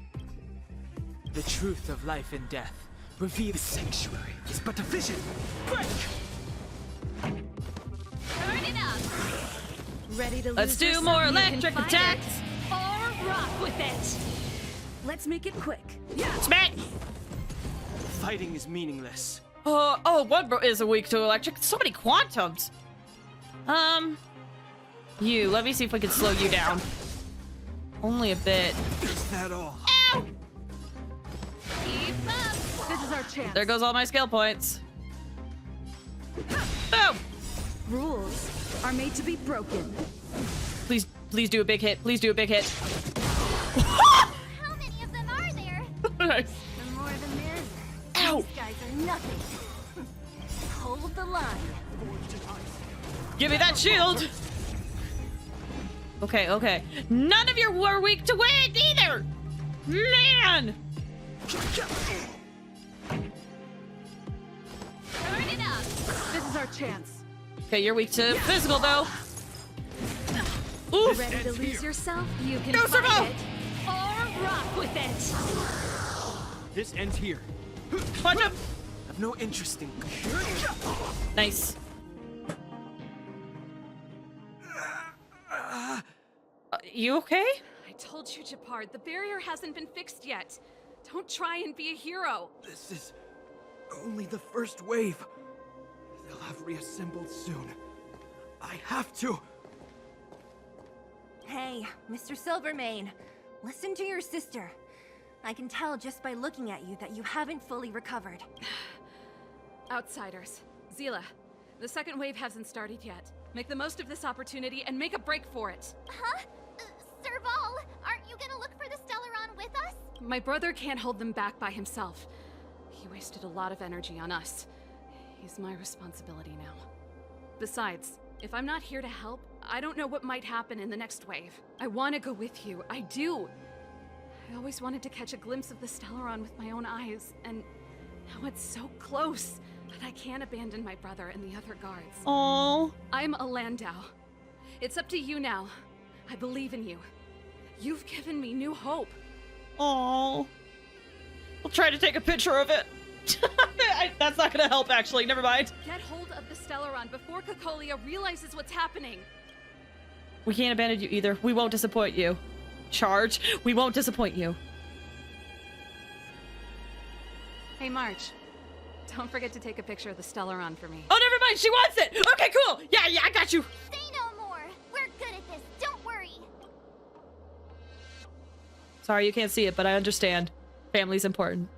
The truth of life and death. Reveal the sanctuary is but a vision. Break! Turn it up. Ready to Let's do more electric attacks. Or rock with it. Let's make it quick. Yeah. Smack! Fighting is meaningless. One is weak to electric. So many quantums. Let me see if we can slow you down. Only a bit. Is that all? Ow! Keep up. This is our chance. There goes all my skill points. Boom! Rules are made to be broken. Please do a big hit. Please do a big hit. How many of them are there? Nice. The more the nothing. Hold the line. Give me that shield. Okay, okay. None of you were weak to wind either. Man. Turn it up. This is our chance. Okay, you're weak to physical though. Oof. Ready to lose yourself? You can Go, fight Servo! it or rock with it. This ends here. Punch him. I've no interest in. Nice. You okay? I told you, Japard, the barrier hasn't been fixed yet. Don't try and be a hero. This is only the first wave. They'll have reassembled soon. I have to. Hey, Mr. Silvermane, listen to your sister. I can tell just by looking at you that you haven't fully recovered. Outsiders. Zila, the second wave hasn't started yet. Make the most of this opportunity and make a break for it. Huh? Serval, aren't you gonna look for the Stellaron with us? My brother can't hold them back by himself. He wasted a lot of energy on us. He's my responsibility now. Besides, if I'm not here to help, I don't know what might happen in the next wave. I want to go with you. I do. I always wanted to catch a glimpse of the Stellaron with my own eyes, and now it's so close that I can't abandon my brother and the other guards. Aww. I'm a Landau. It's up to you now. I believe in you. You've given me new hope. Aww. We'll try to take a picture of it. That's not gonna help, actually. Never mind. Get hold of the Stellaron before Cocolia realizes what's happening. We can't abandon you either. We won't disappoint you. Charge. We won't disappoint you. Hey, March. Don't forget to take a picture of the Stellaron for me. Oh, never mind. She wants it. Okay, cool. Yeah, I got you. Say no more. We're good at this. Don't worry. Sorry you can't see it, but I understand. Family's important.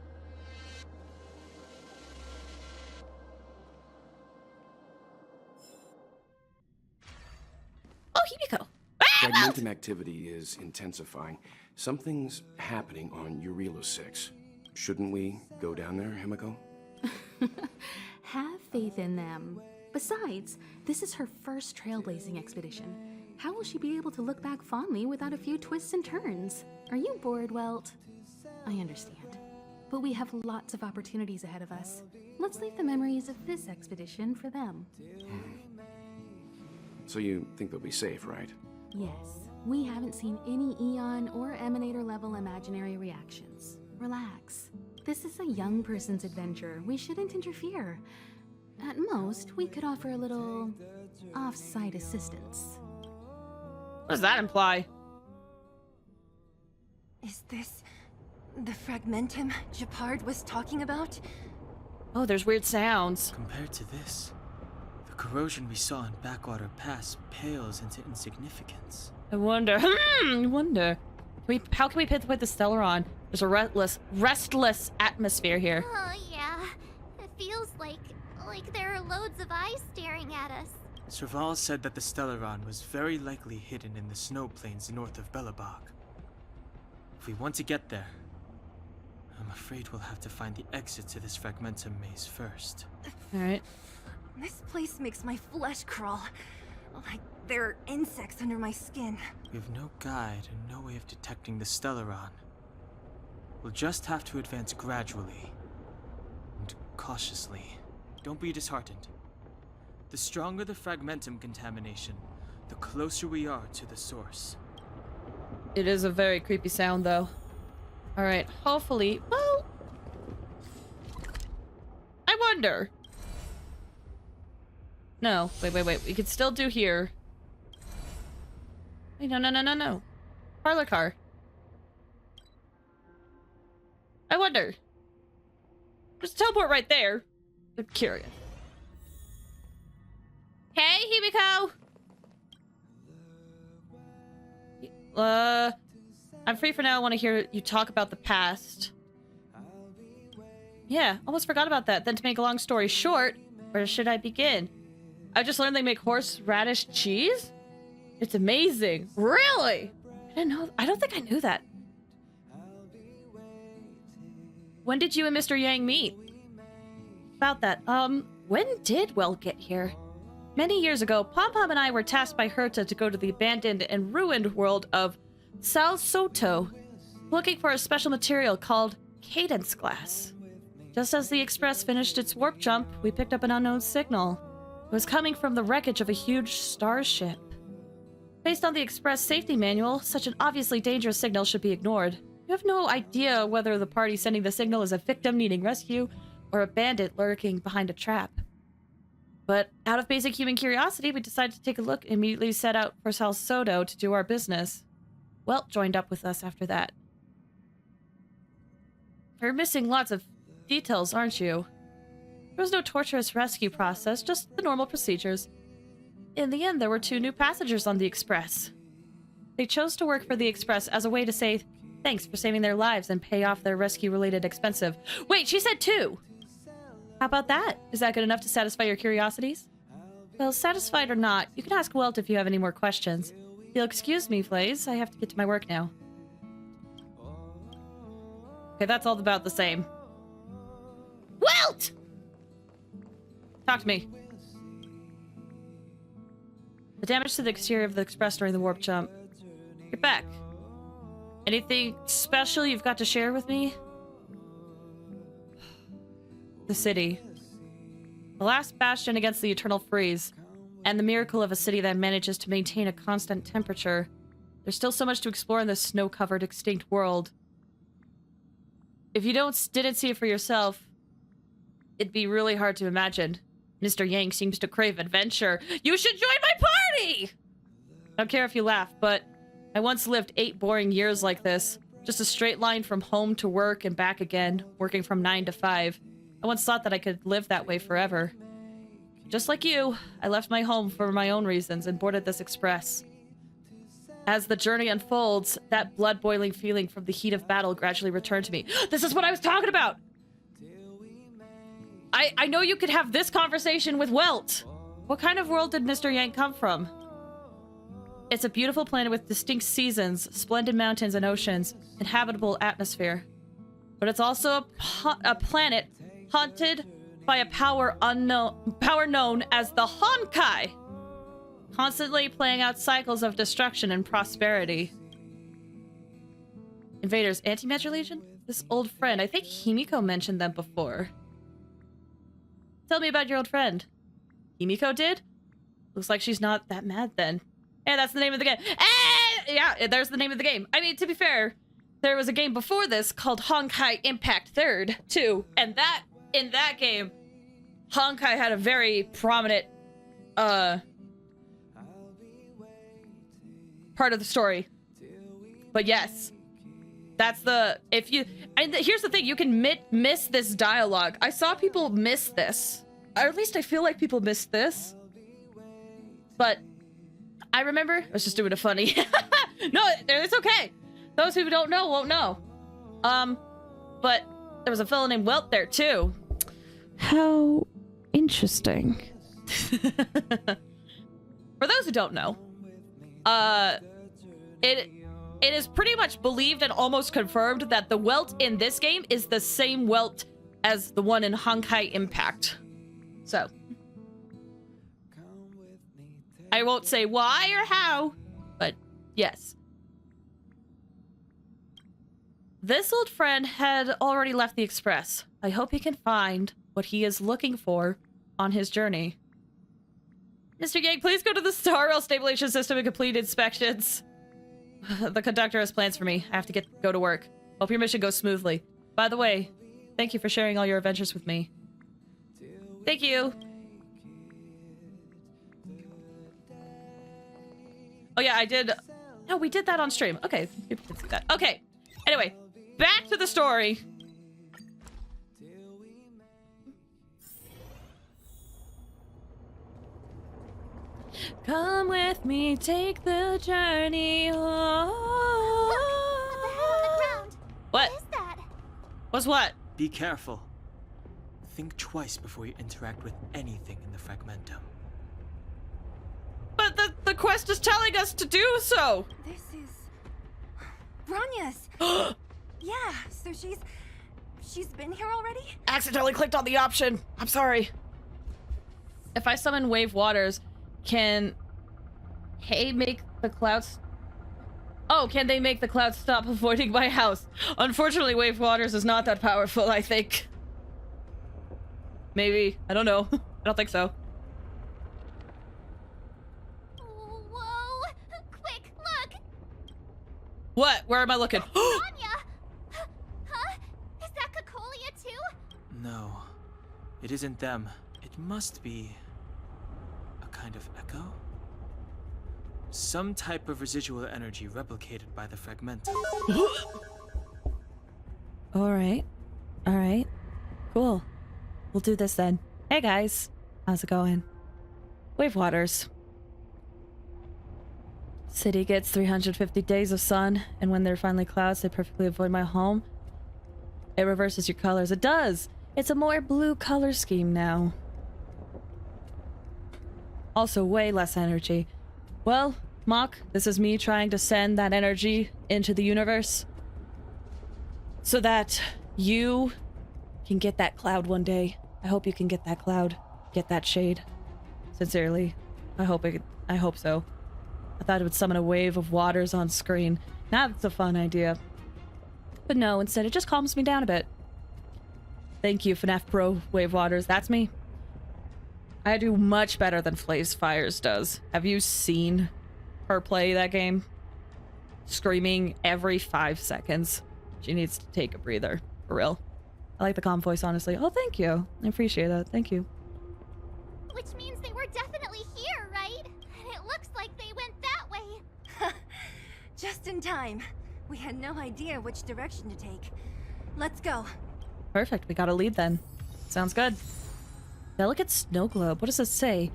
Oh, Himiko. Fragmentum activity is intensifying. Something's happening on Eurilo 6. Shouldn't we go down there, Himiko? Have faith in them. Besides, this is her first trailblazing expedition. How will she be able to look back fondly without a few twists and turns? Are you bored, Welt? I understand. But we have lots of opportunities ahead of us. Let's leave the memories of this expedition for them. So you think they'll be safe, right? Yes, we haven't seen any Eon or Emanator level imaginary reactions. Relax. This is a young person's adventure. We shouldn't interfere. At most, we could offer a little off-site assistance. What does that imply? Is this the Fragmentum Japard was talking about? Oh, there's weird sounds. Compared to this, the corrosion we saw in Backwater Pass pales into insignificance. I wonder. How can we pinpoint the Stellaron? There's a restless atmosphere here. Oh, yeah. It feels like there are loads of eyes staring at us. Serval said that the Stellaron was very likely hidden in the snow plains north of Belobog. If we want to get there, I'm afraid we'll have to find the exit to this Fragmentum maze first. Alright. This place makes my flesh crawl. Like there are insects under my skin. We have no guide and no way of detecting the Stellaron. We'll just have to advance gradually and cautiously. Don't be disheartened. The stronger the Fragmentum contamination, the closer we are to the source. It is a very creepy sound, though. Alright, hopefully... Well... I wonder... No, wait. We could still do here. Wait, no. Parlor car. I wonder. There's a teleport right there. I'm curious. Hey, Himiko! I'm free for now. I want to hear you talk about the past. Yeah, almost forgot about that. Then to make a long story short, where should I begin? I just learned they make horseradish cheese? It's amazing. Really? I didn't know. I don't think I knew that. When did you and Mr. Yang meet? about that. When did Welt get here? Many years ago, Pom Pom and I were tasked by Herta to go to the abandoned and ruined world of Sal Soto, looking for a special material called cadence glass. Just as the Express finished its warp jump, we picked up an unknown signal. It was coming from the wreckage of a huge starship. Based on the Express safety manual, such an obviously dangerous signal should be ignored. You have no idea whether the party sending the signal is a victim needing rescue or a bandit lurking behind a trap. But out of basic human curiosity, we decided to take a look and immediately set out for Sal Soto to do our business. Welt joined up with us after that. You're missing lots of details, aren't you? There was no torturous rescue process, just the normal procedures. In the end, there were 2 new passengers on the Express. They chose to work for the Express as a way to say thanks for saving their lives and pay off their rescue-related expensive. Wait, she said 2! How about that? Is that good enough to satisfy your curiosities? Well, satisfied or not, you can ask Welt if you have any more questions. If you'll excuse me, Blaze, I have to get to my work now. Okay, that's all about the same. Welt! Talk to me. The damage to the exterior of the Express during the warp jump. You're back. Anything special you've got to share with me? The city. The last bastion against the eternal freeze, and the miracle of a city that manages to maintain a constant temperature. There's still so much to explore in this snow-covered, extinct world. If you didn't see it for yourself, it'd be really hard to imagine. Mr. Yang seems to crave adventure. You should join my party! I don't care if you laugh, but I once lived 8 boring years like this. Just a straight line from home to work and back again, working from 9 to 5. I once thought that I could live that way forever. Just like you, I left my home for my own reasons and boarded this Express. As the journey unfolds, that blood-boiling feeling from the heat of battle gradually returned to me. This is what I was talking about! I know you could have this conversation with Welt. What kind of world did Mr. Yang come from? It's a beautiful planet with distinct seasons, splendid mountains and oceans, and habitable atmosphere. But it's also a planet haunted by a power known as the Honkai, constantly playing out cycles of destruction and prosperity. Invaders, Anti-Magic Legion? This old friend, I think Himiko mentioned them before. Tell me about your old friend. Himiko did? Looks like she's not that mad then. Hey, that's the name of the game. Yeah, there's the name of the game. I mean, to be fair, there was a game before this called Honkai Impact 3rd, too. And in that game, Honkai had a very prominent, part of the story. But yes, that's the, here's the thing, you can miss this dialogue. I saw people miss this. Or at least I feel like people missed this. But I remember, I was just doing a funny. No, it's okay. Those who don't know won't know. But there was a fellow named Welt there too. How interesting. For those who don't know, it is pretty much believed and almost confirmed that the Welt in this game is the same Welt as the one in Honkai Impact. So, I won't say why or how, but yes. This old friend had already left the Express. I hope he can find what he is looking for on his journey. Mr. Yang, please go to the Star Rail stabilization system and complete inspections. The conductor has plans for me. I have to go to work. Hope your mission goes smoothly. By the way, thank you for sharing all your adventures with me. Thank you. Oh yeah, I did. No, we did that on stream. Okay, people can see that. Okay. Anyway, back to the story. Come with me, take the journey. Oh. Look! What the hell on the ground? What? What is that? What's what? Be careful. Think twice before you interact with anything in the Fragmentum. But the quest is telling us to do so! This is... Bronya's! Yeah, so She's been here already? Accidentally clicked on the option. I'm sorry. If I summon wave waters, can Hay make the clouds... Oh, can they make the clouds stop avoiding my house? Unfortunately, wave waters is not that powerful, I think. Maybe. I don't know. I don't think so. Whoa! Quick, look! What? Where am I looking? Anya! Huh? Is that Cocolia too? No, it isn't them. It must be a kind of echo? Some type of residual energy replicated by the fragmentum. Alright. Alright. Cool. We'll do this then. Hey guys. How's it going? Wave waters. City gets 350 days of sun, and when there are finally clouds, they perfectly avoid my home. It reverses your colors. It does! It's a more blue color scheme now. Also, way less energy. Well, Mock, this is me trying to send that energy into the universe so that you can get that cloud one day. I hope you can get that cloud. Get that shade. Sincerely. I hope so. I thought it would summon a wave of waters on screen. Now that's a fun idea. But no, instead it just calms me down a bit. Thank you, FNAF Pro Wave Waters. That's me. I do much better than Flaze Fires does. Have you seen her play that game? Screaming every 5 seconds. She needs to take a breather. For real. I like the calm voice, honestly. Oh, thank you. I appreciate that. Thank you. Which means they were definitely here, right? And it looks like they went that way. Just in time. We had no idea which direction to take. Let's go. Perfect. We got a lead then. Sounds good. Delicate snow globe. What does this say?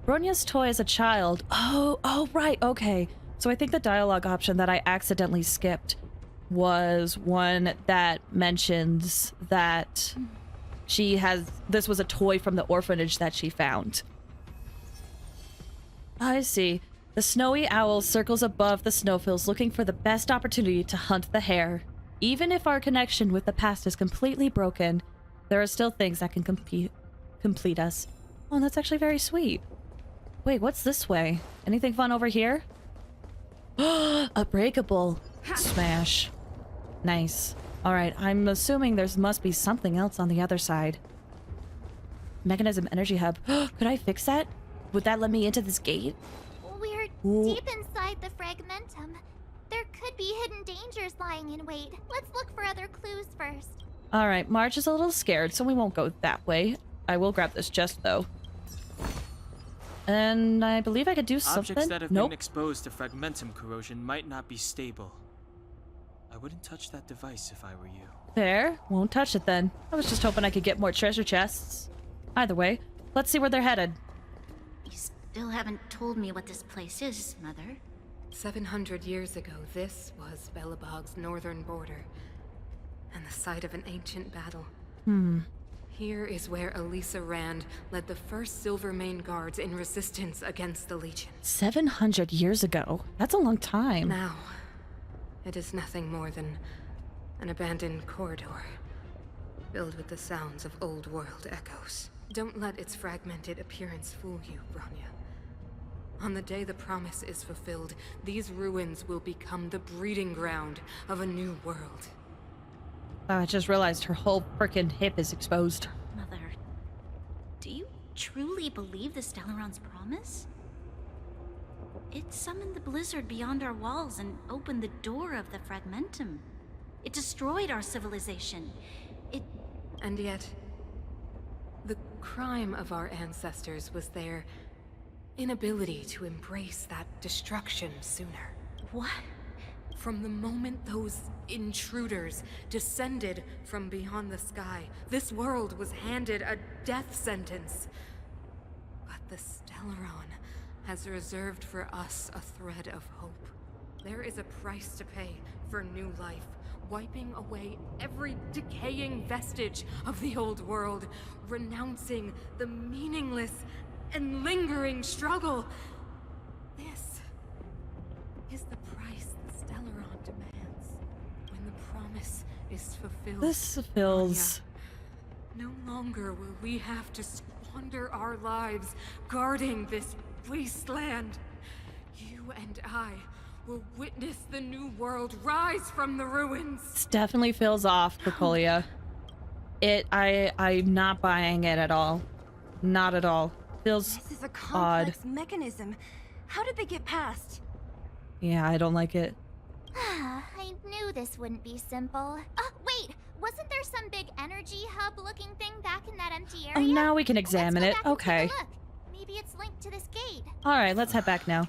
Bronya's toy as a child. Oh, right. Okay. So I think the dialogue option that I accidentally skipped was one that mentions that this was a toy from the orphanage that she found. I see. The snowy owl circles above the snowfields looking for the best opportunity to hunt the hare. Even if our connection with the past is completely broken, there are still things that can complete us. Oh, that's actually very sweet. Wait, what's this way? Anything fun over here? A breakable. Smash. Nice. Alright, I'm assuming there must be something else on the other side. Mechanism energy hub. Could I fix that? Would that let me into this gate? We're deep inside the fragmentum. There could be hidden dangers lying in wait. Let's look for other clues first. Alright, Marge is a little scared, so we won't go that way. I will grab this chest, though. And I believe I could do something. Objects that have been exposed to fragmentum corrosion might not be stable. I wouldn't touch that device if I were you. There. Won't touch it then. I was just hoping I could get more treasure chests. Either way, let's see where they're headed. You still haven't told me what this place is, Mother. 700 years ago, this was Belobog's northern border, and the site of an ancient battle. Here is where Elisa Rand led the first Silvermane Guards in resistance against the Legion. 700 years ago? That's a long time. Now, it is nothing more than an abandoned corridor, filled with the sounds of old world echoes. Don't let its fragmented appearance fool you, Bronya. On the day the promise is fulfilled, these ruins will become the breeding ground of a new world. I just realized her whole frickin' hip is exposed. Mother, do you truly believe the Stellaron's promise? It summoned the blizzard beyond our walls and opened the door of the fragmentum. It destroyed our civilization. And yet, the crime of our ancestors was their inability to embrace that destruction sooner. What? From the moment those intruders descended from beyond the sky, this world was handed a death sentence. But the Stellaron has reserved for us a thread of hope. There is a price to pay for new life, wiping away every decaying vestige of the old world, renouncing the meaningless and lingering struggle. This is the price the Stellaron demands. When the promise is fulfilled. This feels... No longer will we have to squander our lives guarding this wasteland. You and I will witness the new world rise from the ruins. This definitely feels off, Cocolia. I'm not buying it at all. Not at all. Feels This is a odd. complex mechanism. How did they get past? Yeah, I don't like it. I knew this wouldn't be simple. Oh, wait! Wasn't there some big energy hub-looking thing back in that empty area? Oh, now we can examine it. Okay. Maybe it's linked to this gate. All right, let's head back now.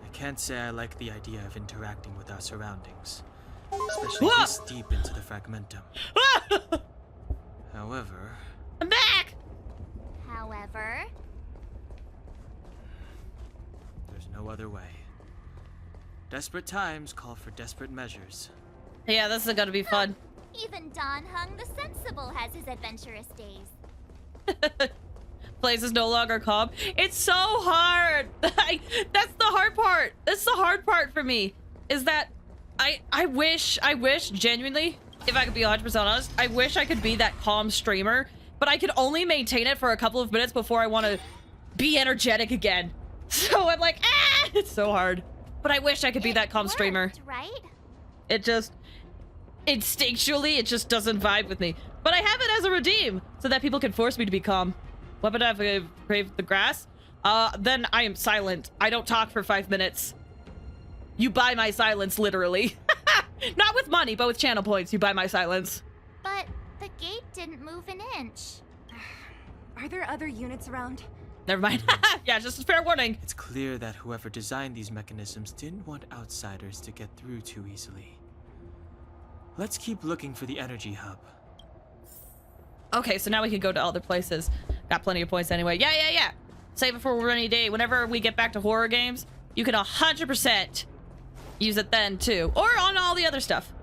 I can't say I like the idea of interacting with our surroundings, especially this deep into the fragmentum. However... I'm back! However... There's no other way. Desperate times call for desperate measures. Yeah, this is gonna be fun. Even Don Hung the Sensible has his adventurous days. Place is no longer calm. It's so hard. That's the hard part. That's the hard part for me. Is that I wish genuinely, if I could be 100% honest, I wish I could be that calm streamer, but I could only maintain it for a couple of minutes before I want to be energetic again. So I'm like, it's so hard. But I wish I could be that calm streamer. Right? It just instinctually, it just doesn't vibe with me. But I have it as a redeem so that people can force me to be calm. Weapon I've craved the grass. Then I am silent. I don't talk for 5 minutes. You buy my silence, literally. Not with money, but with channel points. You buy my silence. But the gate didn't move an inch. Are there other units around? Never mind. Yeah, just a fair warning. It's clear that whoever designed these mechanisms didn't want outsiders to get through too easily. Let's keep looking for the energy hub. Okay, so now we can go to other places. Got plenty of points anyway. Yeah. Save it for a rainy day. Whenever we get back to horror games, you can 100% use it then too. Or on all the other stuff.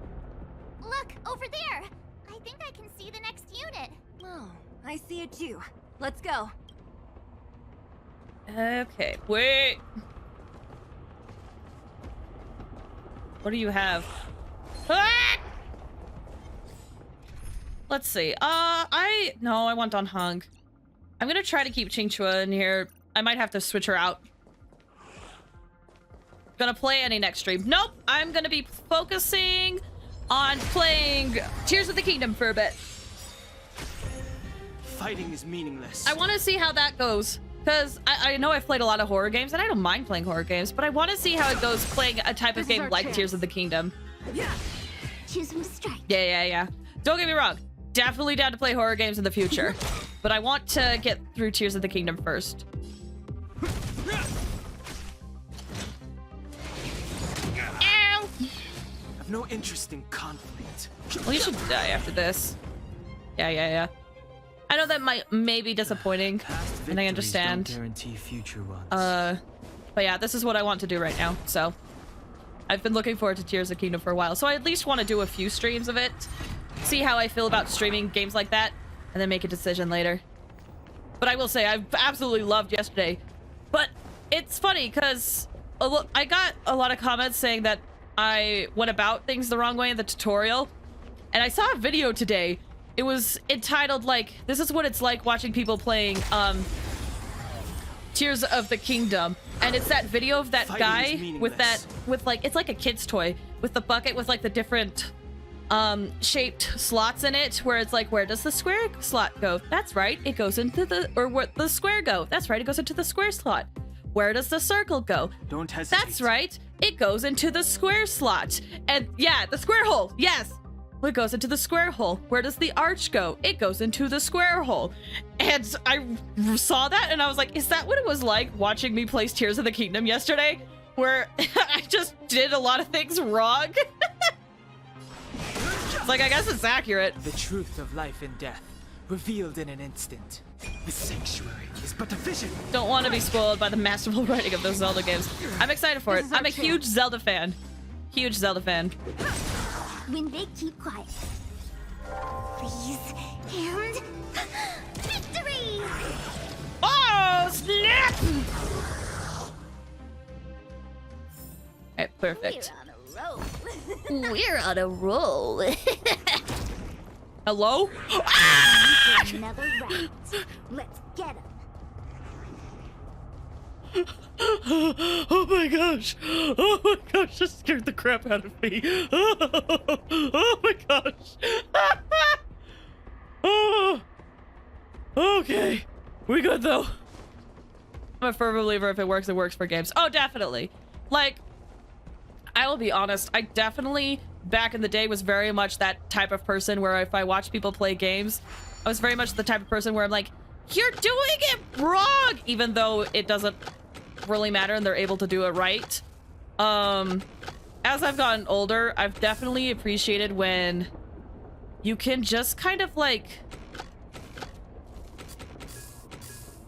Look, over there. I think I can see the next unit. Oh, I see it too. Let's go. Okay, wait. What do you have? Ah! Let's see. I want Don Hung. I'm gonna try to keep Chingchua in here. I might have to switch her out. Gonna play any next stream. Nope, I'm gonna be focusing on playing Tears of the Kingdom for a bit. Fighting is meaningless. I want to see how that goes. Because I know I've played a lot of horror games, and I don't mind playing horror games, but I want to see how it goes playing a type of game like Tears of the Kingdom. Yeah. Choosing strike. Yeah. Don't get me wrong. Definitely down to play horror games in the future. But I want to get through Tears of the Kingdom first. Ow! I have no interest in conflict. Well, you should die after this. Yeah. I know that may be disappointing, and I understand. Don't guarantee future ones. But yeah, this is what I want to do right now. So I've been looking forward to Tears of the Kingdom for a while, so I at least want to do a few streams of it, see how I feel about streaming games like that, and then make a decision later. But I will say, I've absolutely loved yesterday. But it's funny because I got a lot of comments saying that I went about things the wrong way in the tutorial, and I saw a video today. It was entitled, like, this is what it's like watching people playing, Tears of the Kingdom. And it's that video of that guy with like, it's like a kid's toy with the bucket with like the different, shaped slots in it, where it's like, where does the square slot go? That's right, it goes into where the square go? That's right, it goes into the square slot. Where does the circle go? Don't hesitate. That's right, it goes into the square slot. And yeah, the square hole, yes! It goes into the square hole. Where does the arch go? It goes into the square hole. And I saw that and I was like, is that what it was like watching me play Tears of the Kingdom yesterday? Where I just did a lot of things wrong? It's like, I guess it's accurate. The truth of life and death, revealed in an instant. The sanctuary is but a vision. Don't want to be spoiled by the masterful writing of those Zelda games. I'm excited for it. I'm a huge Zelda fan. Huge Zelda fan. When they keep quiet. Please. And victory! Oh, snap! Alright, perfect. We're on a roll. Hello? Another round. Let's get him. Oh my gosh. Oh my gosh, that scared the crap out of me. Oh my gosh. Oh. Okay. We good though. I'm a firm believer if it works for games. Oh, definitely. Like, I will be honest, I definitely, back in the day, was very much that type of person where if I watch people play games, I was very much the type of person where I'm like, you're doing it wrong! Even though it doesn't really matter and they're able to do it right. As I've gotten older, I've definitely appreciated when you can just kind of like...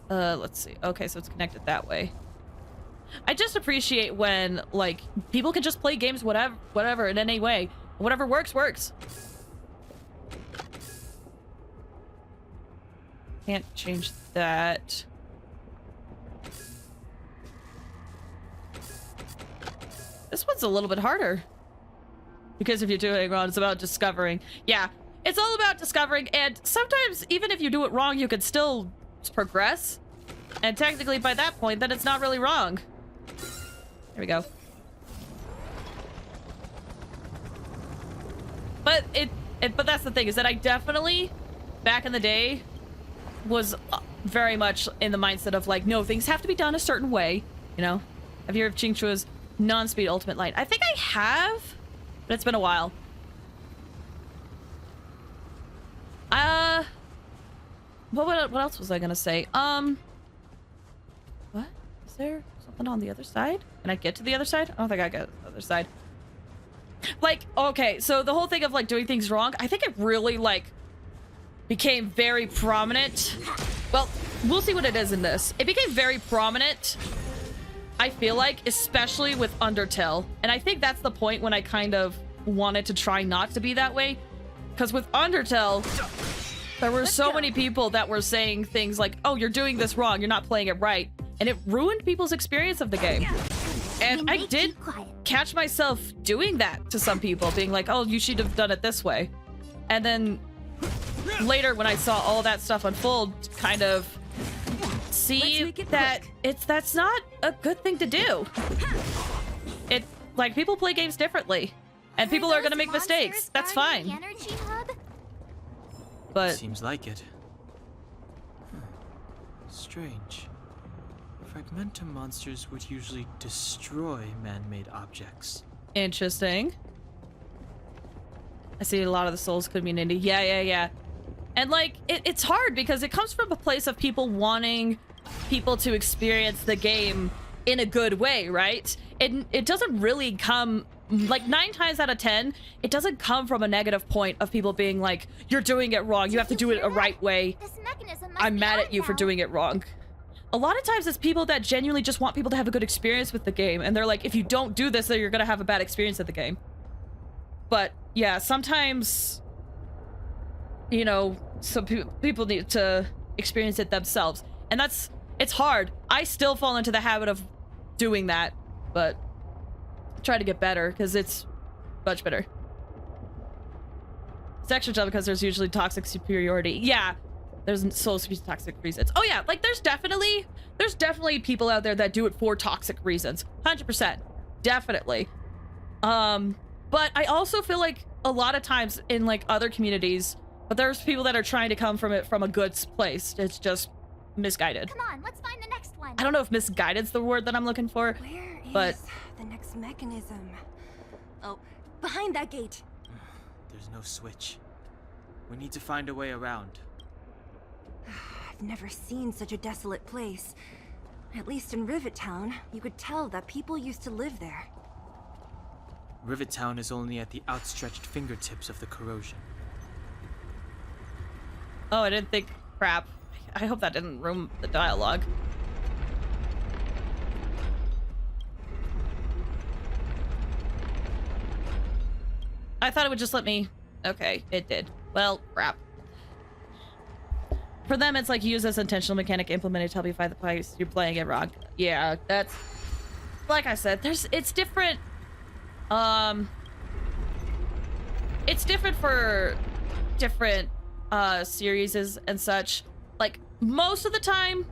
let's see. Okay, so it's connected that way. I just appreciate when, like, people can just play games whatever in any way. Whatever works, works. Can't change that. This one's a little bit harder. Because if you're doing it wrong, it's about discovering. Yeah, it's all about discovering, and sometimes, even if you do it wrong, you can still progress. And technically, by that point, then it's not really wrong. There we go. But but that's the thing, is that I definitely, back in the day, was very much in the mindset of like, no, things have to be done a certain way, you know? Have you heard of Chingchua's non-speed ultimate light? I think I have, but it's been a while. What else was I gonna say? What? Is there something on the other side? Can I get to the other side? I don't think I got to the other side. Like, okay, so the whole thing of like doing things wrong, I think it really like became very prominent. Well, we'll see what it is in this. It became very prominent, I feel like, especially with Undertale. And I think that's the point when I kind of wanted to try not to be that way. Because with Undertale, there were so many people that were saying things like, oh, you're doing this wrong, you're not playing it right. And it ruined people's experience of the game. And I did catch myself doing that to some people, being like, oh, you should have done it this way. And then later when I saw all that stuff unfold, kind of see that that's not a good thing to do. It, like, people play games differently. And people are gonna make mistakes. That's fine. But seems like it. Strange. Fragmentum monsters would usually destroy man-made objects. Interesting. I see a lot of the souls community. Yeah. And like, it's hard because it comes from a place of people wanting people to experience the game in a good way, right? It doesn't really come, like 9 times out of 10, it doesn't come from a negative point of people being like, you're doing it wrong, you have to do it a right way. I'm mad at you for doing it wrong. A lot of times it's people that genuinely just want people to have a good experience with the game, and they're like, if you don't do this, then you're gonna have a bad experience at the game. But yeah, sometimes, you know, some people need to experience it themselves, and it's hard. I still fall into the habit of doing that, but try to get better because it's much better. It's extra tough because there's usually toxic superiority. Yeah, there's supposed to be toxic reasons. Oh yeah, like there's definitely people out there that do it for toxic reasons. 100%, definitely. But I also feel like a lot of times in like other communities, but there's people that are trying to come from it from a good place. It's just misguided. Come on, let's find the next one. I don't know if misguided's the word that I'm looking for. Where is the next mechanism? Oh, behind that gate. There's no switch. We need to find a way around. I've never seen such a desolate place. At least in Rivet Town, you could tell that people used to live there. Rivet Town is only at the outstretched fingertips of the corrosion. Oh, I didn't think. Crap. I hope that didn't ruin the dialogue. I thought it would just let me... Okay, it did. Well, crap. For them, it's like use this intentional mechanic implemented to help you find the place you're playing it wrong. Yeah, that's... Like I said, it's different... It's different for different series and such, like most of the time,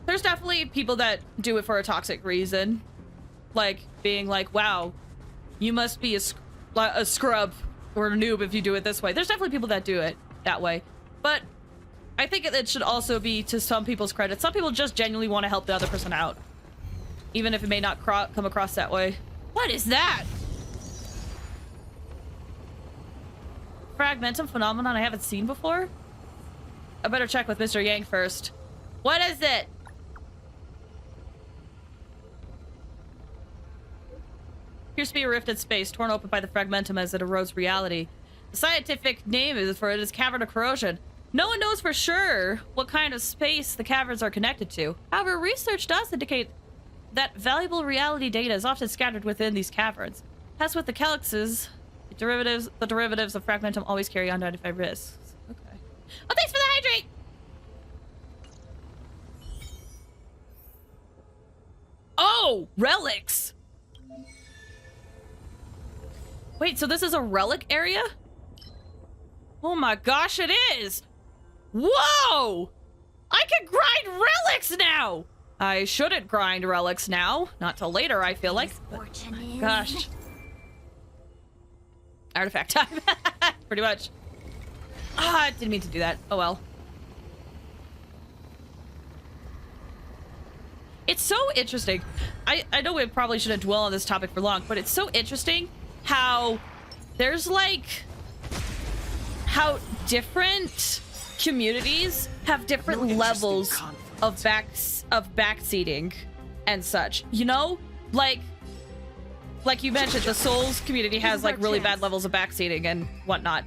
there's definitely people that do it for a toxic reason, like being like, "Wow, you must be a scrub or a noob if you do it this way." There's definitely people that do it that way, but I think it should also be to some people's credit. Some people just genuinely want to help the other person out, even if it may not come across that way. What is that? Fragmentum phenomenon I haven't seen before? I better check with Mr. Yang first. What is it? Appears to be a rift in space, torn open by the fragmentum as it erodes reality. The scientific name for it is cavern of corrosion. No one knows for sure what kind of space the caverns are connected to. However, research does indicate that valuable reality data is often scattered within these caverns. As with the calyxes, the derivatives of fragmentum always carry unidentified risks. Okay. Oh, thanks for the hydrate! Oh, relics! Wait, so this is a relic area? Oh my gosh, it is! Whoa! I can grind relics now! I shouldn't grind relics now. Not till later, I feel like. But, gosh. Artifact time. Pretty much. Ah, I didn't mean to do that. Oh well. It's so interesting. I know we probably shouldn't dwell on this topic for long, but it's so interesting how there's like how different communities have different levels of backseating and such. You know, like you mentioned, the Souls community has like really bad levels of backseating and whatnot.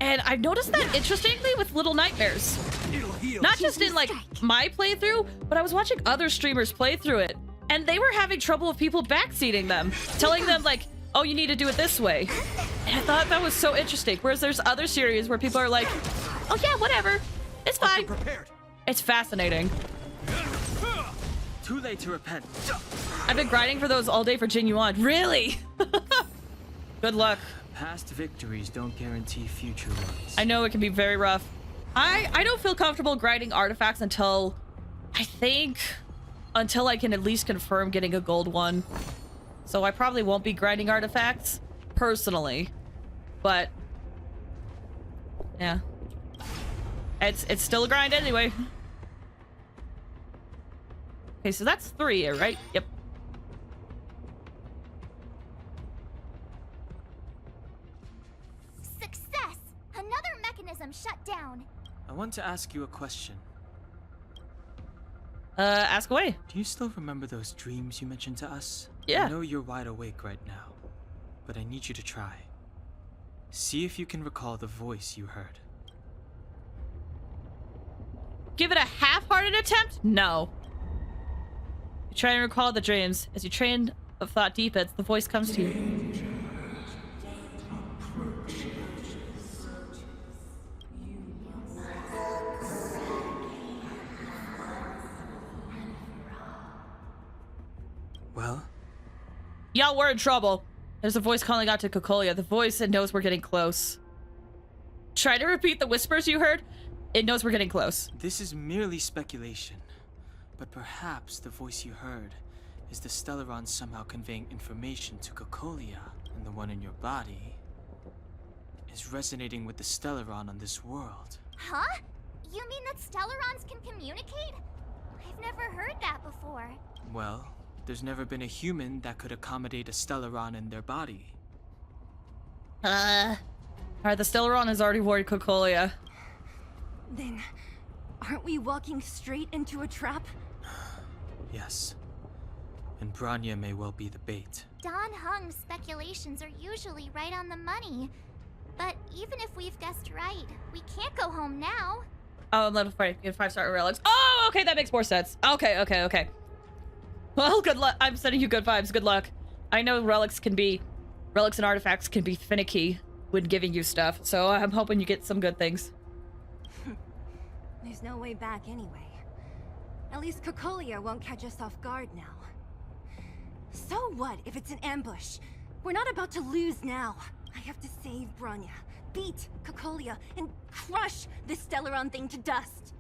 And I've noticed that interestingly with Little Nightmares, not just in like my playthrough, but I was watching other streamers play through it, and they were having trouble with people backseating them, telling them like, "Oh, you need to do it this way." And I thought that was so interesting. Whereas there's other series where people are like, "Oh yeah, whatever, it's fine." It's fascinating. Too late to repent. I've been grinding for those all day for Jin Yuan. Really? Good luck. Past victories don't guarantee future ones. I know it can be very rough. I don't feel comfortable grinding artifacts until I can at least confirm getting a gold one. So I probably won't be grinding artifacts personally, but yeah, it's still a grind anyway. Okay, so that's 3, right? Yep. Success! Another mechanism shut down. I want to ask you a question. Ask away. Do you still remember those dreams you mentioned to us? Yeah. I know you're wide awake right now, but I need you to try. See if you can recall the voice you heard. Give it a half-hearted attempt? No. You try and recall the dreams. As your train of thought deepens, the voice comes to you. Well? Y'all, we're in trouble. There's a voice calling out to Cocolia. The voice, it knows we're getting close. Try to repeat the whispers you heard. It knows we're getting close. This is merely speculation, but perhaps the voice you heard is the Stellaron somehow conveying information to Cocolia, and the one in your body is resonating with the Stellaron on this world. Huh? You mean that Stellarons can communicate? I've never heard that before. Well, there's never been a human that could accommodate a Stellaron in their body. Alright, the Stellaron has already warned Cocolia. Then, aren't we walking straight into a trap? Yes. And Bronya may well be the bait. Don Hung's speculations are usually right on the money. But even if we've guessed right, we can't go home now. Oh, I'm level 5-star relics. Oh, okay, that makes more sense. Okay. Well, good luck. I'm sending you good vibes. Good luck. I know relics and artifacts can be finicky when giving you stuff, so I'm hoping you get some good things. There's no way back anyway. At least Cocolia won't catch us off guard now. So what if it's an ambush? We're not about to lose now. I have to save Bronya, beat Cocolia, and crush this Stellaron thing to dust.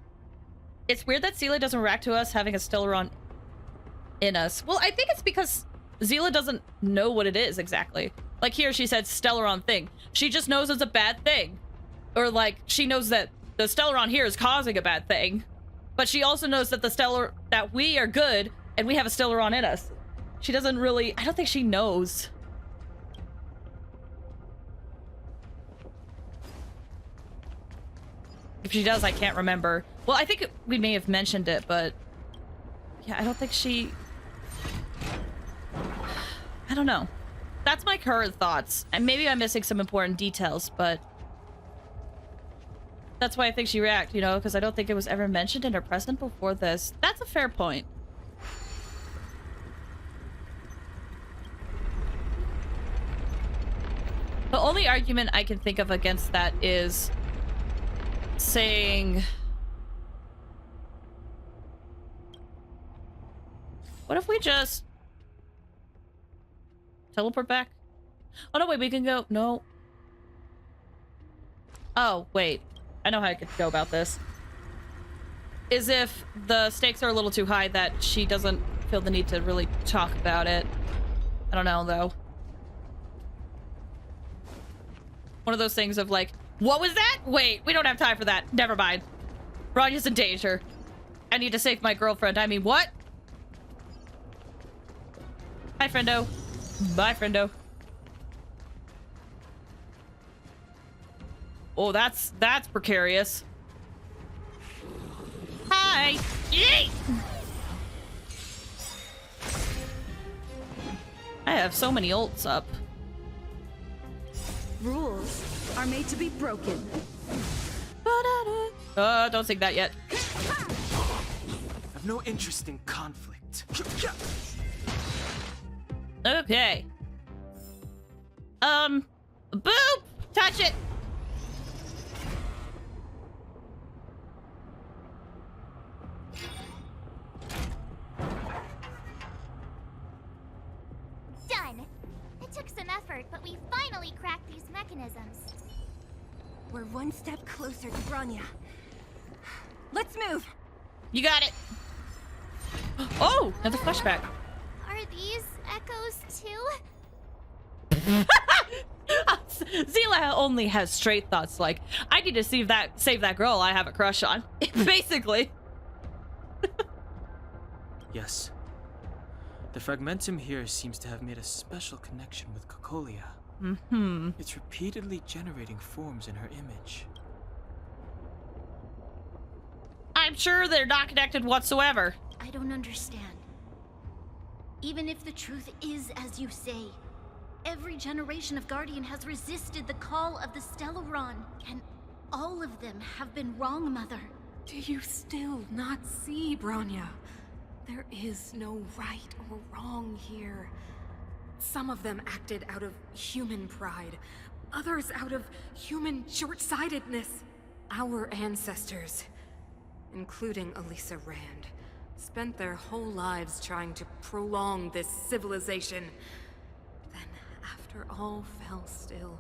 It's weird that Zila doesn't react to us having a Stellaron in us. Well, I think it's because Zila doesn't know what it is exactly. Like here, she said Stellaron thing. She just knows it's a bad thing. Or like, she knows that the Stellaron here is causing a bad thing. But she also knows that that we are good and we have a Stellaron in us. She doesn't really, I don't think she knows. If she does, I can't remember. Well, I think we may have mentioned it, but yeah, I don't think she... I don't know. That's my current thoughts. And maybe I'm missing some important details, but that's why I think she reacted, you know, because I don't think it was ever mentioned in her present before this. That's a fair point. The only argument I can think of against that is saying... What if we just teleport back? Oh, no, wait, we can go... No. Oh, wait. I know how I could go about this. Is if the stakes are a little too high that she doesn't feel the need to really talk about it. I don't know, though. One of those things of like, what was that? Wait, we don't have time for that. Never mind. Bronya's in danger. I need to save my girlfriend. I mean, what? Hi, friendo. Bye, friendo. Oh, that's precarious. Hi. Yeet! I have so many ults up. Rules are made to be broken. Don't sing that yet. I've no interest in conflict. Okay. Boop! Touch it! Done. It took some effort, but we finally cracked these mechanisms. We're one step closer to Bronya. Let's move! You got it! Oh! Another flashback. Are these echoes too? Zila only has straight thoughts like, I need to save that girl I have a crush on. Basically. Yes. The fragmentum here seems to have made a special connection with Cocolia. Mm-hmm. It's repeatedly generating forms in her image. I'm sure they're not connected whatsoever. I don't understand. Even if the truth is as you say, every generation of Guardian has resisted the call of the Stellaron, and all of them have been wrong, Mother. Do you still not see, Bronya? There is no right or wrong here. Some of them acted out of human pride, others out of human short-sightedness. Our ancestors, including Elisa Rand, spent their whole lives trying to prolong this civilization. Then, after all fell still,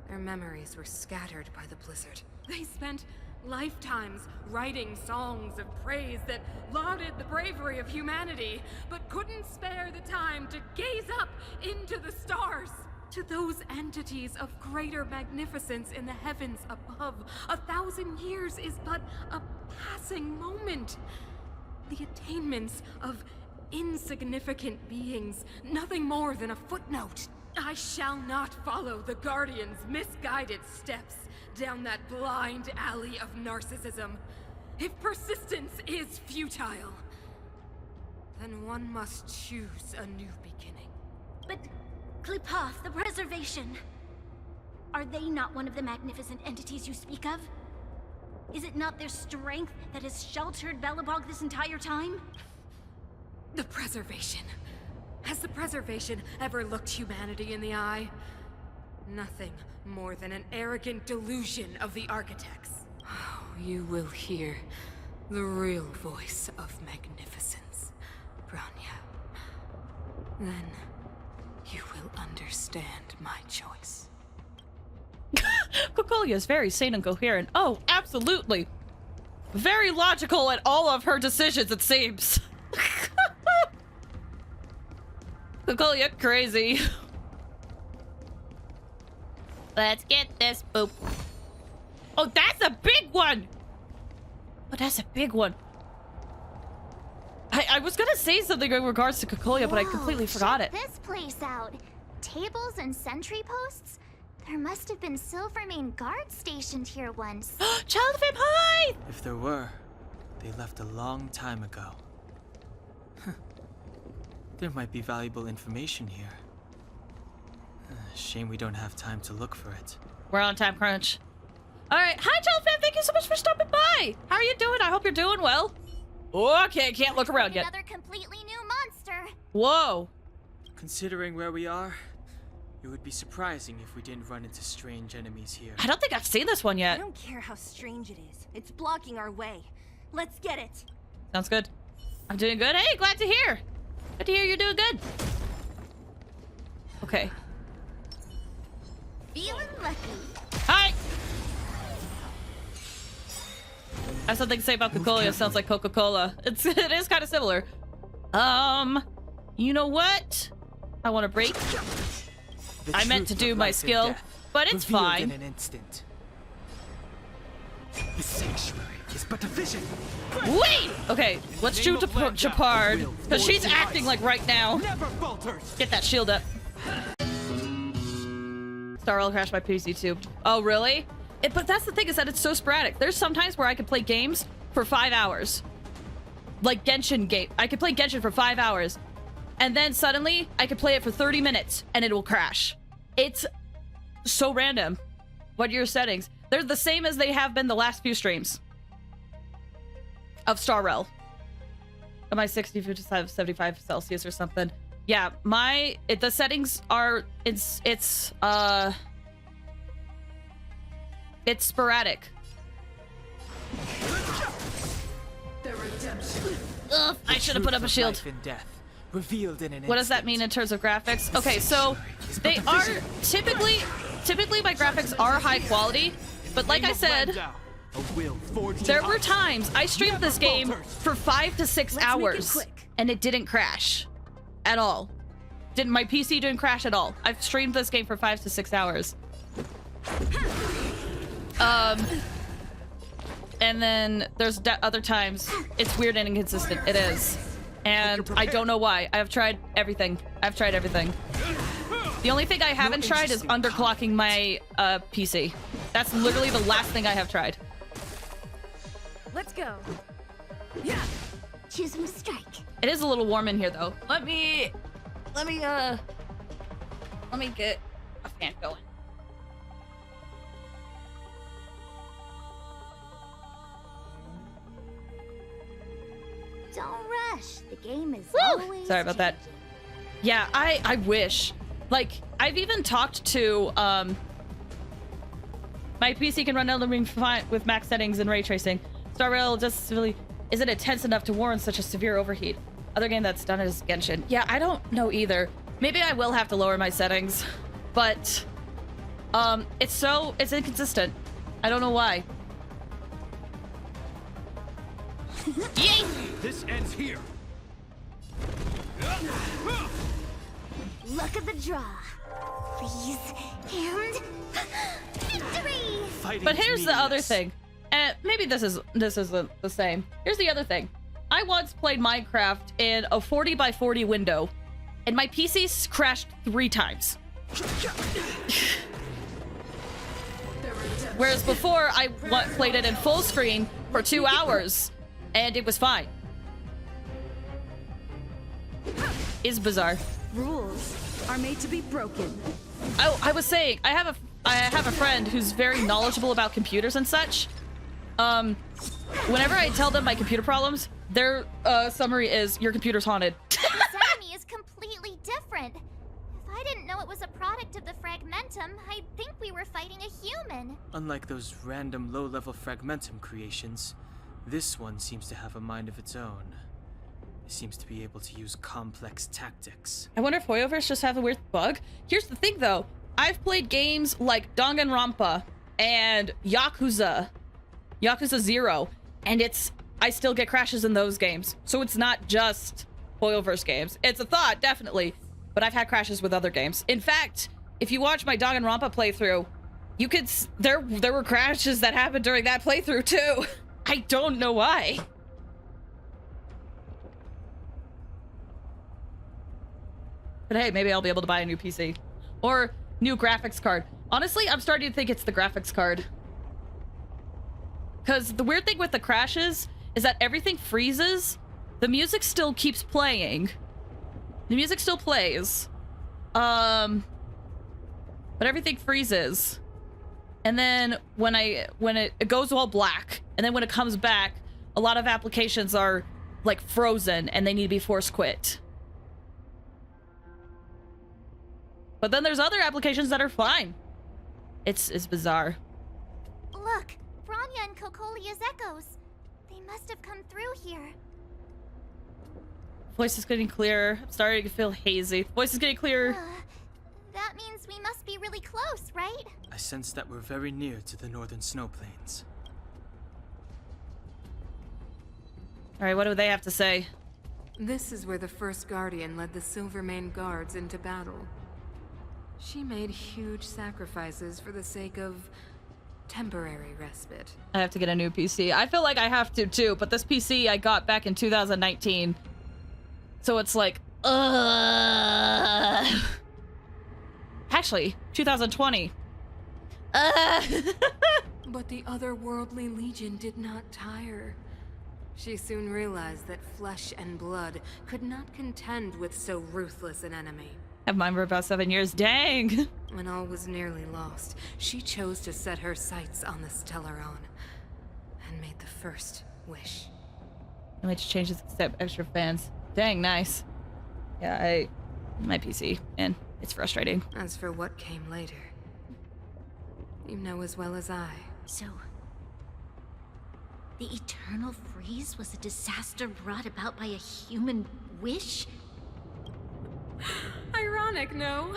their memories were scattered by the blizzard. They spent lifetimes writing songs of praise that lauded the bravery of humanity, but couldn't spare the time to gaze up into the stars. To those entities of greater magnificence in the heavens above, 1,000 years is but a passing moment. The attainments of insignificant beings, nothing more than a footnote. I shall not follow the Guardian's misguided steps down that blind alley of narcissism. If persistence is futile, then one must choose a new beginning. But Klipoth, the Preservation, are they not one of the magnificent entities you speak of? Is it not their strength that has sheltered Belobog this entire time? The Preservation. Has the Preservation ever looked humanity in the eye? Nothing more than an arrogant delusion of the Architects. Oh, you will hear the real voice of magnificence, Bronya. Then, You will understand my choice. Cocolia is very sane and coherent. Oh, absolutely. Very logical at all of her decisions, it seems. Cocolia, crazy. Let's get this, boop. Oh, that's a big one! Oh, that's a big one. I was gonna say something in regards to Cocolia, but I completely forgot it. Check this place out. Tables and sentry posts? There must have been Silvermane guards stationed here once. Child of High! If there were, they left a long time ago. There might be valuable information here. Shame we don't have time to look for it. We're on time crunch. Alright, hi Child Fan, thank you so much for stopping by! How are you doing? I hope you're doing well. Okay, can't look around yet. Another completely new monster. Whoa. Considering where we are, it would be surprising if we didn't run into strange enemies here. I don't think I've seen this one I yet. don't care how strange it is. It's blocking our way. Let's get it. Sounds good. I'm doing good. Hey, glad to hear. Glad to hear you're doing good. Okay. Feeling lucky. Hi. I have something to say about Cocolia. Sounds like Coca-Cola. It is kind of similar. You know what? I want to break. I meant to do my skill, but it's fine. In an instant. The sanctuary is but a vision. Wait! Okay, let's shoot Chapard, because she's acting like right now. Get that shield up. Starl crashed my PC too. Oh, really? But that's the thing, is that it's so sporadic. There's sometimes where I could play games for 5 hours. Like Genshin game. I could play Genshin for 5 hours. And then suddenly, I could play it for 30 minutes, and it will crash. It's so random. What are your settings? They're the same as they have been the last few streams. Of Star Rel. Am I 60, 55, 75 Celsius or something? Yeah, the settings are, it's sporadic. Ugh, I should have put up a shield. Life and death, revealed in an What does that mean in terms of graphics? Okay, so they are typically my graphics are high quality, but like I said, there were times I streamed this game for 5 to 6 hours and it didn't crash at all. My PC didn't crash at all. I've streamed this game for 5 to 6 hours. And then there's other times it's weird and inconsistent. It is. And I don't know why. I've tried everything. The only thing I haven't tried is underclocking my PC. That's literally the last thing I have tried. Let's go. Yeah. Choose my strike. It is a little warm in here though. Let me get a fan going. Don't rush. The game is always Sorry about that. Yeah, I wish. Like, I've even talked to, my PC can run Elden Ring fine with max settings and ray tracing. Star Rail just really isn't intense enough to warrant such a severe overheat. Other game that's done is Genshin. Yeah, I don't know either. Maybe I will have to lower my settings, but, it's inconsistent. I don't know why. Yay! This ends here. Look at the draw. Please. And victory! But here's the other thing. Maybe this isn't the same. Here's the other thing. I once played Minecraft in a 40 by 40 window, and my PC crashed 3 times. Whereas before, I played it in full screen for 2 hours, and it was fine. It's bizarre. Rules are made to be broken. Oh, I was saying, I have a friend who's very knowledgeable about computers and such. Whenever I tell them my computer problems, their summary is, your computer's haunted. This enemy is completely different. If I didn't know it was a product of the Fragmentum, I'd think we were fighting a human. Unlike those random low-level Fragmentum creations, this one seems to have a mind of its own. It seems to be able to use complex tactics. I wonder if Hoyoverse just have a weird bug. Here's the thing, though. I've played games like Danganronpa and Yakuza 0, and I still get crashes in those games. So it's not just Hoyoverse games. It's a thought, definitely, but I've had crashes with other games. In fact, if you watch my Danganronpa playthrough, you could there were crashes that happened during that playthrough too. I don't know why. But hey, maybe I'll be able to buy a new PC or new graphics card. Honestly, I'm starting to think it's the graphics card. Because the weird thing with the crashes is that everything freezes. The music still keeps playing. The music still plays. But everything freezes. And then when it goes all black, and then when it comes back, a lot of applications are like frozen and they need to be force quit. But then there's other applications that are fine. It's bizarre. Look, Bronya and Cocolia's echoes. They must have come through here. Voice is getting clearer. I'm starting to feel hazy. Voice is getting clearer. That means we must be really close, right? I sense that we're very near to the northern snow plains. All right, what do they have to say? This is where the first Guardian led the Silvermane Guards into battle. She made huge sacrifices for the sake of temporary respite. I have to get a new PC. I feel like I have to too, but this PC I got back in 2019. So it's like, Actually, 2020. But the otherworldly legion did not tire. She soon realized that flesh and blood could not contend with so ruthless an enemy. Have mine for about 7 years. Dang. When all was nearly lost, she chose to set her sights on the Stellaron and made the first wish. I might just change this to step extra fans. Dang, nice. Yeah, my PC, and it's frustrating. As for what came later, you know as well as I. So, the eternal freeze was a disaster brought about by a human wish? Ironic, no?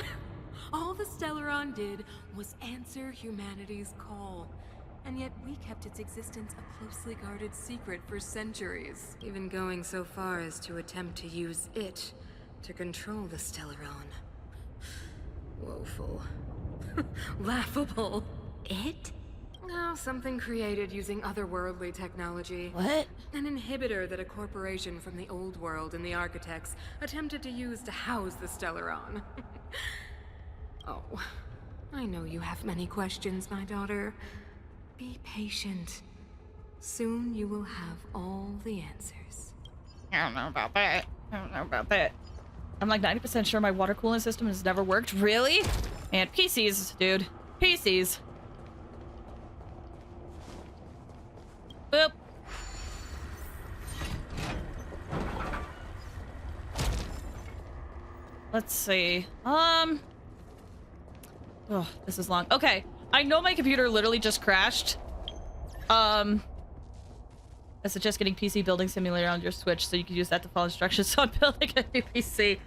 All the Stellaron did was answer humanity's call. And yet we kept its existence a closely guarded secret for centuries, even going so far as to attempt to use it to control the Stellaron. Woeful. Laughable. It? No, something created using otherworldly technology. What? An inhibitor that a corporation from the old world and the architects attempted to use to house the Stellaron. Oh, I know you have many questions, my daughter. Be patient. Soon you will have all the answers. I don't know about that. I don't know about that. I'm like 90% sure my water cooling system has never worked. Really? And PCs, dude. PCs. Boop. Let's see. Oh, this is long. Okay. I know my computer literally just crashed. I suggest getting PC building simulator on your Switch so you can use that to follow instructions on building a new PC.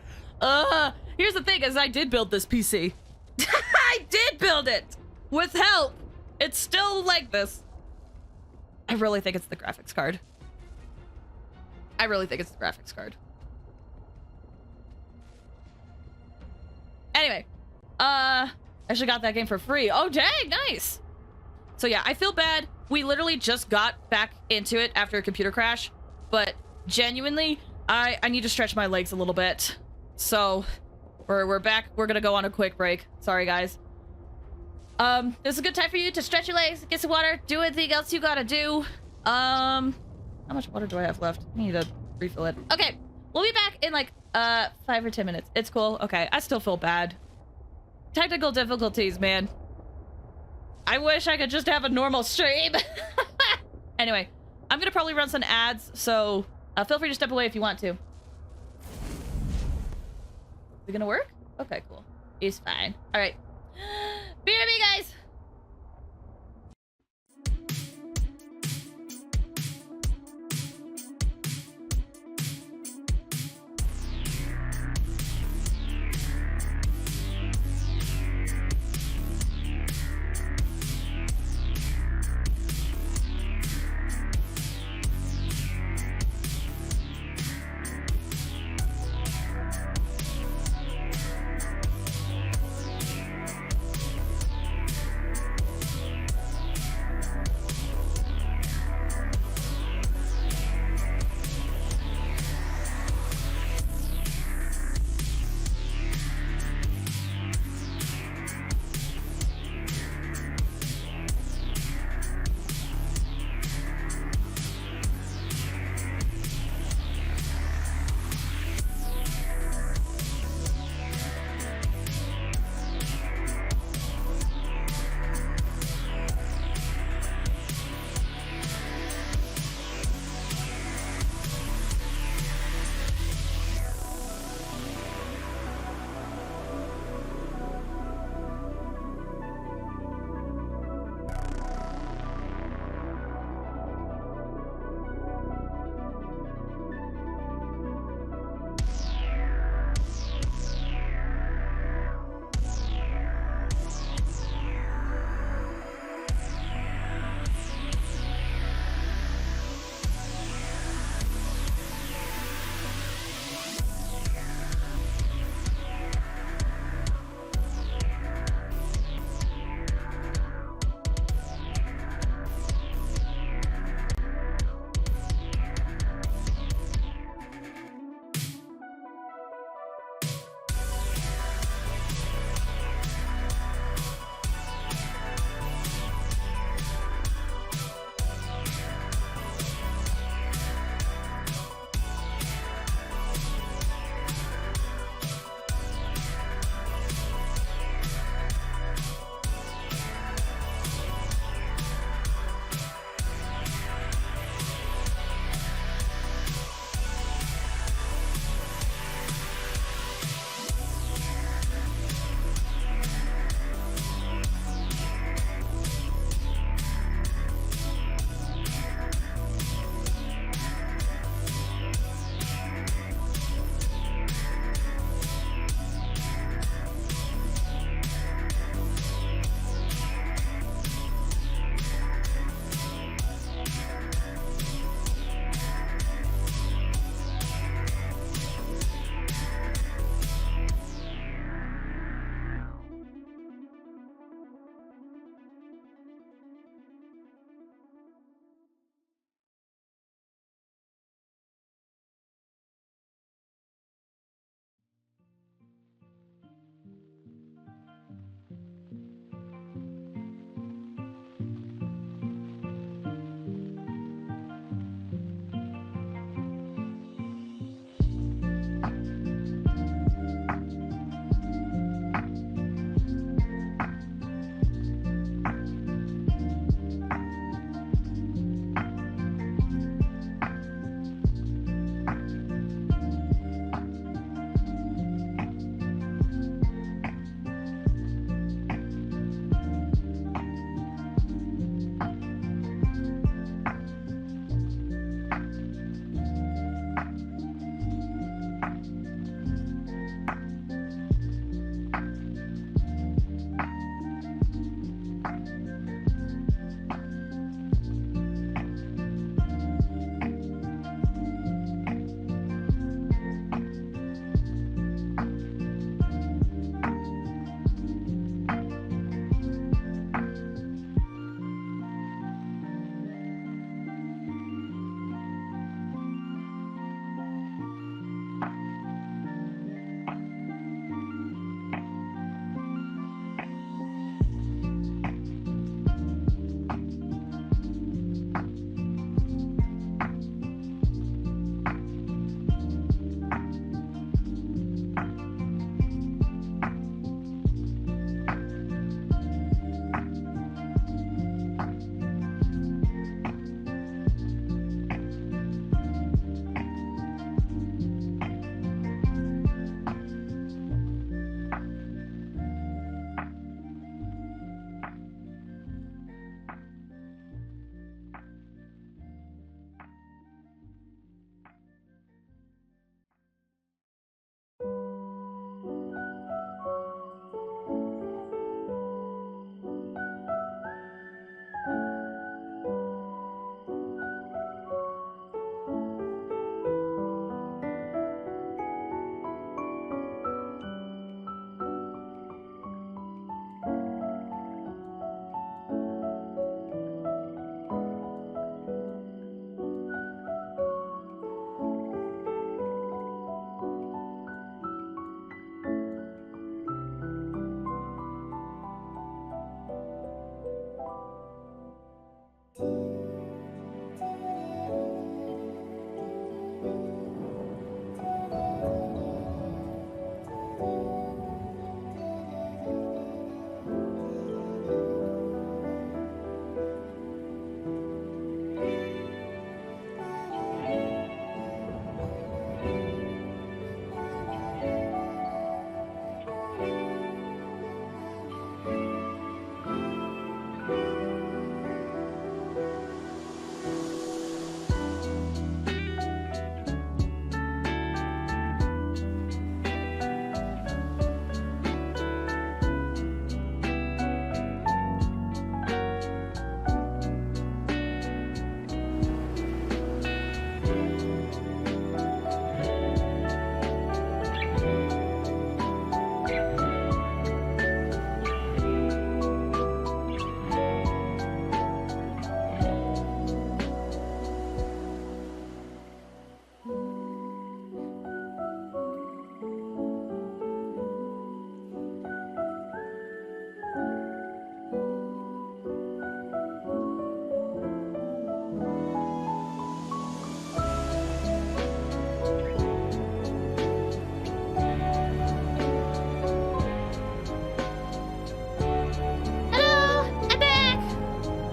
Here's the thing is I did build this PC. I did build it! With help! It's still like this. I really think it's the graphics card. I really think it's the graphics card. Anyway. I actually got that game for free. Oh, dang, nice. So yeah, I feel bad. We literally just got back into it after a computer crash, but genuinely, I need to stretch my legs a little bit. So we're back. We're gonna go on a quick break. Sorry, guys. This is a good time for you to stretch your legs, get some water, do anything else you gotta do. How much water do I have left? I need to refill it. Okay, we'll be back in like 5 or 10 minutes. It's cool. Okay, I still feel bad. Technical difficulties, man. I wish I could just have a normal stream. Anyway, I'm gonna probably run some ads, so feel free to step away if you want to. Is it gonna work? Okay, cool. It's fine. All right. BRB, guys.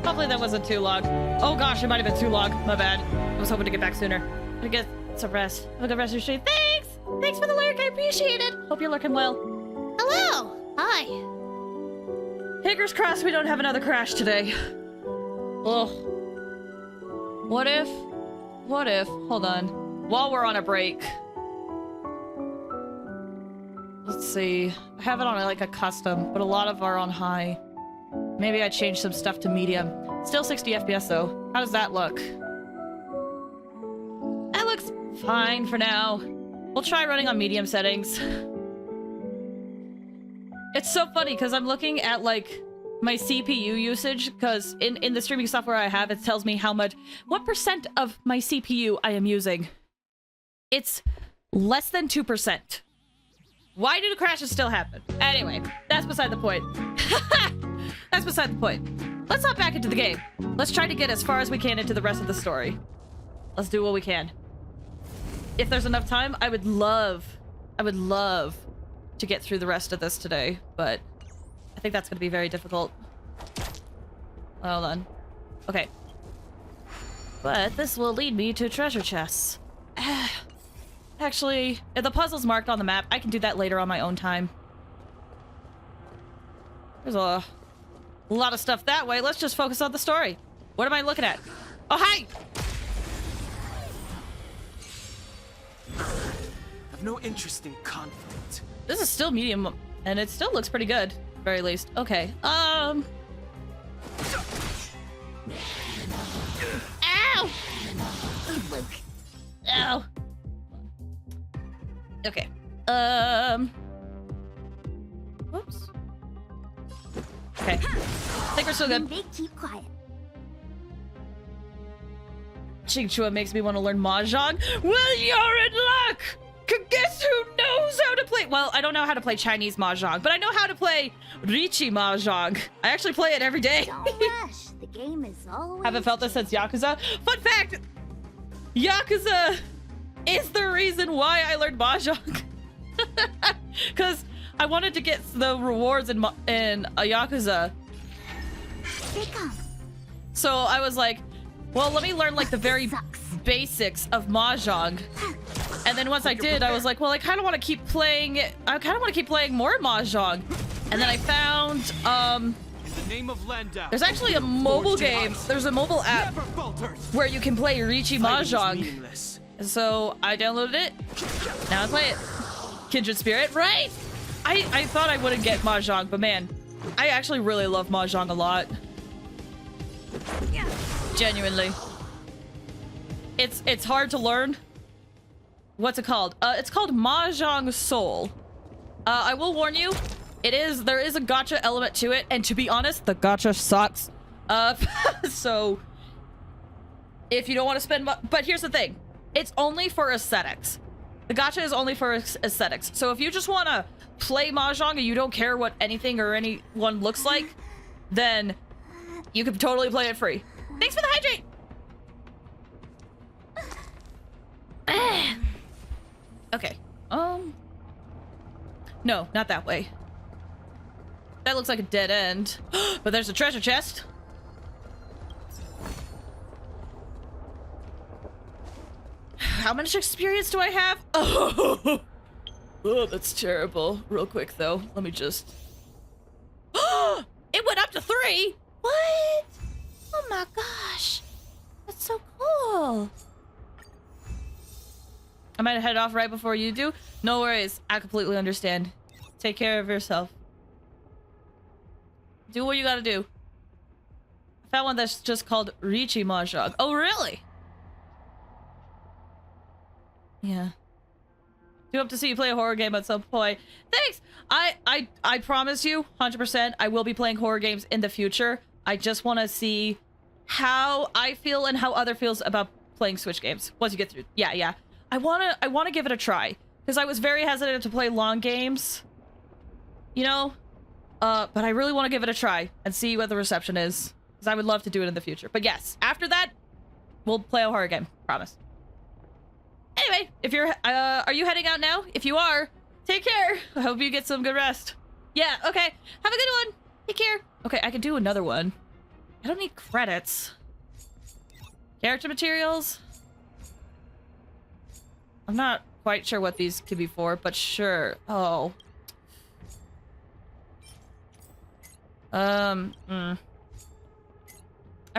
Hopefully that wasn't too long. Oh gosh, it might have been too long. My bad. I was hoping to get back sooner. I'm gonna get some rest. Have a good rest of your stream. Thanks! Thanks for the lurk, I appreciate it. Hope you're looking well. Hello! Hi. Fingers crossed we don't have another crash today. Ugh. What if, hold on. While we're on a break. Let's see. I have it on like a custom, but a lot of are on high. Maybe I changed some stuff to medium. Still 60 FPS though. How does that look? That looks fine for now. We'll try running on medium settings. It's so funny because I'm looking at like my CPU usage because in the streaming software I have, it tells me what percent of my CPU I am using. It's less than 2%. Why do the crashes still happen? Anyway, that's beside the point. That's beside the point. Let's hop back into the game. Let's try to get as far as we can into the rest of the story. Let's do what we can. If there's enough time, I would love to get through the rest of this today, but I think that's going to be very difficult. Hold on. Okay. But this will lead me to treasure chests. Actually, if the puzzle's marked on the map, I can do that later on my own time. There's a lot of stuff that way. Let's just focus on the story. What am I looking at? Oh, hi! I've no interest in conflict. This is still medium, and it still looks pretty good, at the very least. Okay, Ow! Ow! Okay. Whoops. Okay. I think we're still good. They keep quiet. Chingchua makes me want to learn Mahjong. Well, you're in luck! Guess who knows how to play? Well, I don't know how to play Chinese Mahjong, but I know how to play Richi Mahjong. I actually play it every day. Don't rush. The game is always... Haven't felt this since Yakuza. Fun fact! Yakuza is the reason why I learned Mahjong. Because I wanted to get the rewards in a Yakuza. So I was like, well, let me learn like the very basics of Mahjong. And then once I did, I was like, well, I kind of want to keep playing more Mahjong. And then I found, In the name of Landau, there's actually a mobile game. There's a mobile app where you can play Richi Mahjong. So I downloaded it. Now I play it. Kindred Spirit, right? I thought I wouldn't get Mahjong, but man, I actually really love Mahjong a lot. Genuinely. It's hard to learn. What's it called? It's called Mahjong Soul. I will warn you, there is a gacha element to it, and to be honest, the gacha sucks. So if you don't want to spend but here's the thing. It's only for aesthetics. The gacha is only for aesthetics. So if you just want to play Mahjong and you don't care what anything or anyone looks like, then you can totally play it free. Thanks for the hydrate! Okay. No, not that way. That looks like a dead end. But there's a treasure chest. how much experience do I have? Oh, that's terrible. Real quick though, let me just. Oh, it went up to 3. What? Oh my gosh, that's so cool. I might head off right before you do. No worries, I completely understand. Take care of yourself. Do what you gotta do. I found one that's just called Richi Mahjong. Oh, really? Yeah. Do hope to see you play a horror game at some point. Thanks! I promise you, 100%, I will be playing horror games in the future. I just want to see how I feel and how other feels about playing Switch games. Once you get through. Yeah. I wanna give it a try. Because I was very hesitant to play long games. You know? But I really want to give it a try and see what the reception is. Because I would love to do it in the future. But yes, after that, we'll play a horror game. Promise. Anyway, if you're, are you heading out now? If you are, take care. I hope you get some good rest. Yeah, okay. Have a good one. Take care. Okay, I can do another one. I don't need credits. Character materials. I'm not quite sure what these could be for, but sure. Oh. I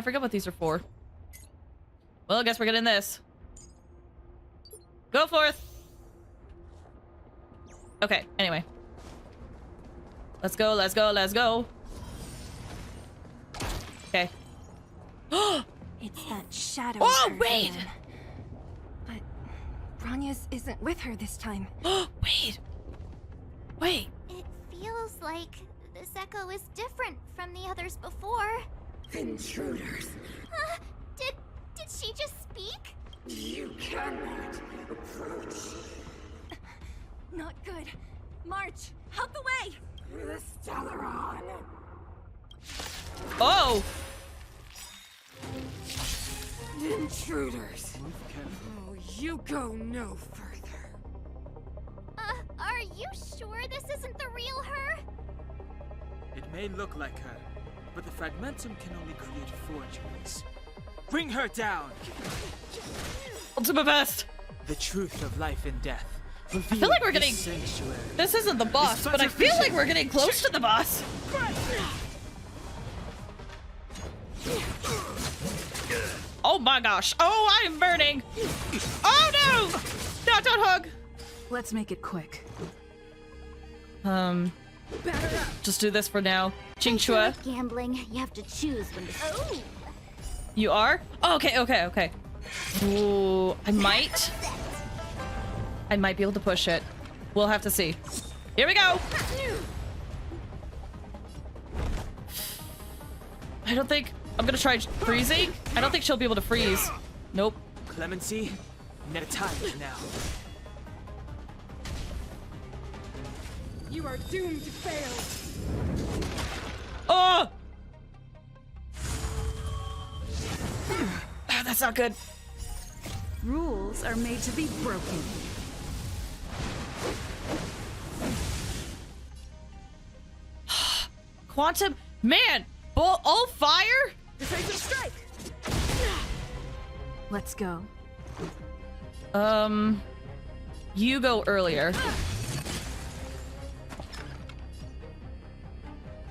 forget what these are for. Well, I guess we're getting this. Go forth! Okay, anyway. Let's go. Okay. It's that shadow. Oh, person. wait! But Bronya's isn't with her this time. Wait. It feels like this echo is different from the others before. Intruders. Did she just speak? You cannot approach. Not good. March, out the way! The Stellaron. Oh! Intruders. Oh, you go no further. Are you sure this isn't the real her? It may look like her, but the fragmentum can only create forgeries. Bring her down! I'll do my best. The truth of life and death. I feel like we're getting... Sanctuary. This isn't the boss, but I feel like we're getting close to the boss. Oh my gosh. Oh, I am burning. Oh no! No, don't hug. Let's make it quick. Just do this for now. Chingchua. Like gambling, you have to choose when to. Oh. You are? Oh, okay. Ooh, I might be able to push it. We'll have to see. Here we go. I don't think I'm gonna try freezing. I don't think she'll be able to freeze. Nope. Clemency, net time now. You are doomed to fail. Oh! That's not good. Rules are made to be broken. Quantum, man, all fire? Defensive strike. Let's go. You go earlier.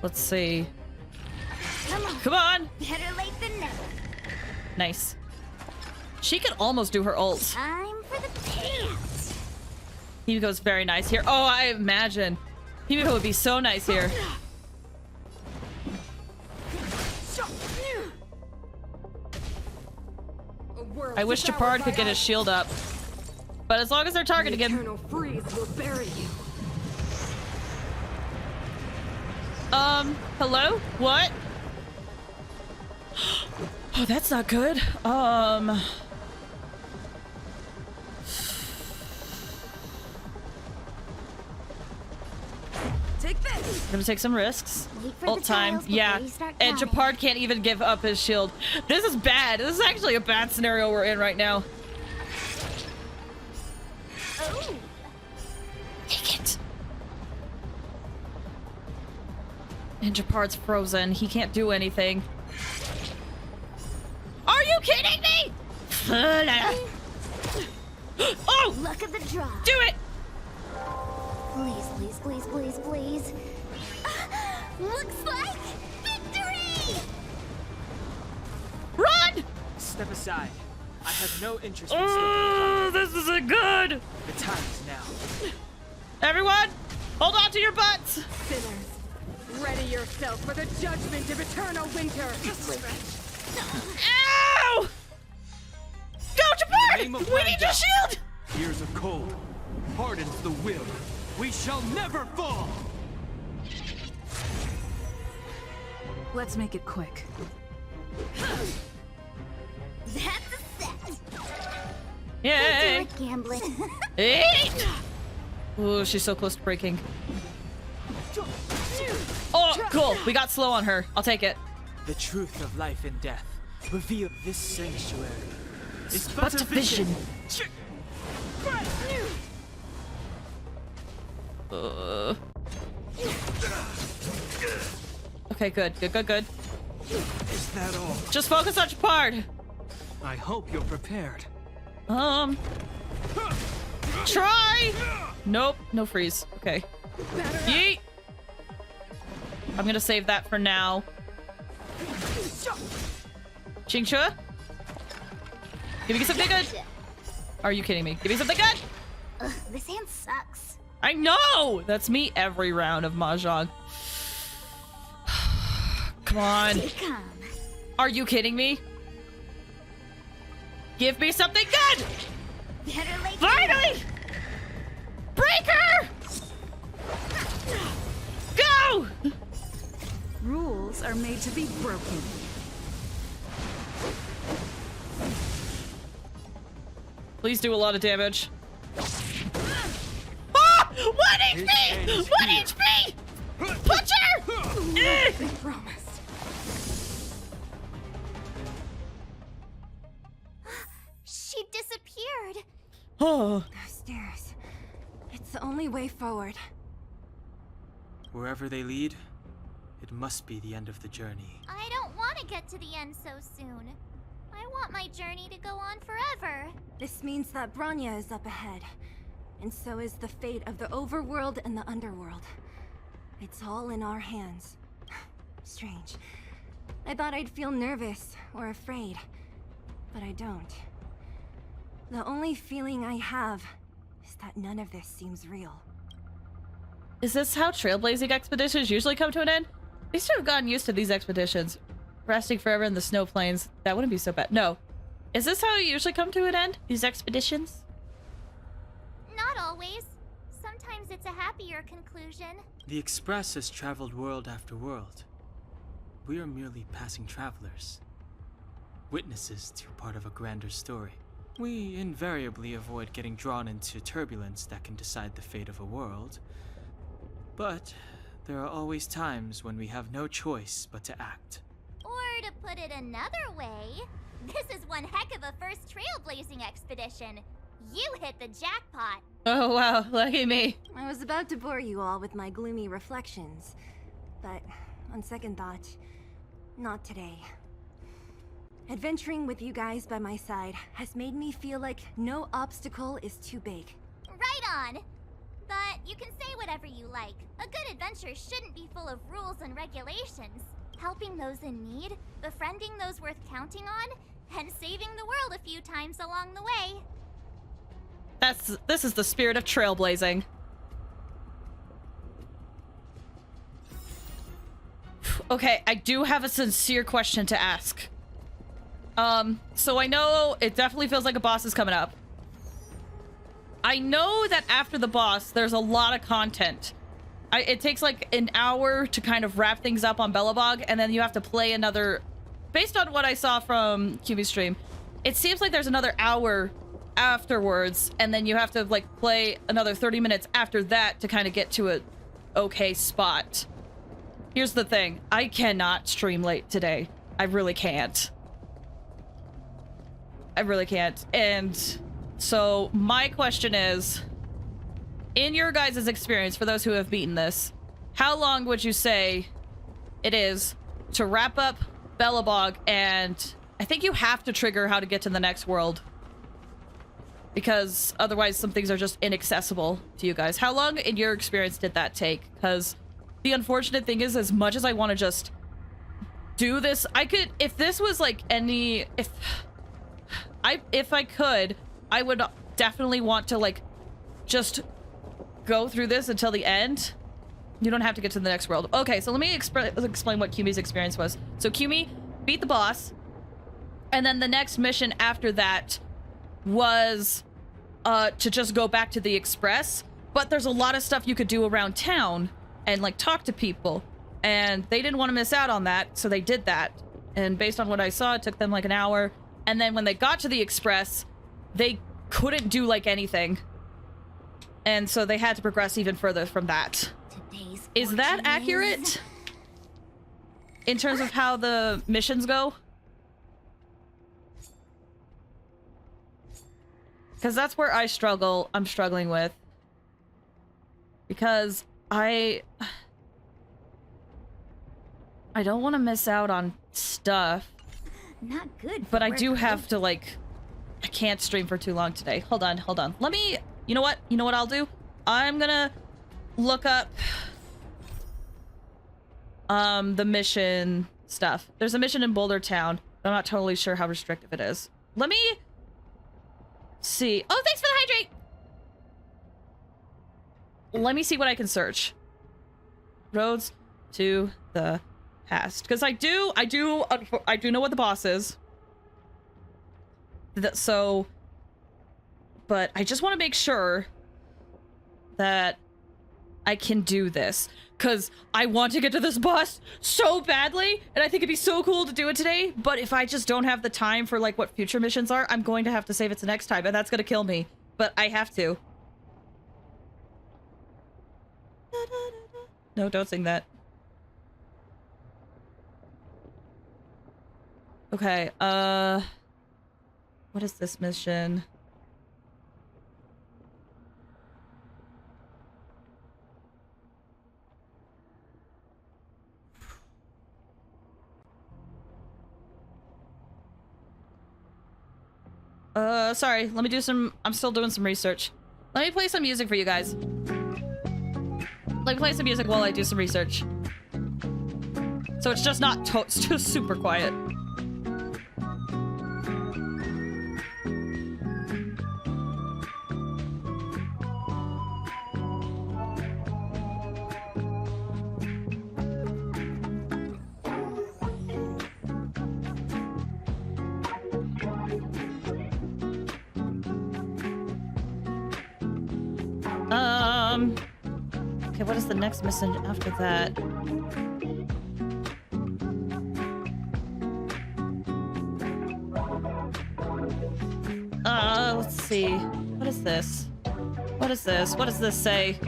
Let's see. Come on. Better late than never. Nice. She can almost do her ult. Time for the pants. Himiko's very nice here. Oh, I imagine. Himiko would be so nice here. I wish Japard could get his shield up. But as long as they're targeting him. Eternal freeze will bury you. Hello? What? Oh, that's not good. Take this. I'm gonna take some risks. For Ult time. Yeah. And Japard can't even give up his shield. This is bad. This is actually a bad scenario we're in right now. Oh. Take it. And Japard's frozen. He can't do anything. Are you kidding me? Oh! Luck of the draw. Do it! Please, please, please, please, please. Looks like victory! Run! Step aside. I have no interest in Oh, this isn't good! The time is now. Everyone, hold on to your butts! Sinners, ready yourself for the judgment of eternal winter! Ow! Go, Jabard! We need your shield! Years of cold hardens the will. We shall never fall! Let's make it quick. That's a set. Yay! Like gambling. Hey! Ooh, she's so close to breaking. Oh, cool. We got slow on her. I'll take it. The truth of life and death reveal this sanctuary. It's but a vision. Okay, good. Good. Is that all? Just focus on Jabard. I hope you're prepared. Try! Nope, no freeze. Okay. Yeet! I'm gonna save that for now. Xingchua? Give me something good! Are you kidding me? Give me something good! Ugh, this hand sucks. I know! That's me every round of Mahjong. Come on. Are you kidding me? Give me something good! Finally! Breaker! Go! Rules are made to be broken. Please do a lot of damage. Ah! 1 HP! 1 HP! Puncher! Promised. She disappeared. Oh. Those stairs. It's the only way forward. Wherever they lead, it must be the end of the journey. I don't want to get to the end so soon. I want my journey to go on forever. This means that Bronya is up ahead. And so is the fate of the overworld and the underworld. It's all in our hands. Strange. I thought I'd feel nervous or afraid, but I don't. The only feeling I have is that none of this seems real. Is this how trailblazing expeditions usually come to an end? We should have gotten used to these expeditions. Resting forever in the snow plains. That wouldn't be so bad. No. Is this how you usually come to an end? These expeditions? Not always. Sometimes it's a happier conclusion. The Express has traveled world after world. We are merely passing travelers. Witnesses to part of a grander story. We invariably avoid getting drawn into turbulence that can decide the fate of a world. But there are always times when we have no choice but to act. Or to put it another way, this is one heck of a first trailblazing expedition. You hit the jackpot. Oh wow, lucky me. I was about to bore you all with my gloomy reflections, but on second thought, not today. Adventuring with you guys by my side has made me feel like no obstacle is too big. Right on. But you can say whatever you like. A good adventure shouldn't be full of rules and regulations. Helping those in need, befriending those worth counting on, and saving the world a few times along the way. This is the spirit of trailblazing. Okay, I do have a sincere question to ask. So I know it definitely feels like a boss is coming up. I know that after the boss, there's a lot of content. It takes like an hour to kind of wrap things up on Belobog, and then you have to play another... Based on what I saw from QB's stream, it seems like there's another hour afterwards, and then you have to like play another 30 minutes after that to kind of get to a okay spot. Here's the thing. I cannot stream late today. I really can't. I really can't. And so my question is, in your guys' experience, for those who have beaten this, how long would you say it is to wrap up Belobog? And I think you have to trigger how to get to the next world. because otherwise some things are just inaccessible to you guys. How long in your experience did that take? Because the unfortunate thing is, as much as I want to just do this, I could, if this was like any, if I could, I would definitely want to like just go through this until the end. You don't have to get to the next world. Okay, so let me explain what Kumi's experience was. So Kumi beat the boss, and then the next mission after that was to just go back to the express, but there's a lot of stuff you could do around town and like talk to people, and they didn't want to miss out on that, so they did that. And based on what I saw, it took them like an hour, and then when they got to the express, they couldn't do like anything, and so they had to progress even further from that. Is that accurate in terms of how the missions go? Because that's where I'm struggling with. Because I don't want to miss out on stuff. Not good. But I do have to, like, I can't stream for too long today. Hold on. Let me, you know what I'll do? I'm gonna look up the mission stuff. There's a mission in Boulder Town. I'm not totally sure how restrictive it is. Let me see. Oh, thanks for the hydrate. Let me see what I can search. Roads to the past, because I do know what the boss is. So, but I just want to make sure that I can do this, because I want to get to this boss so badly, and I think it'd be so cool to do it today. But if I just don't have the time for like what future missions are, I'm going to have to save it to next time, and that's gonna kill me. But I have to. No, don't sing that. Okay, what is this mission? Sorry, let me do some, I'm still doing some research. Let me play some music for you guys. Let me play some music while I do some research. So it's just not it's just super quiet. Okay, what is the next mission after that? Let's see. What is this? What is this? What does this say?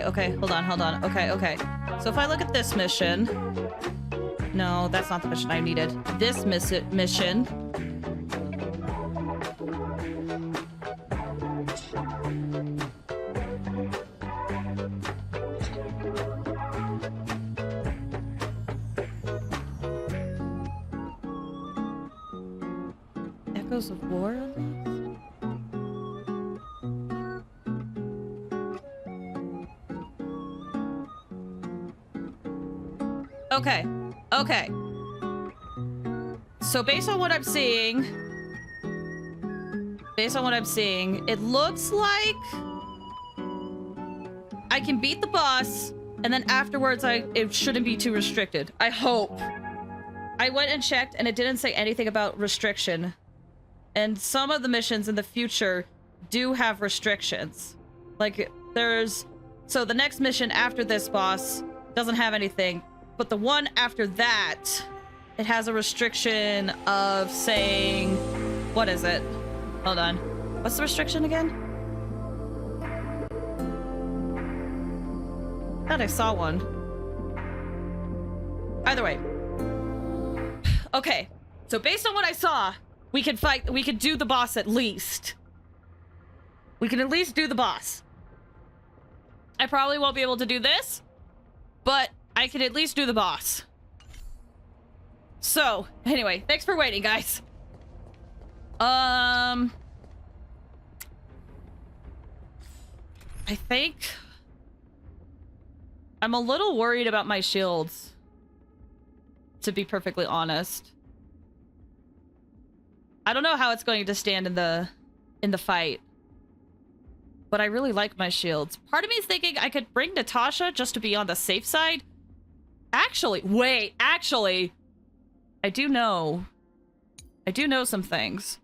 Okay, hold on. Okay. So if I look at this mission... No, that's not the mission I needed. This mission... Echoes of War? Okay. So based on what I'm seeing, it looks like I can beat the boss, and then afterwards it shouldn't be too restricted. I hope. I went and checked, and it didn't say anything about restriction. And some of the missions in the future do have restrictions. Like, so the next mission after this boss doesn't have anything. But the one after that, it has a restriction of saying... What is it? Hold on. What's the restriction again? I thought I saw one. Either way. Okay. So based on what I saw, we could do the boss at least. We can at least do the boss. I probably won't be able to do this, but I can at least do the boss. So, anyway, thanks for waiting, guys. I think I'm a little worried about my shields, to be perfectly honest. I don't know how it's going to stand in the fight, but I really like my shields. Part of me is thinking I could bring Natasha just to be on the safe side. Actually, wait, actually, I do know some things.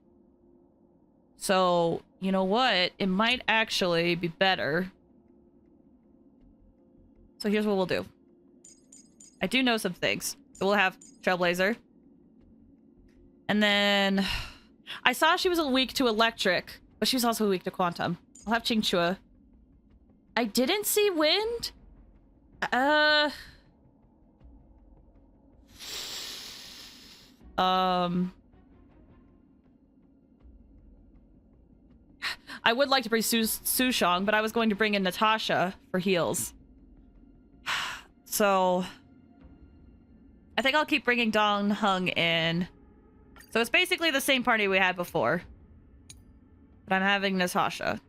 So, you know what? It might actually be better. So here's what we'll do. I do know some things. So we'll have Trailblazer. And then I saw she was weak to electric, but she was also weak to quantum. I'll have Qingchua. I didn't see wind. I would like to bring Sushong, but I was going to bring in Natasha for heals. So I think I'll keep bringing Dong Hung in. So it's basically the same party we had before, but I'm having Natasha.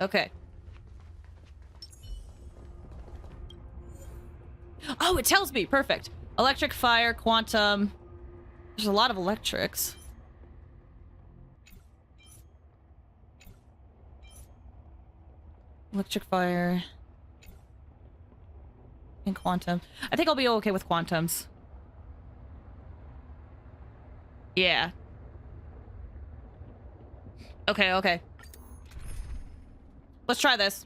Okay. Oh, it tells me. Perfect. Electric, fire, quantum. There's a lot of electrics. Electric, fire, and quantum. I think I'll be okay with quantums. Yeah. Okay, okay. Let's try this.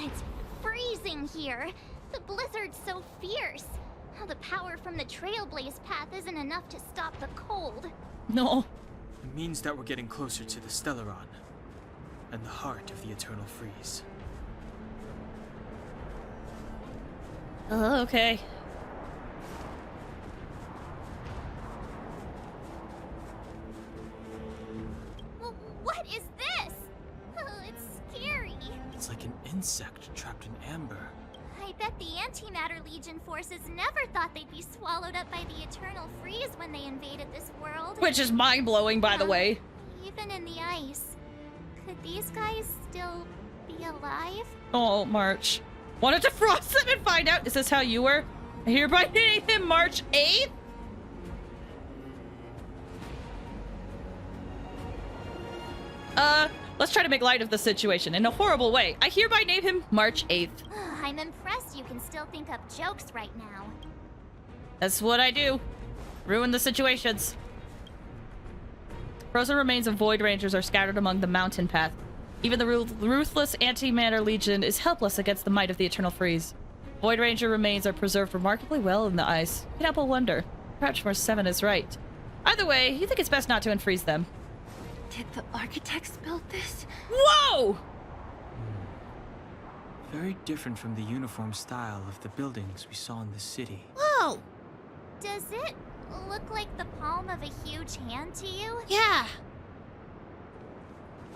It's freezing here. The blizzard's so fierce. The power from the Trailblaze path isn't enough to stop the cold. No. It means that we're getting closer to the Stellaron, and the heart of the Eternal Freeze. Oh, okay. What is this? It's scary. It's like an insect trapped in amber. I bet the Antimatter Legion forces never thought they'd be swallowed up by the Eternal Freeze when they invaded this world. Which is mind-blowing, by the way. Even in the ice. Could these guys still be alive? Oh, March. Wanted to frost them and find out. Is this how you were? I hereby name him March 8th? Let's try to make light of the situation in a horrible way. I hereby name him March 8th. I'm impressed you can still think up jokes right now. That's what I do. Ruin the situations. Frozen remains of Void Rangers are scattered among the mountain path. Even the ruthless Antimatter Legion is helpless against the might of the Eternal Freeze. Void Ranger remains are preserved remarkably well in the ice. Can't help but wonder. Perhaps Force 7 is right. Either way, you think it's best not to unfreeze them. Did the architects build this? Whoa! Very different from the uniform style of the buildings we saw in the city. Whoa! Does it look like the palm of a huge hand to you? Yeah.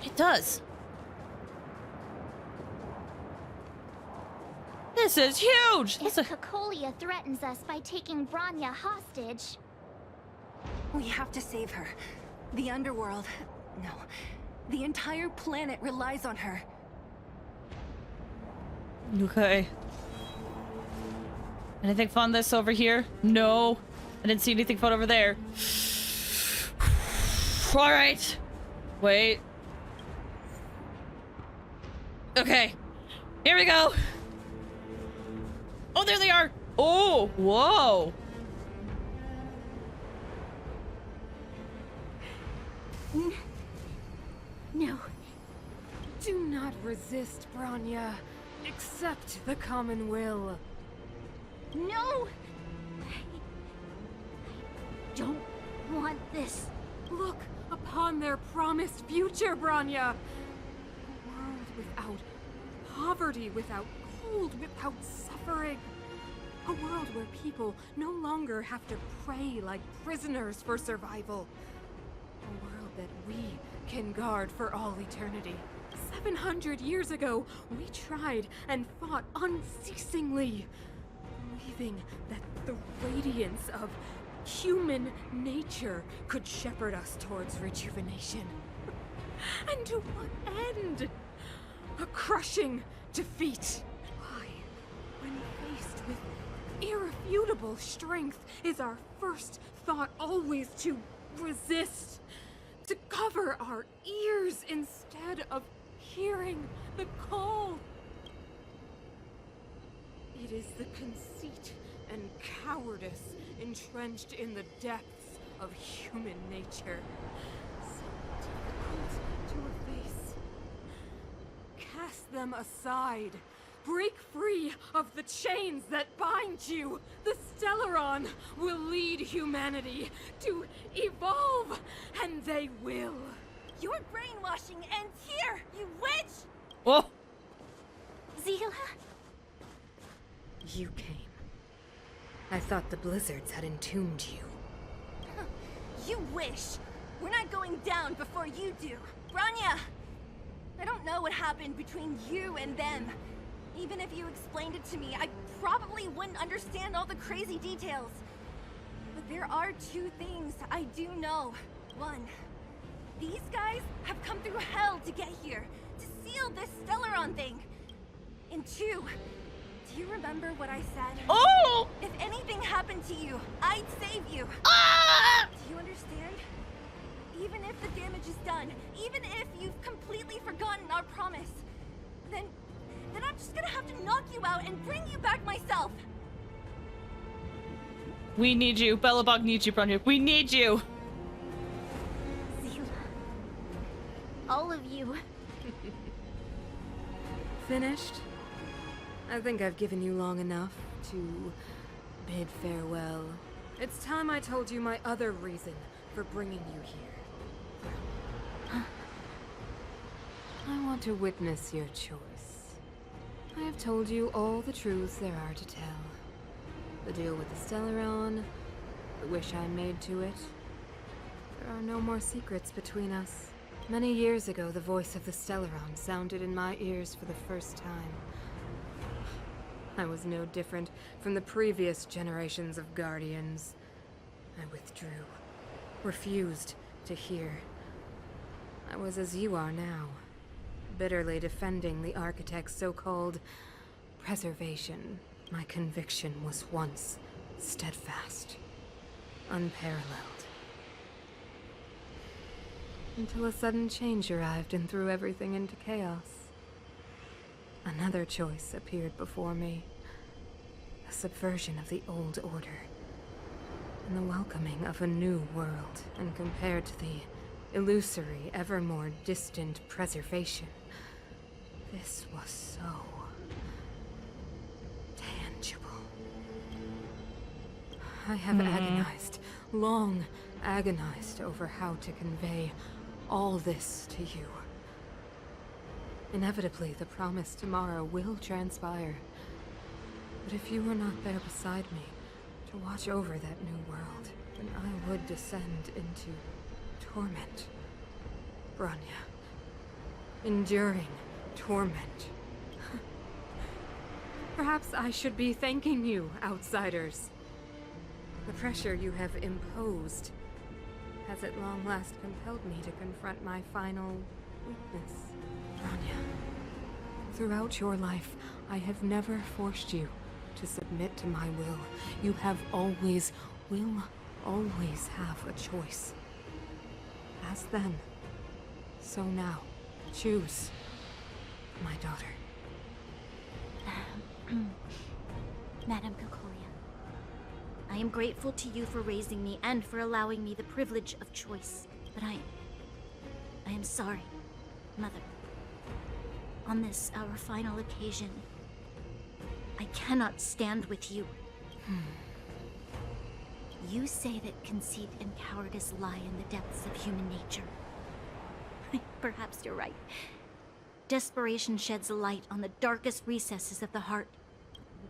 It does. This is huge! If Cocolia threatens us by taking Bronya hostage... We have to save her. The underworld... No. The entire planet relies on her. Okay. Anything fun this over here? No. I didn't see anything fun over there. Alright. Wait. Okay. Here we go. Oh, there they are. Oh, whoa. No. Do not resist, Bronya. accept the common will. No! I don't want this. Look upon their promised future, Bronya! A world without poverty, without cold, without suffering. A world where people no longer have to pray like prisoners for survival. A world that we can guard for all eternity. 700 years ago, we tried and fought unceasingly, believing that the radiance of human nature could shepherd us towards rejuvenation. And to what end? A crushing defeat. Why, when faced with irrefutable strength, is our first thought always to resist? To cover our ears instead of hearing the call? It is the conceit and cowardice entrenched in the depths of human nature, so difficult to efface. Cast them aside. Break free of the chains that bind you. The Stellaron will lead humanity to evolve, and they will. Your brainwashing ends here, you witch! Oh! Zila? You came. I thought the blizzards had entombed you. You wish. We're not going down before you do. Bronya! I don't know what happened between you and them. Even if you explained it to me, I probably wouldn't understand all the crazy details. But there are two things I do know. One, these guys have come through hell to get here, to seal this Stellaron thing. And two, do you remember what I said? Oh! If anything happened to you, I'd save you. Ah! Do you understand? Even if the damage is done, even if you've completely forgotten our promise, then I'm just gonna have to knock you out and bring you back myself. We need you. Belobog needs you, Bronya. We need you. Zila. All of you. Finished? I think I've given you long enough to bid farewell. It's time I told you my other reason for bringing you here. I want to witness your choice. I have told you all the truths there are to tell. The deal with the Stellaron, the wish I made to it. There are no more secrets between us. Many years ago, the voice of the Stellaron sounded in my ears for the first time. I was no different from the previous generations of Guardians. I withdrew, refused to hear. I was as you are now, bitterly defending the Architect's so-called preservation. My conviction was once steadfast, unparalleled. Until a sudden change arrived and threw everything into chaos. Another choice appeared before me. The subversion of the old order, and the welcoming of a new world. And compared to the illusory, ever more distant preservation, this was so tangible. I have agonized, long agonized over how to convey all this to you. Inevitably, the promised tomorrow will transpire. But if you were not there beside me to watch over that new world, then I would descend into torment. Bronya. Enduring torment. Perhaps I should be thanking you, outsiders. The pressure you have imposed has at long last compelled me to confront my final weakness. Bronya, throughout your life, I have never forced you to submit to my will. You have always, will always have a choice. As then, so now. Choose, my daughter. Madam Cocolia, I am grateful to you for raising me and for allowing me the privilege of choice. But I am sorry, Mother. On this, our final occasion, I cannot stand with you. You say that conceit and cowardice lie in the depths of human nature. Perhaps you're right. Desperation sheds light on the darkest recesses of the heart.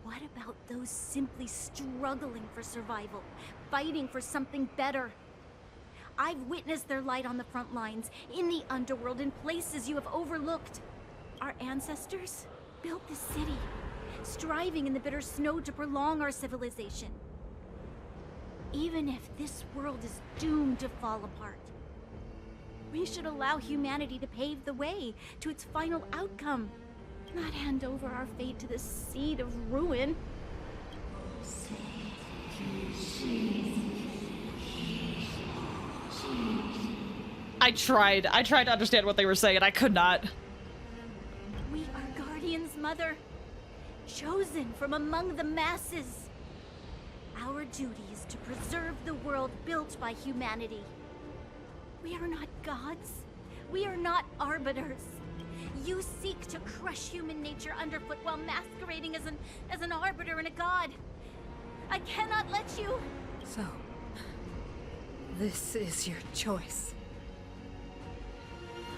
What about those simply struggling for survival, fighting for something better? I've witnessed their light on the front lines, in the underworld, in places you have overlooked. Our ancestors built this city, striving in the bitter snow to prolong our civilization. Even if this world is doomed to fall apart, we should allow humanity to pave the way to its final outcome, not hand over our fate to the seed of ruin. I tried to understand what they were saying, and I could not. We are Guardians, Mother, chosen from among the masses. Our duty is to preserve the world built by humanity. We are not gods. We are not arbiters. You seek to crush human nature underfoot while masquerading as an arbiter and a god. I cannot let you. So, this is your choice.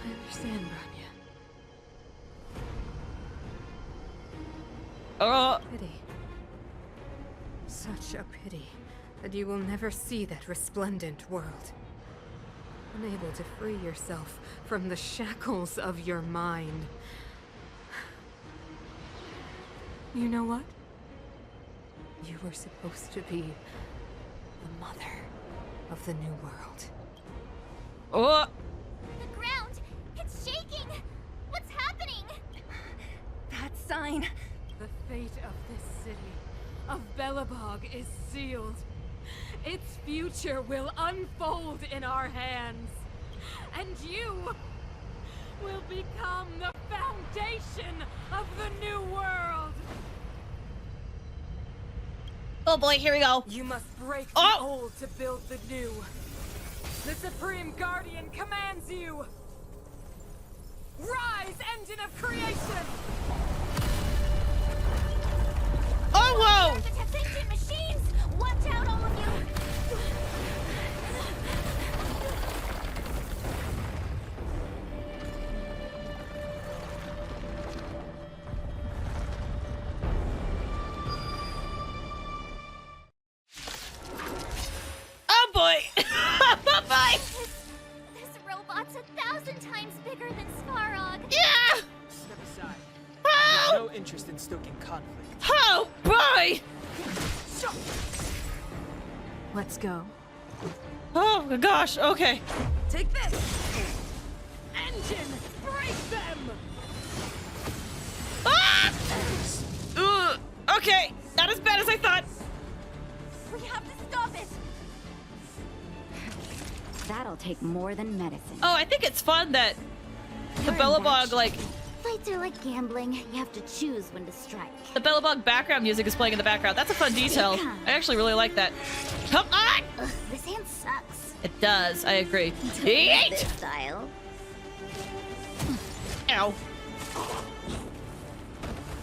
I understand, Bronya. Pity. Such a pity that you will never see that resplendent world. Unable to free yourself from the shackles of your mind. You know what? You were supposed to be the mother of the new world. Oh! The ground! It's shaking! What's happening? That sign! The fate of this city, of Belobog, is sealed. Its future will unfold in our hands. And you will become the foundation of the new world. Oh boy, here we go. You must break the old to build the new. The Supreme Guardian commands you. Rise, engine of creation! Oh, whoa! There's a sentient machines! Watch out, all of you! Oh boy! Oh boy! This robot's 1,000 times bigger than Svarog. Yeah! Step aside. Oh! I have no interest in stoking conflict. Oh boy! Let's go. Oh my gosh, okay. Take this! Engine, break them! Ah! Okay, not as bad as I thought. We have to stop it! That'll take more than medicine. Oh, I think it's fun that the Belobog, like... Fights are like gambling. You have to choose when to strike. The Belobog background music is playing in the background. That's a fun detail. I actually really like that. Come on! Ugh, this hand sucks. It does, I agree. This style. Ow.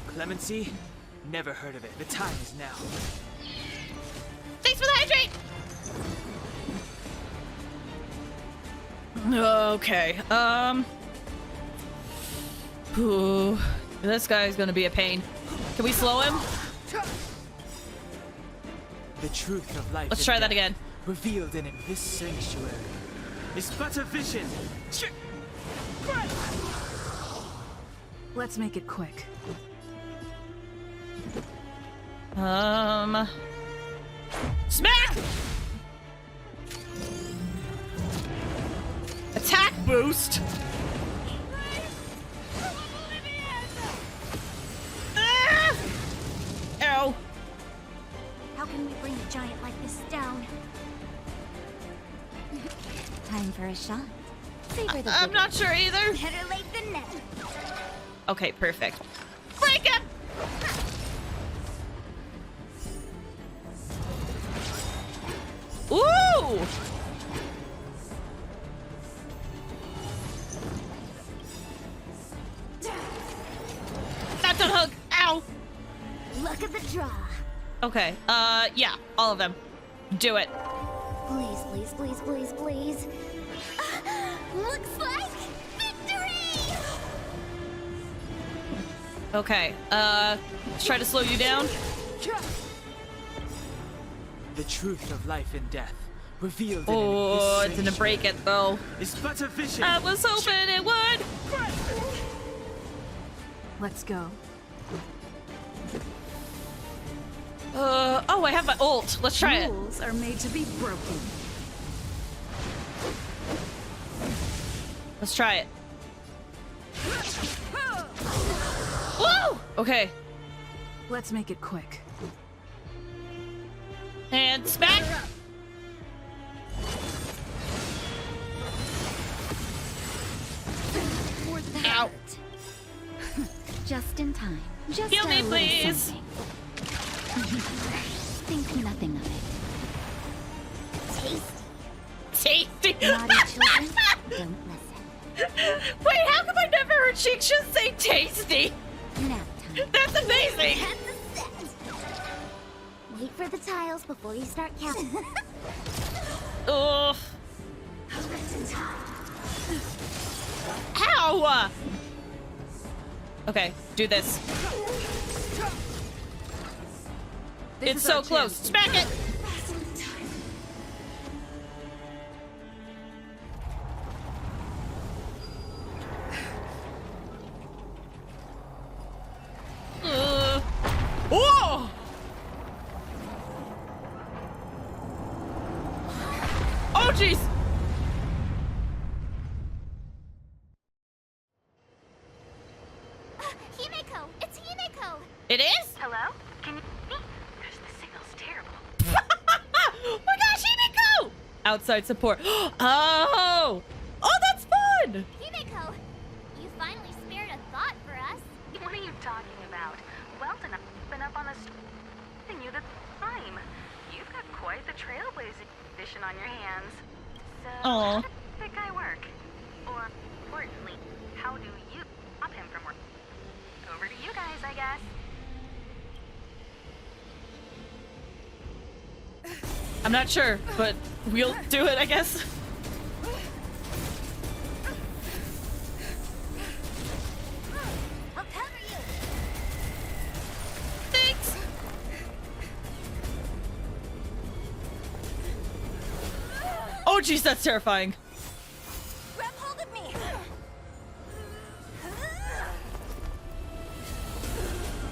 Clemency? Never heard of it. The time is now. Thanks for the hydrate! Okay, Ooh, this guy's gonna be a pain. Can we slow him? The truth of life. Let's try that again. Revealed in this sanctuary is but a vision. Let's make it quick. Smack! Attack boost! Ah! Ow. How can we bring a giant like this down? Time for a shot. I'm not sure either. Better late than never. Okay, perfect. Break him! Ooh! That's a hug. Ow! Look, Look at the draw. Okay. Yeah, all of them. Do it. Please, please, please, please, please. Looks like victory! Okay. Let's try to slow you down. The truth of life and death revealed. Oh, it didn't break it though. It's but a vision. I was hoping it would. Let's go. Oh, I have my ult. Let's try it. Rules are made to be broken. Let's try it. Woo! Okay. Let's make it quick. And smack. Ow. Just in time. Just Heal me, a little please. something. Think nothing of it. Tasty. Naughty children, don't listen. Wait, how come I never heard Sheik just say tasty? Nap time. That's amazing. Wait for the tiles before you start counting. Ugh. Ow! Okay, do this. It's so close. Smack it! Whoa! Oh, jeez! Himeko! It's Himeko! It is? Hello? Can you hear me? Because the signal's terrible. Oh my gosh, Himeko! Outside support. Oh! Oh, that's fun! Himeko! You finally spared a thought for us. What are you talking about? Welton, I've been up on the street you the time. You've got quite the trailblazing edition on your hands. So, how does that guy work? Or, importantly, how do you stop him from working? Over to you guys, I guess. I'm not sure, but we'll do it, I guess. I'll cover you. Thanks. Oh, jeez, that's terrifying. Grab hold of me.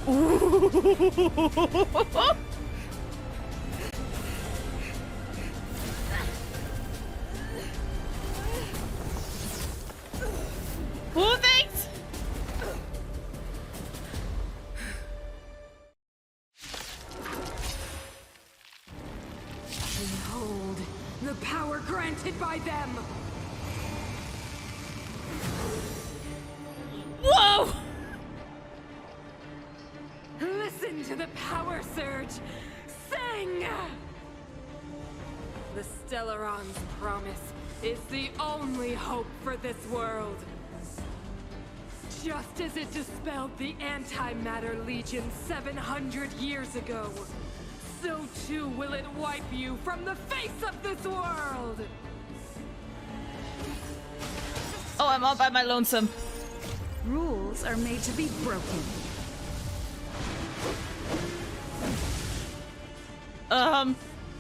Ooh. Oh, thanks! Behold, the power granted by them! Whoa! Listen to the power surge! Sing! The Stellaron's promise is the only hope for this world. Just as it dispelled the Antimatter Legion 700 years ago, so too will it wipe you from the face of this world! Oh, I'm all by my lonesome. Rules are made to be broken.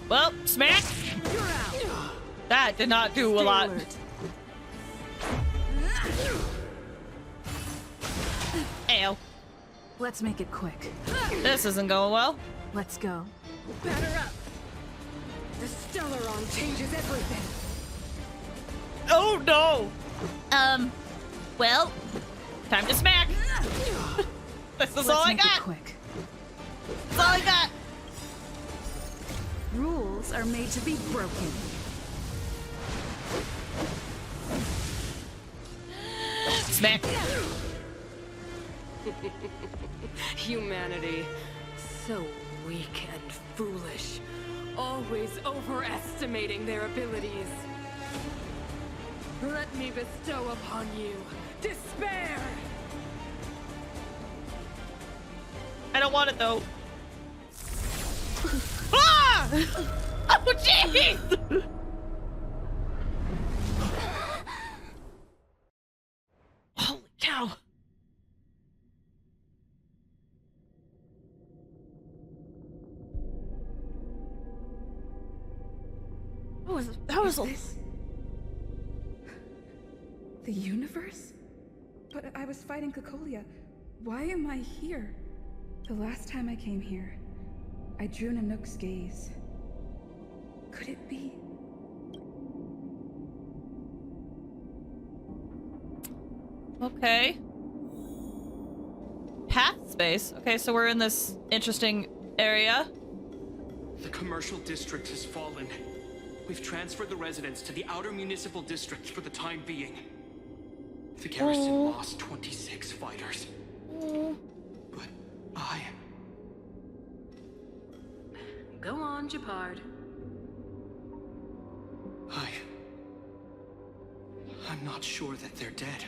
Well, smack. That did not do a lot. Ow. Let's make it quick. This isn't going well. Let's go. Batter up! The Stellaron changes everything! Oh no! Well, time to smack. This is all I got. Quick. That's all I got. Rules are made to be broken. Smack. Humanity, so weak and foolish, always overestimating their abilities. Let me bestow upon you despair! I don't want it though. Ah! Oh, jeez! Holy cow. That was this the universe? But I was fighting Cocolia. Why am I here? The last time I came here, I drew Nanook's gaze. Could it be? Okay. Path space. Okay, so we're in this interesting area. The commercial district has fallen. We've transferred the residents to the outer municipal districts for the time being. The garrison lost 26 fighters. But I... Go on, Japard. I'm not sure that they're dead.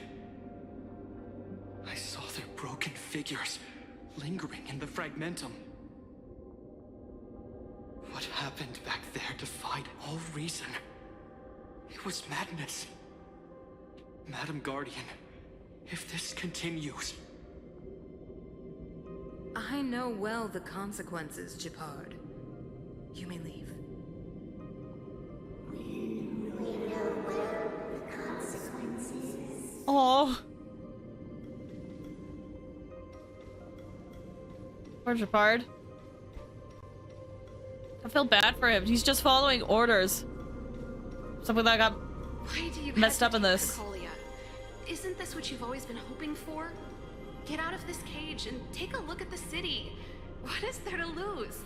I saw their broken figures lingering in the fragmentum. What happened back there defied all reason. It was madness. Madam Guardian, if this continues... I know well the consequences, Japard. You may leave. Oh. Poor Japard. I feel bad for him. He's just following orders. Something that got Why do you messed up in this. Cocolia? Isn't this what you've always been hoping for? Get out of this cage and take a look at the city. What is there to lose?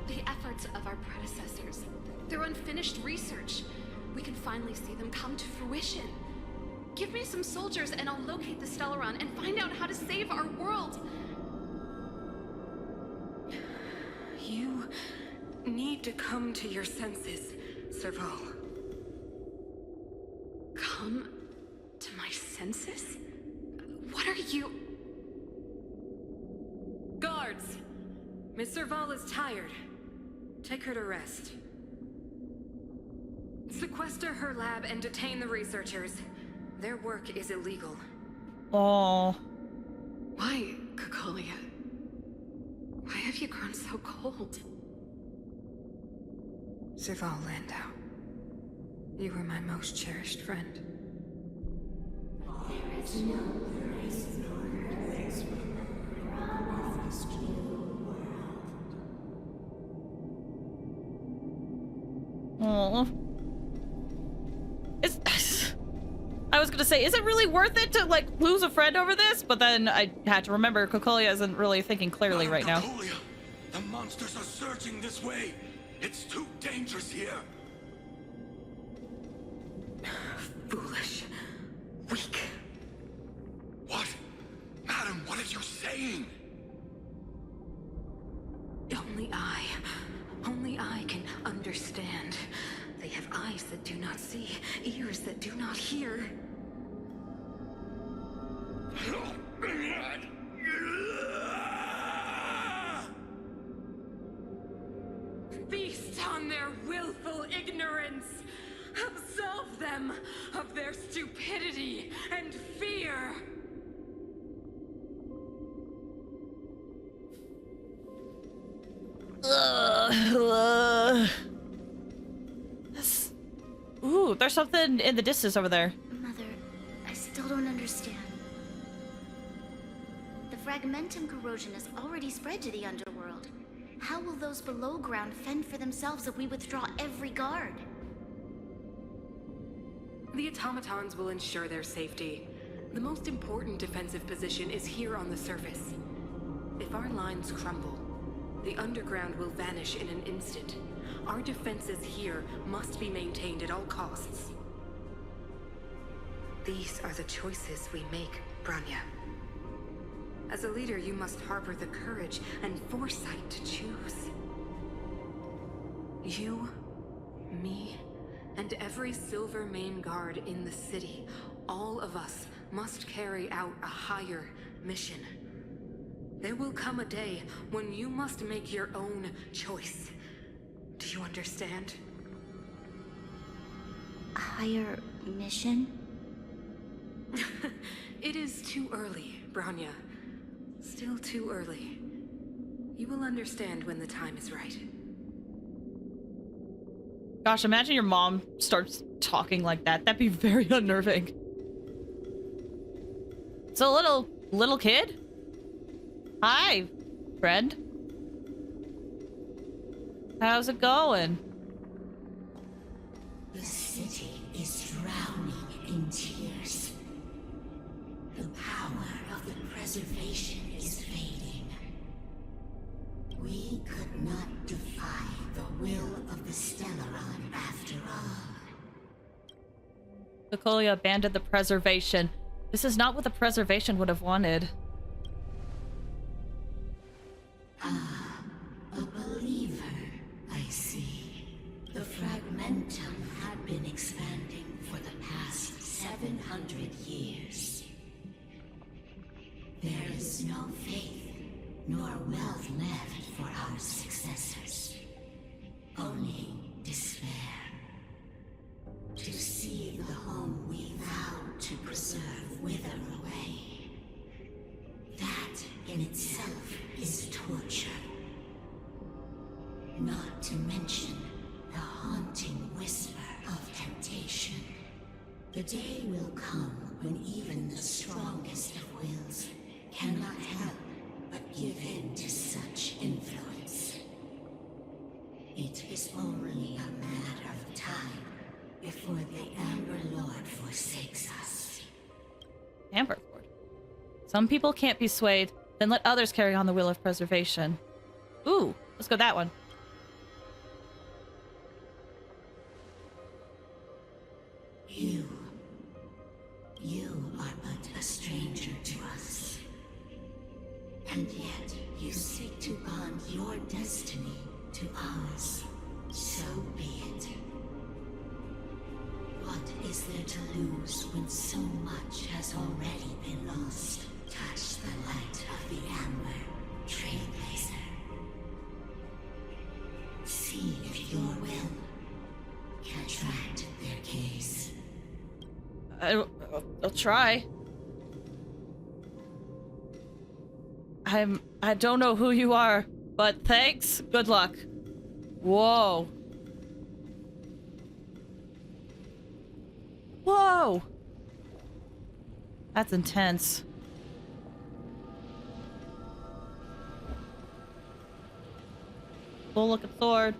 The efforts of our predecessors, their unfinished research. We can finally see them come to fruition. Give me some soldiers and I'll locate the Stellaron and find out how to save our world. You need to come to your senses, Serval. Come to my senses? What are you... Guards! Miss Serval is tired. Take her to rest. Sequester her lab and detain the researchers. Their work is illegal. Oh. Why, Cocolia? Why have you grown so cold? Serval Landau. You were my most cherished friend. There is no grace nor grace promised you world. I was gonna say, is it really worth it to like lose a friend over this? But then I had to remember Cocolia isn't really thinking clearly right now. Cocolia, the monsters are surging this way. It's too dangerous here. Foolish. Weak. What? Madam, what are you saying? Only I can understand. They have eyes that do not see, ears that do not hear. Feast on their willful ignorance! Absolve them of their stupidity and fear! Ooh, there's something in the distance over there. Mother, I still don't understand. The fragmentum corrosion has already spread to the underworld. How will those below ground fend for themselves if we withdraw every guard? The automatons will ensure their safety. The most important defensive position is here on the surface. If our lines crumble, the underground will vanish in an instant. Our defenses here must be maintained at all costs. These are the choices we make, Branya. As a leader, you must harbor the courage and foresight to choose. You, me, and every Silver Main Guard in the city, all of us must carry out a higher mission. There will come a day when you must make your own choice. Do you understand? A higher mission? It is too early, Bronya. Still too early. You will understand when the time is right. Gosh, imagine your mom starts talking like that. That'd be very unnerving. It's a little kid? Hi, friend. How's it going? The city is drowning in tears. The power of the preservation is fading. We could not defy the will of the Stellaron after all. Cocolia abandoned the preservation. This is not what the preservation would have wanted. Ah, a believer, I see. The fragmentum had been expanding for the past 700 years. There is no faith nor wealth left for our successors. Only despair. To see the home we vowed to preserve wither away. That in itself is torture. Not to mention the haunting whisper of temptation. The day will come when even the strongest of wills cannot help but give in to such influence. It is only a matter of time before the Amber Lord forsakes us. Amber Lord. Some people can't be swayed, then let others carry on the will of preservation. Ooh, let's go that one. You are but a stranger to us. And yet you seek to bond your destiny to ours. So be it. What is there to lose when so much has already been lost? Touch the light of the Amber, Trailblazer. See if your will can attract their gaze. I'll try. I don't know who you are, but thanks. Good luck. Whoa. Whoa. That's intense. Cool looking sword.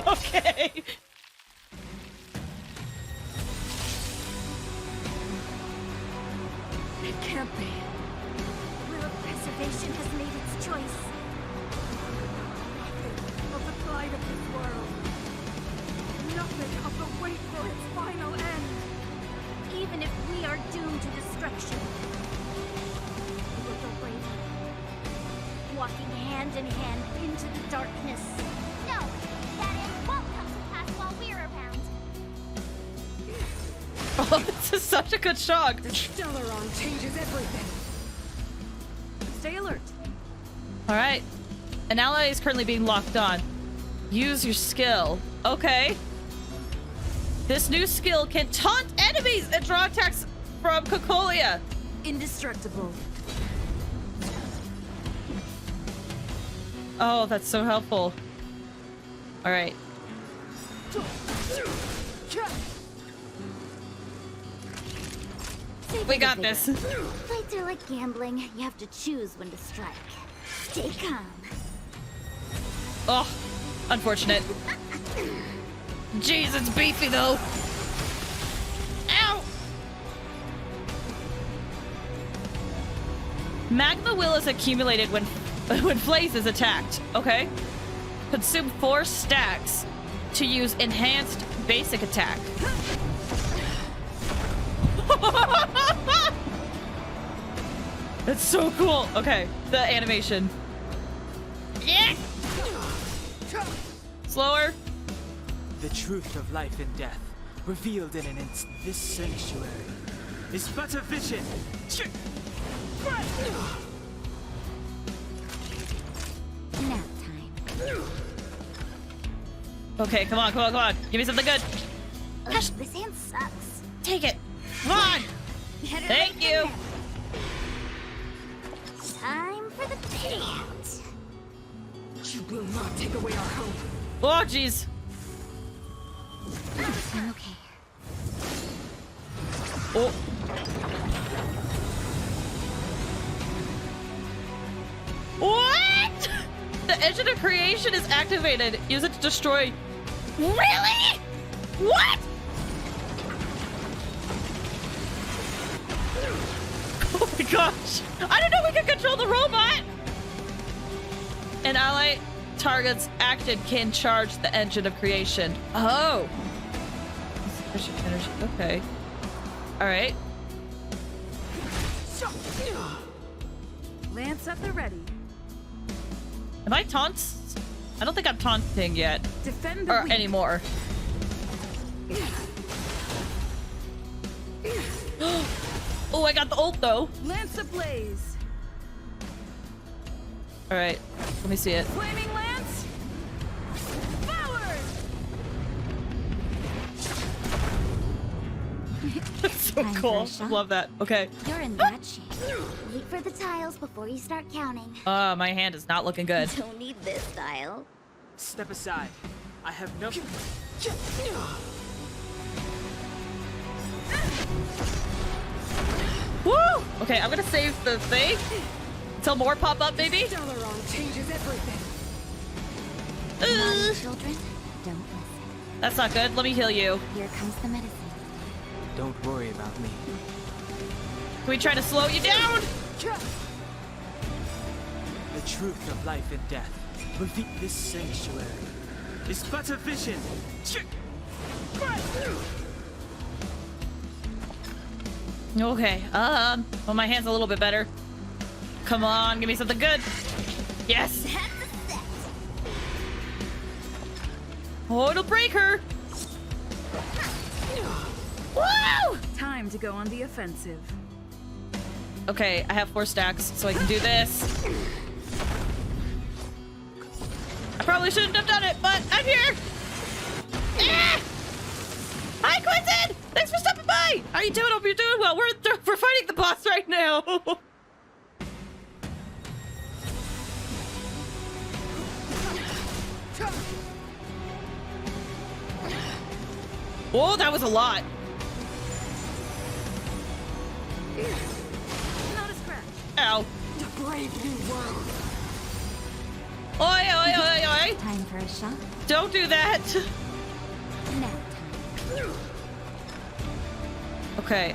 Okay. It can't be. Will of Preservation has made its choice. Nothing of the pride of this world. Nothing of the wait for its final end. Even if we are doomed to destruction, we will go bravely, walking hand in hand into the darkness. No, that end won't come to pass while we're around. Oh, this is such a good shock. The Stellaron changes everything. Stay alert. Alright. An ally is currently being locked on. Use your skill. Okay. This new skill can taunt enemies and draw attacks from Cocolia. Indestructible. Oh, that's so helpful. Alright. We got this. Fights are like gambling. You have to choose when to strike. Stay calm. Oh, unfortunate. Jeez, it's beefy though. Ow! Magma will is accumulated when Blaze is attacked. Okay. Consume 4 stacks to use enhanced basic attack. That's so cool. Okay, the animation. Yeah. Slower. The truth of life and death, revealed in an instant. This sanctuary is but a vision. Nap time. Okay, come on, come on, come on. Give me something good. Ugh, this hand sucks. Take it. Come on. Thank you. Time for the pant. You will not take away our hope. Oh, jeez. I'm okay. Oh. What? The engine of creation is activated. Use it to destroy. Really? What? Oh my gosh. I didn't know we could control the robot. An ally target's acted can charge the engine of creation. Oh. Sufficient energy. Okay. All right. Lance at the ready. Am I taunts? I don't think I'm taunting yet. Defend the or weak. anymore. Oh, I got the ult though. Lance ablaze. All right, let me see it. Flaming lance. Forward. That's so cool. Love that. Okay. You're in bad shape. Wait for the tiles before you start counting. My hand is not looking good. Don't need this tile. Step aside. I have no. Woo! Okay, I'm gonna save the thing until more pop up, maybe. Stellaron changes everything. Children, don't listen. That's not good. Let me heal you. Here comes the medicine. Don't worry about me. Can we try to slow you down? The truth of life and death, reveal this sanctuary is but a vision. Okay. Well, my hand's a little bit better. Come on, give me something good. Yes. Oh, it'll break her. Woo! Time to go on the offensive. Okay, I have 4 stacks, so I can do this. I probably shouldn't have done it, but I'm here. Ah! Hi, Quentin! Thanks for stopping by. How you doing? Hope you're doing well. We're fighting the boss right now. Oh, that was a lot. Not a scratch. Ow. The brave new world. Oi, oi, oi, oi. Time for a shot. Don't do that. Nap time. Okay,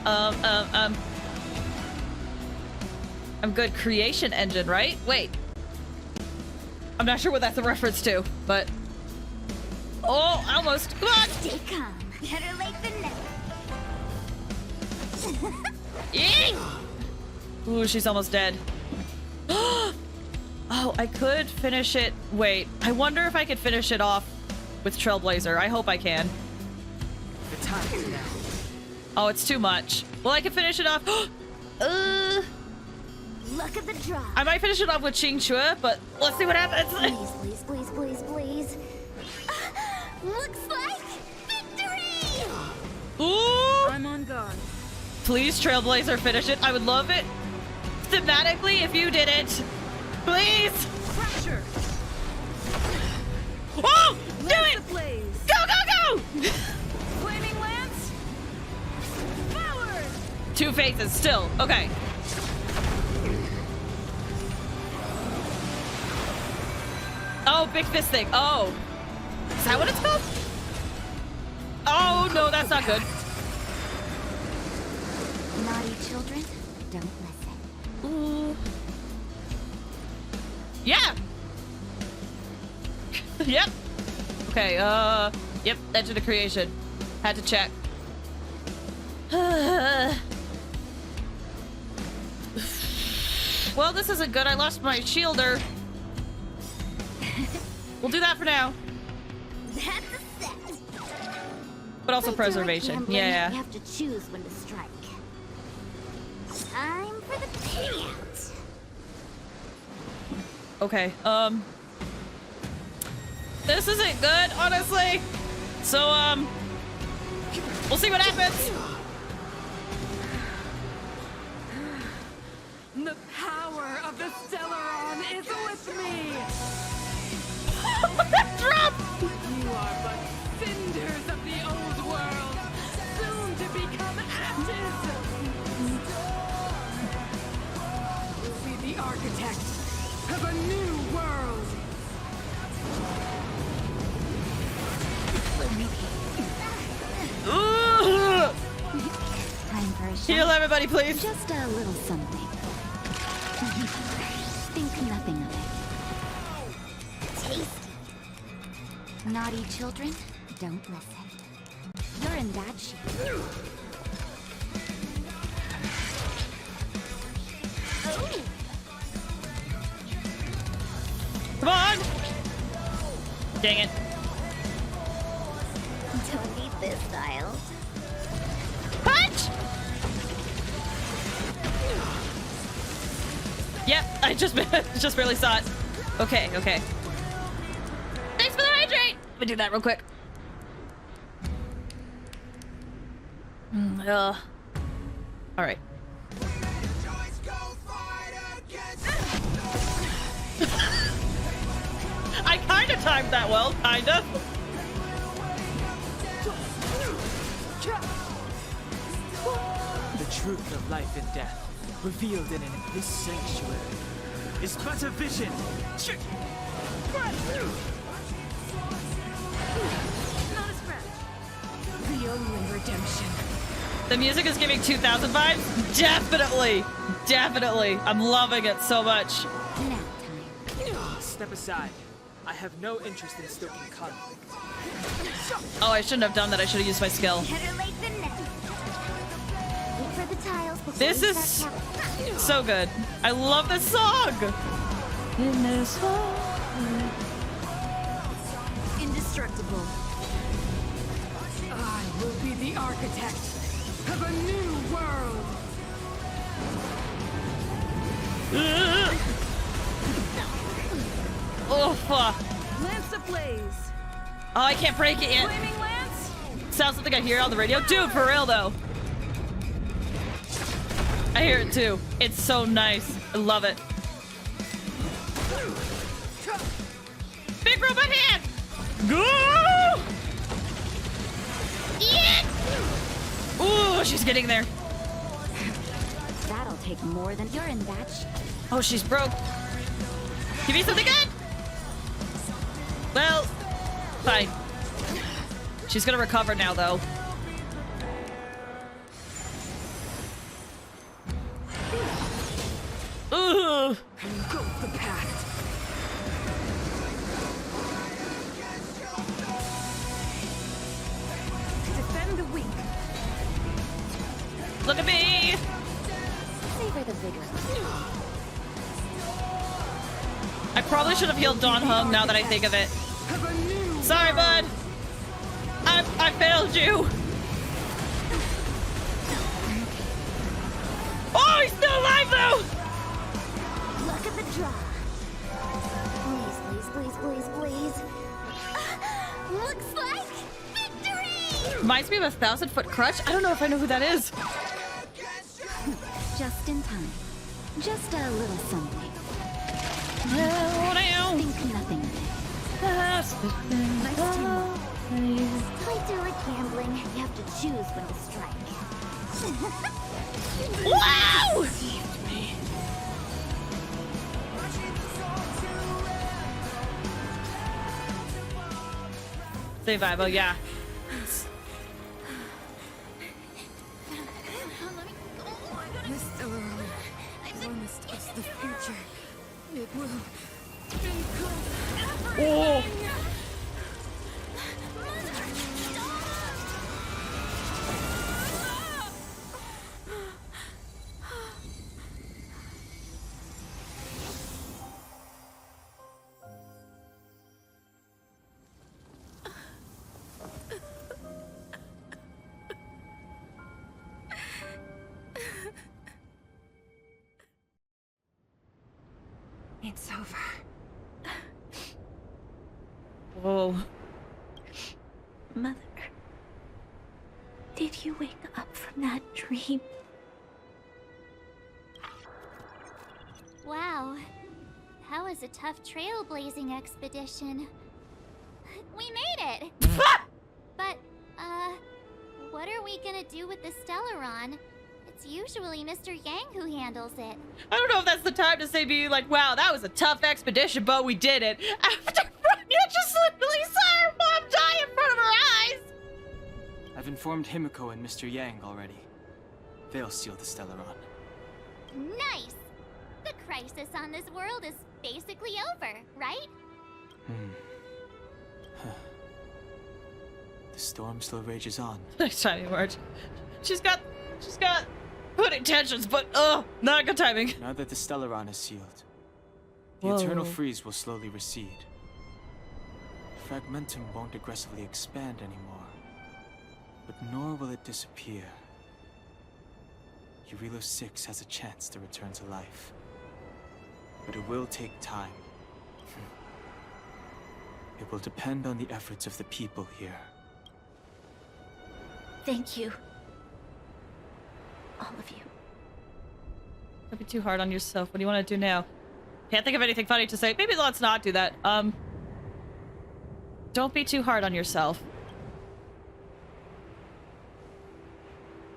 I'm good. Creation engine, right? Wait. I'm not sure what that's a reference to, but... Oh, almost. Come on! Stay calm. Better late than never. Eek! Ooh, she's almost dead. Oh, I could finish it. Wait, I wonder if I could finish it off with Trailblazer. I hope I can. The time is now. Oh, it's too much. Well, I can finish it off. Look at the drop. I might finish it off with Ching Chua, but let's see what happens. Please, please, please, please, please. Looks like victory! Ooh! I'm on guard. Please, Trailblazer, finish it. I would love it. Thematically, if you did it. Please! Pressure. Oh! Do Lance it! ablaze. Go, go, go! Flaming lance. Forward. 2 phases, still. Okay. Oh Oh, big fist thing. Oh. Is that what it's called? Oh, no, that's not good. Naughty children, don't listen. Ooh. Yeah. Yep. Okay, yep, edge of the creation. Had to check. Well, this isn't good. I lost my shielder. We'll do that for now. That's a set. But also Like preservation. gambling, Yeah. You have to choose when to strike. Time for the payout. Okay, this isn't good, honestly. So, we'll see what happens. The power of the Stellaron is with me! Drop! You are but cinders of the old world, soon to become ashes! You'll be the architect of a new world! Ooh! Time for a shot. Heal everybody, please. Just a little something. Think nothing of it. Tasty. Naughty children, don't listen. You're in bad shape. Come on! Dang it. Don't need this style. Punch! Yep, I just barely saw it. Okay, okay. Thanks for the hydrate! Let me do that real quick. Alright. I kinda timed that well, kinda. The truth of life and death, revealed in this sanctuary, is but a vision. Not a scratch. The only redemption. The music is giving 2000 vibes? Definitely! Definitely! I'm loving it so much. Step aside. I have no interest in stoking conflict. Oh, I shouldn't have done that. I should have used my skill. This is so good. I love this song! In this world. Indestructible. I will be the architect of a new world. Oh, fuck. Lance ablaze. Oh, I can't break it yet. Flaming lance. Sounds something I hear on the radio. Dude, for real, though. I hear it, too. It's so nice. I love it. Big robot hand! Go! Yeah! Ooh, she's getting there. That'll take more than you're in that shit. Oh, she's broke. Give me something good! Well, fine. She's gonna recover now, though. Ooh! Engulf the past. Defend the weak. Look at me! Savor the vigor. I probably should have healed Don Hung now that I think of it. Sorry, bud. I failed you. Oh, he's still alive though. Look at the draw. Please, please, please, please, please. Looks like victory! Reminds me of a 1,000-foot crutch. I don't know if I know who that is. Just in time. Just a little something. Think nothing of it. Nice teamwork. Like do like gambling, you have to choose when to strike. Wow! Same vibe. Oh yeah. This Stellaron promised us the future. It will become everything. It's over. Whoa. Mother, did you wake up from that dream? Wow. That was a tough trailblazing expedition. We made it! But, what are we gonna do with the Stellaron? It's usually Mr. Yang who handles it. I don't know if that's the time to say, be like, wow, that was a tough expedition, but we did it. After Bronya just literally saw her mom die in front of her eyes. I've informed Himiko and Mr. Yang already. They'll seal the Stellaron. Nice! The crisis on this world is basically over, right? The storm still rages on. Tiny word. She's got good intentions, but not good timing. Now that the Stellaron is sealed, the Whoa. eternal freeze will slowly recede. Fragmentum won't aggressively expand anymore, but nor will it disappear. Eurilo 6 has a chance to return to life, but it will take time. It will depend on the efforts of the people here. Thank you. All of you. Don't be too hard on yourself. What do you want to do now? Can't think of anything funny to say. Maybe let's not do that. Don't be too hard on yourself.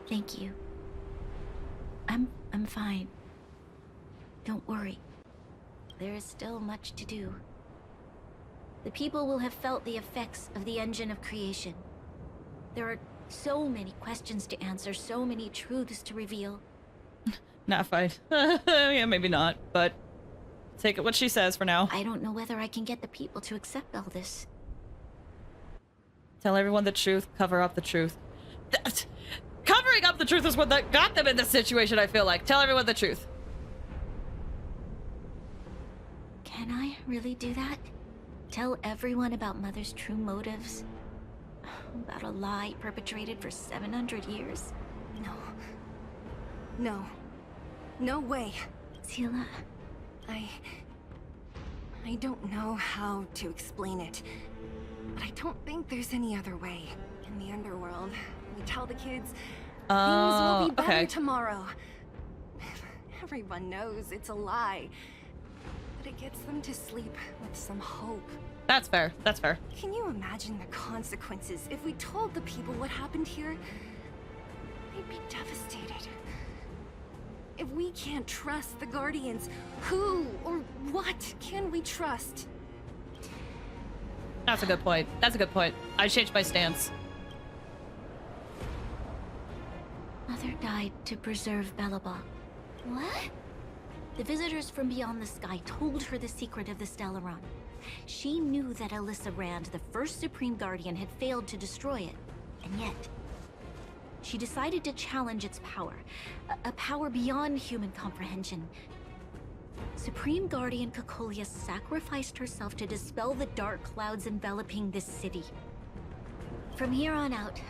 Thank you. I'm fine. Don't worry. There is still much to do. The people will have felt the effects of the engine of creation. There are so many questions to answer, so many truths to reveal. Not fine. Yeah, maybe not, but take it what she says for now. I don't know whether I can get the people to accept all this. Tell everyone the truth, cover up the truth. Covering up the truth is what that got them in this situation, I feel like. Tell everyone the truth. Can I really do that? Tell everyone about Mother's true motives? About a lie perpetrated for 700 years? No. No. No way. Seela. I don't know how to explain it, but I don't think there's any other way. In the underworld, we tell the kids things will be better tomorrow. Everyone knows it's a lie, but it gets them to sleep with some hope. That's fair. That's fair. Can you imagine the consequences if we told the people what happened here? They'd be devastated. If we can't trust the Guardians, who or what can we trust? That's a good point. That's a good point. I changed my stance. Mother died to preserve Belobog. What? The visitors from beyond the sky told her the secret of the Stellaron. She knew that Alyssa Rand, the first Supreme Guardian, had failed to destroy it. And yet, she decided to challenge its power. A power beyond human comprehension. Supreme Guardian Cocolia sacrificed herself to dispel the dark clouds enveloping this city. From here on out,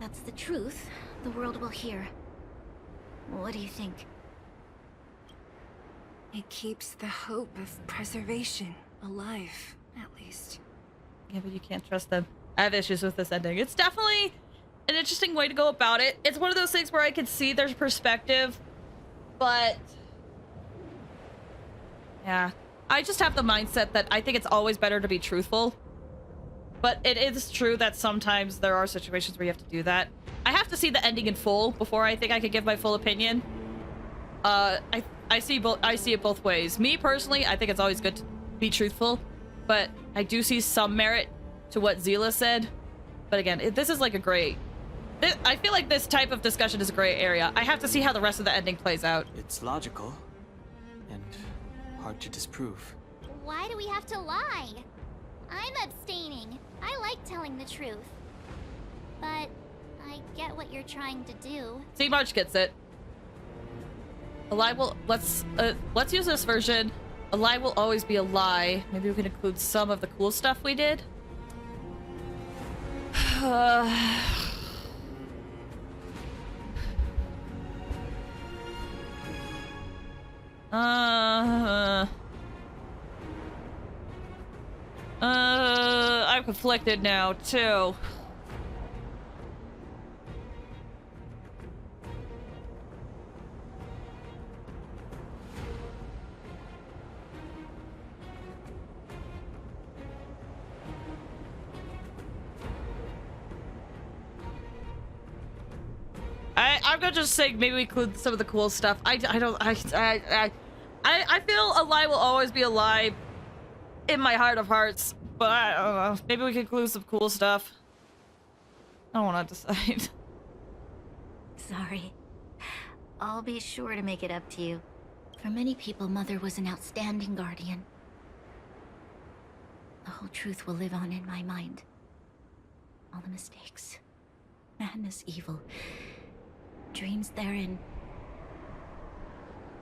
that's the truth the world will hear. What do you think? It keeps the hope of preservation alive, at least. Yeah, but you can't trust them. I have issues with this ending. It's definitely an interesting way to go about it. It's one of those things where I can see their perspective, but yeah, I just have the mindset that I think it's always better to be truthful. But it is true that sometimes there are situations where you have to do that. I have to see the ending in full before I think I could give my full opinion. I see it both ways. Me personally, I think it's always good to be truthful, but I do see some merit to what Zila said. But again, this is like a great... I feel like this type of discussion is a gray area. I have to see how the rest of the ending plays out. It's logical and hard to disprove. Why do we have to lie? I'm abstaining. I like telling the truth. But I get what you're trying to do. See, March gets it. A lie will... Let's use this version. A lie will always be a lie. Maybe we can include some of the cool stuff we did. I'm conflicted now, too. I'm gonna just say maybe we include some of the cool stuff. I feel a lie will always be a lie in my heart of hearts, but I don't know. Maybe we can include some cool stuff. I don't want to decide. Sorry. I'll be sure to make it up to you. For many people, Mother was an outstanding guardian. The whole truth will live on in my mind. All the mistakes, madness, evil, dreams therein.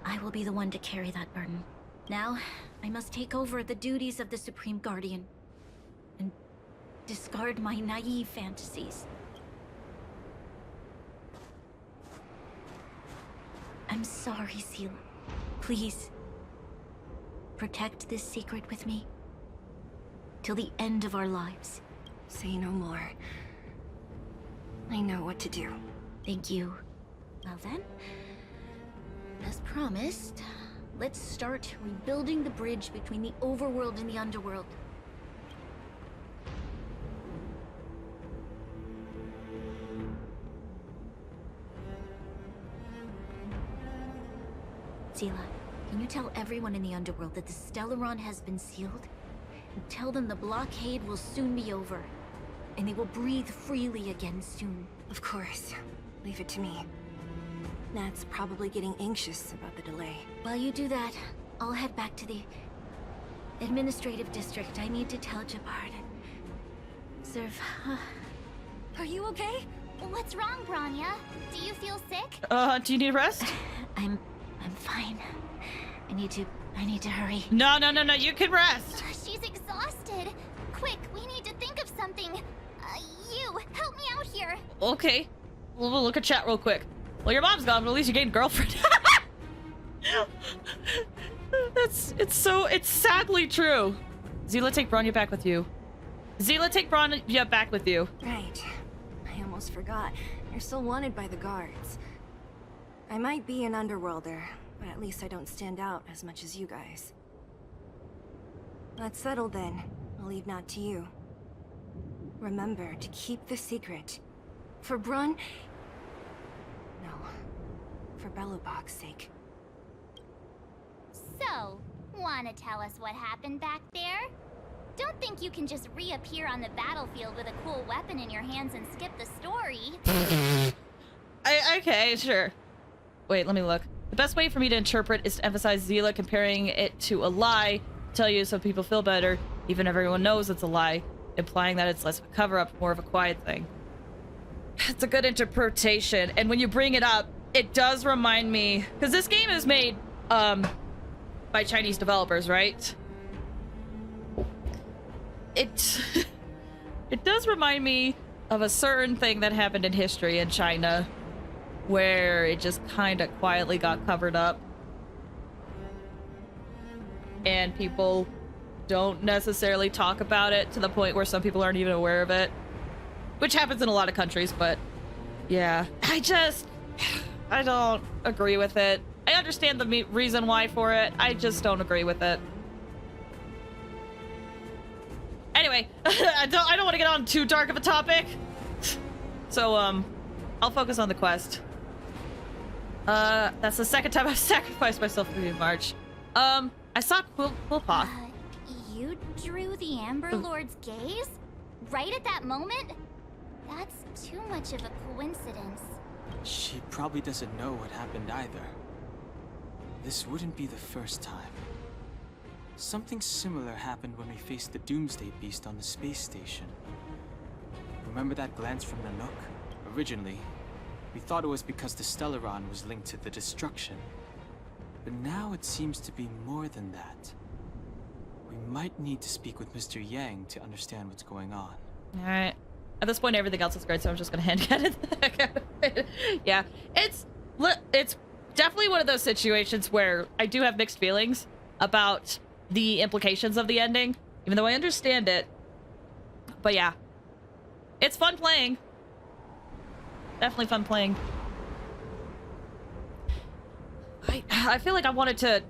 I will be the one to carry that burden. Now, I must take over the duties of the Supreme Guardian and discard my naive fantasies. I'm sorry, Seela. Please, protect this secret with me till the end of our lives. Say no more. I know what to do. Thank you. Well then, as promised, let's start rebuilding the bridge between the overworld and the underworld. Seela, can you tell everyone in the underworld that the Stellaron has been sealed? And tell them the blockade will soon be over, and they will breathe freely again soon. Of course. Leave it to me. Nat's probably getting anxious about the delay. While you do that, I'll head back to the administrative district. I need to tell Jabard and serve. Are you okay? What's wrong, Branya? Do you feel sick? Do you need rest? I'm fine. I need to hurry. No, you can rest. She's exhausted. Quick, we need to think of something. You, help me out here. Okay. We'll look at chat real quick. Well, your mom's gone, but at least you gained a girlfriend. It's sadly true. Zila, take Branya back with you. Zila, take Branya back with you. Right. I almost forgot. You're still wanted by the guards. I might be an underworlder, but at least I don't stand out as much as you guys. That's settled then. I'll leave Nat to you. Remember to keep the secret. For Brun... No. For Belobog's sake. So, wanna tell us what happened back there? Don't think you can just reappear on the battlefield with a cool weapon in your hands and skip the story. Okay, sure. Wait, let me look. The best way for me to interpret is to emphasize Zila comparing it to a lie, tell you so people feel better, even if everyone knows it's a lie, implying that it's less of a cover-up, more of a quiet thing. It's a good interpretation, and when you bring it up, it does remind me, because this game is made, by Chinese developers, right? It does remind me of a certain thing that happened in history in China, where it just kind of quietly got covered up. And people don't necessarily talk about it to the point where some people aren't even aware of it. Which happens in a lot of countries, but yeah. I don't agree with it. I understand the reason why for it. I just don't agree with it. Anyway, I don't want to get on too dark of a topic. So, I'll focus on the quest. That's the second time I've sacrificed myself for the march. I saw Quilpath. You drew the Amber Lord's gaze? right at that moment? That's too much of a coincidence. She probably doesn't know what happened either. This wouldn't be the first time. Something similar happened when we faced the Doomsday Beast on the space station. Remember that glance from Nanook? Originally, we thought it was because the Stellaron was linked to the destruction. But now it seems to be more than that. We might need to speak with Mr. Yang to understand what's going on. Alright. At this point, everything else is great, so I'm just gonna hand it. Yeah. It's definitely one of those situations where I do have mixed feelings about the implications of the ending, even though I understand it. But yeah. It's fun playing. Definitely fun playing. I feel like I wanted to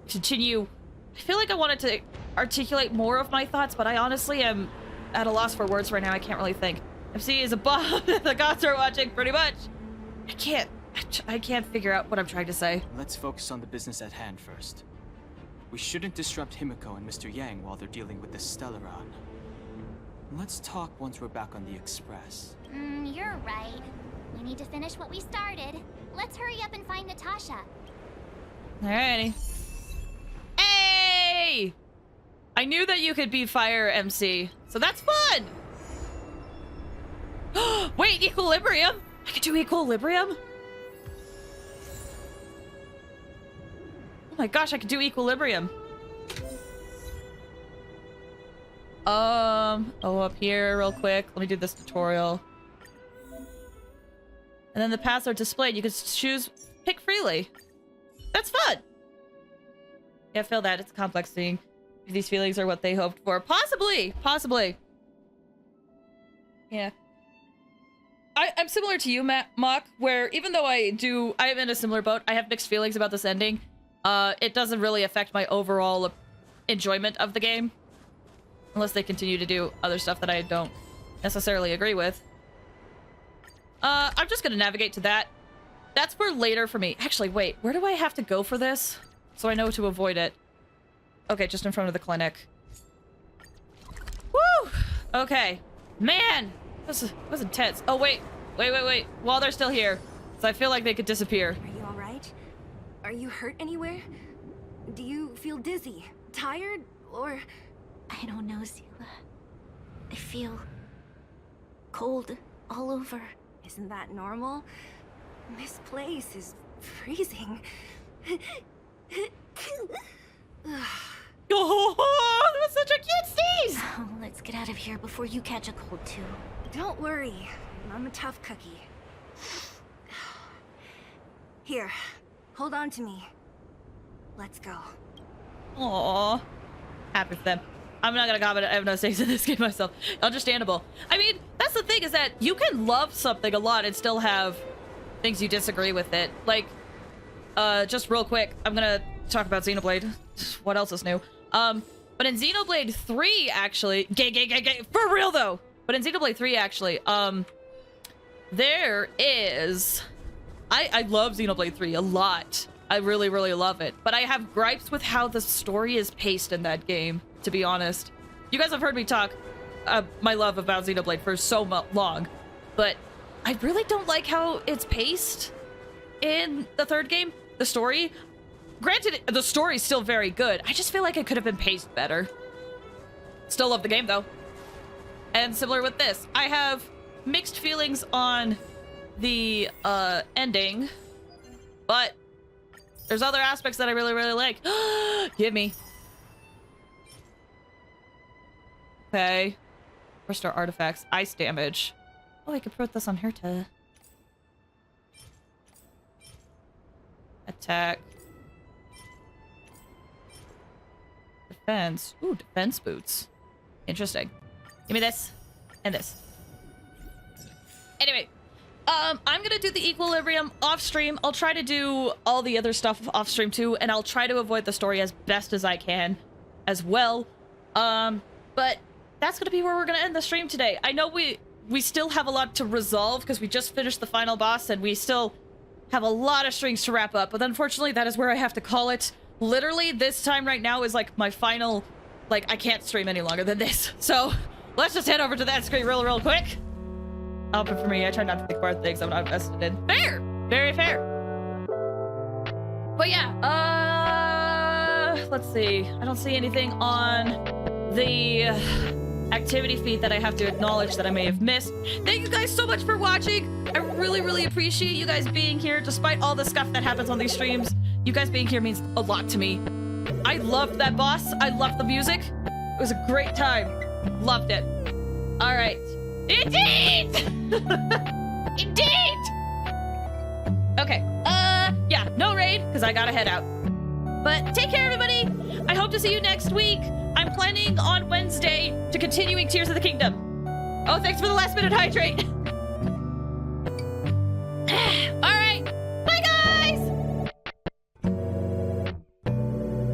continue. I feel like I wanted to articulate more of my thoughts, but I honestly am at a loss for words right now. I can't really think. MC is a bomb. The gods are watching, pretty much. I can't figure out what I'm trying to say. Let's focus on the business at hand first. We shouldn't disrupt Himiko and Mr. Yang while they're dealing with the Stellaron. Let's talk once we're back on the Express. You're right. We need to finish what we started. Let's hurry up and find Natasha. Alrighty. Hey! I knew that you could be Fire MC, so that's fun! Wait, Equilibrium? I could do Equilibrium? Oh my gosh, I could do Equilibrium. Up here real quick. Let me do this tutorial. And then the paths are displayed. You can choose, pick freely. That's fun. Yeah, I feel that. It's a complex thing. These feelings are what they hoped for. Possibly. Yeah. I'm similar to you, Mock, where even though I am in a similar boat, I have mixed feelings about this ending. It doesn't really affect my overall enjoyment of the game. Unless they continue to do other stuff that I don't necessarily agree with. I'm just gonna navigate to that. That's for later for me. Actually, wait, where do I have to go for this? So I know to avoid it. Okay, just in front of the clinic. Woo! Okay. Man! This was intense. Oh, wait. While they're still here. So I feel like they could disappear. Are you alright? Are you hurt anywhere? Do you feel dizzy? Tired? Or... I don't know, Zila. I feel... cold all over. Isn't that normal? This place is freezing. Oh, that was such a cute sneeze! Oh, let's get out of here before you catch a cold too. Don't worry, I'm a tough cookie. Here, hold on to me. Let's go. Aww. Happy for them. I'm not gonna comment. I have no stakes in this game myself. Understandable. I mean, that's the thing, is that you can love something a lot and still have things you disagree with it. Like, just real quick, I'm gonna talk about Xenoblade. What else is new? But in Xenoblade 3, actually, gay, for real though. But in Xenoblade 3, actually, there is, I love Xenoblade 3 a lot. I really, really love it. But I have gripes with how the story is paced in that game, to be honest. You guys have heard me talk my love about Xenoblade for so long, but I really don't like how it's paced in the third game. The story, granted, the story's still very good. I just feel like it could have been paced better. Still love the game, though. And similar with this, I have mixed feelings on the ending, but there's other aspects that I really, really like. Give me. Okay. Restore artifacts. Ice damage. Oh, I could put this on her to attack. Defense. Ooh, defense boots. Interesting. Give me this and this. Anyway, I'm gonna do the equilibrium off stream. I'll try to do all the other stuff off stream too, and I'll try to avoid the story as best as I can as well. But that's gonna be where we're gonna end the stream today. I know we still have a lot to resolve because we just finished the final boss and we still have a lot of strings to wrap up, but unfortunately that is where I have to call it. Literally this time right now is like my final, like I can't stream any longer than this. So let's just head over to that screen real quick. But for me, I try not to think about things I'm not invested in. Fair! Very fair. But yeah, let's see. I don't see anything on the activity feed that I have to acknowledge that I may have missed. Thank you guys so much for watching. I really appreciate you guys being here despite all the stuff that happens on these streams. You guys being here means a lot to me. I loved that boss. I loved the music. It was a great time. Loved it. All right. Indeed! Indeed! Okay. Yeah, no raid, because I gotta head out. But take care, everybody. I hope to see you next week. I'm planning on Wednesday to continuing Tears of the Kingdom. Oh, thanks for the last minute hydrate.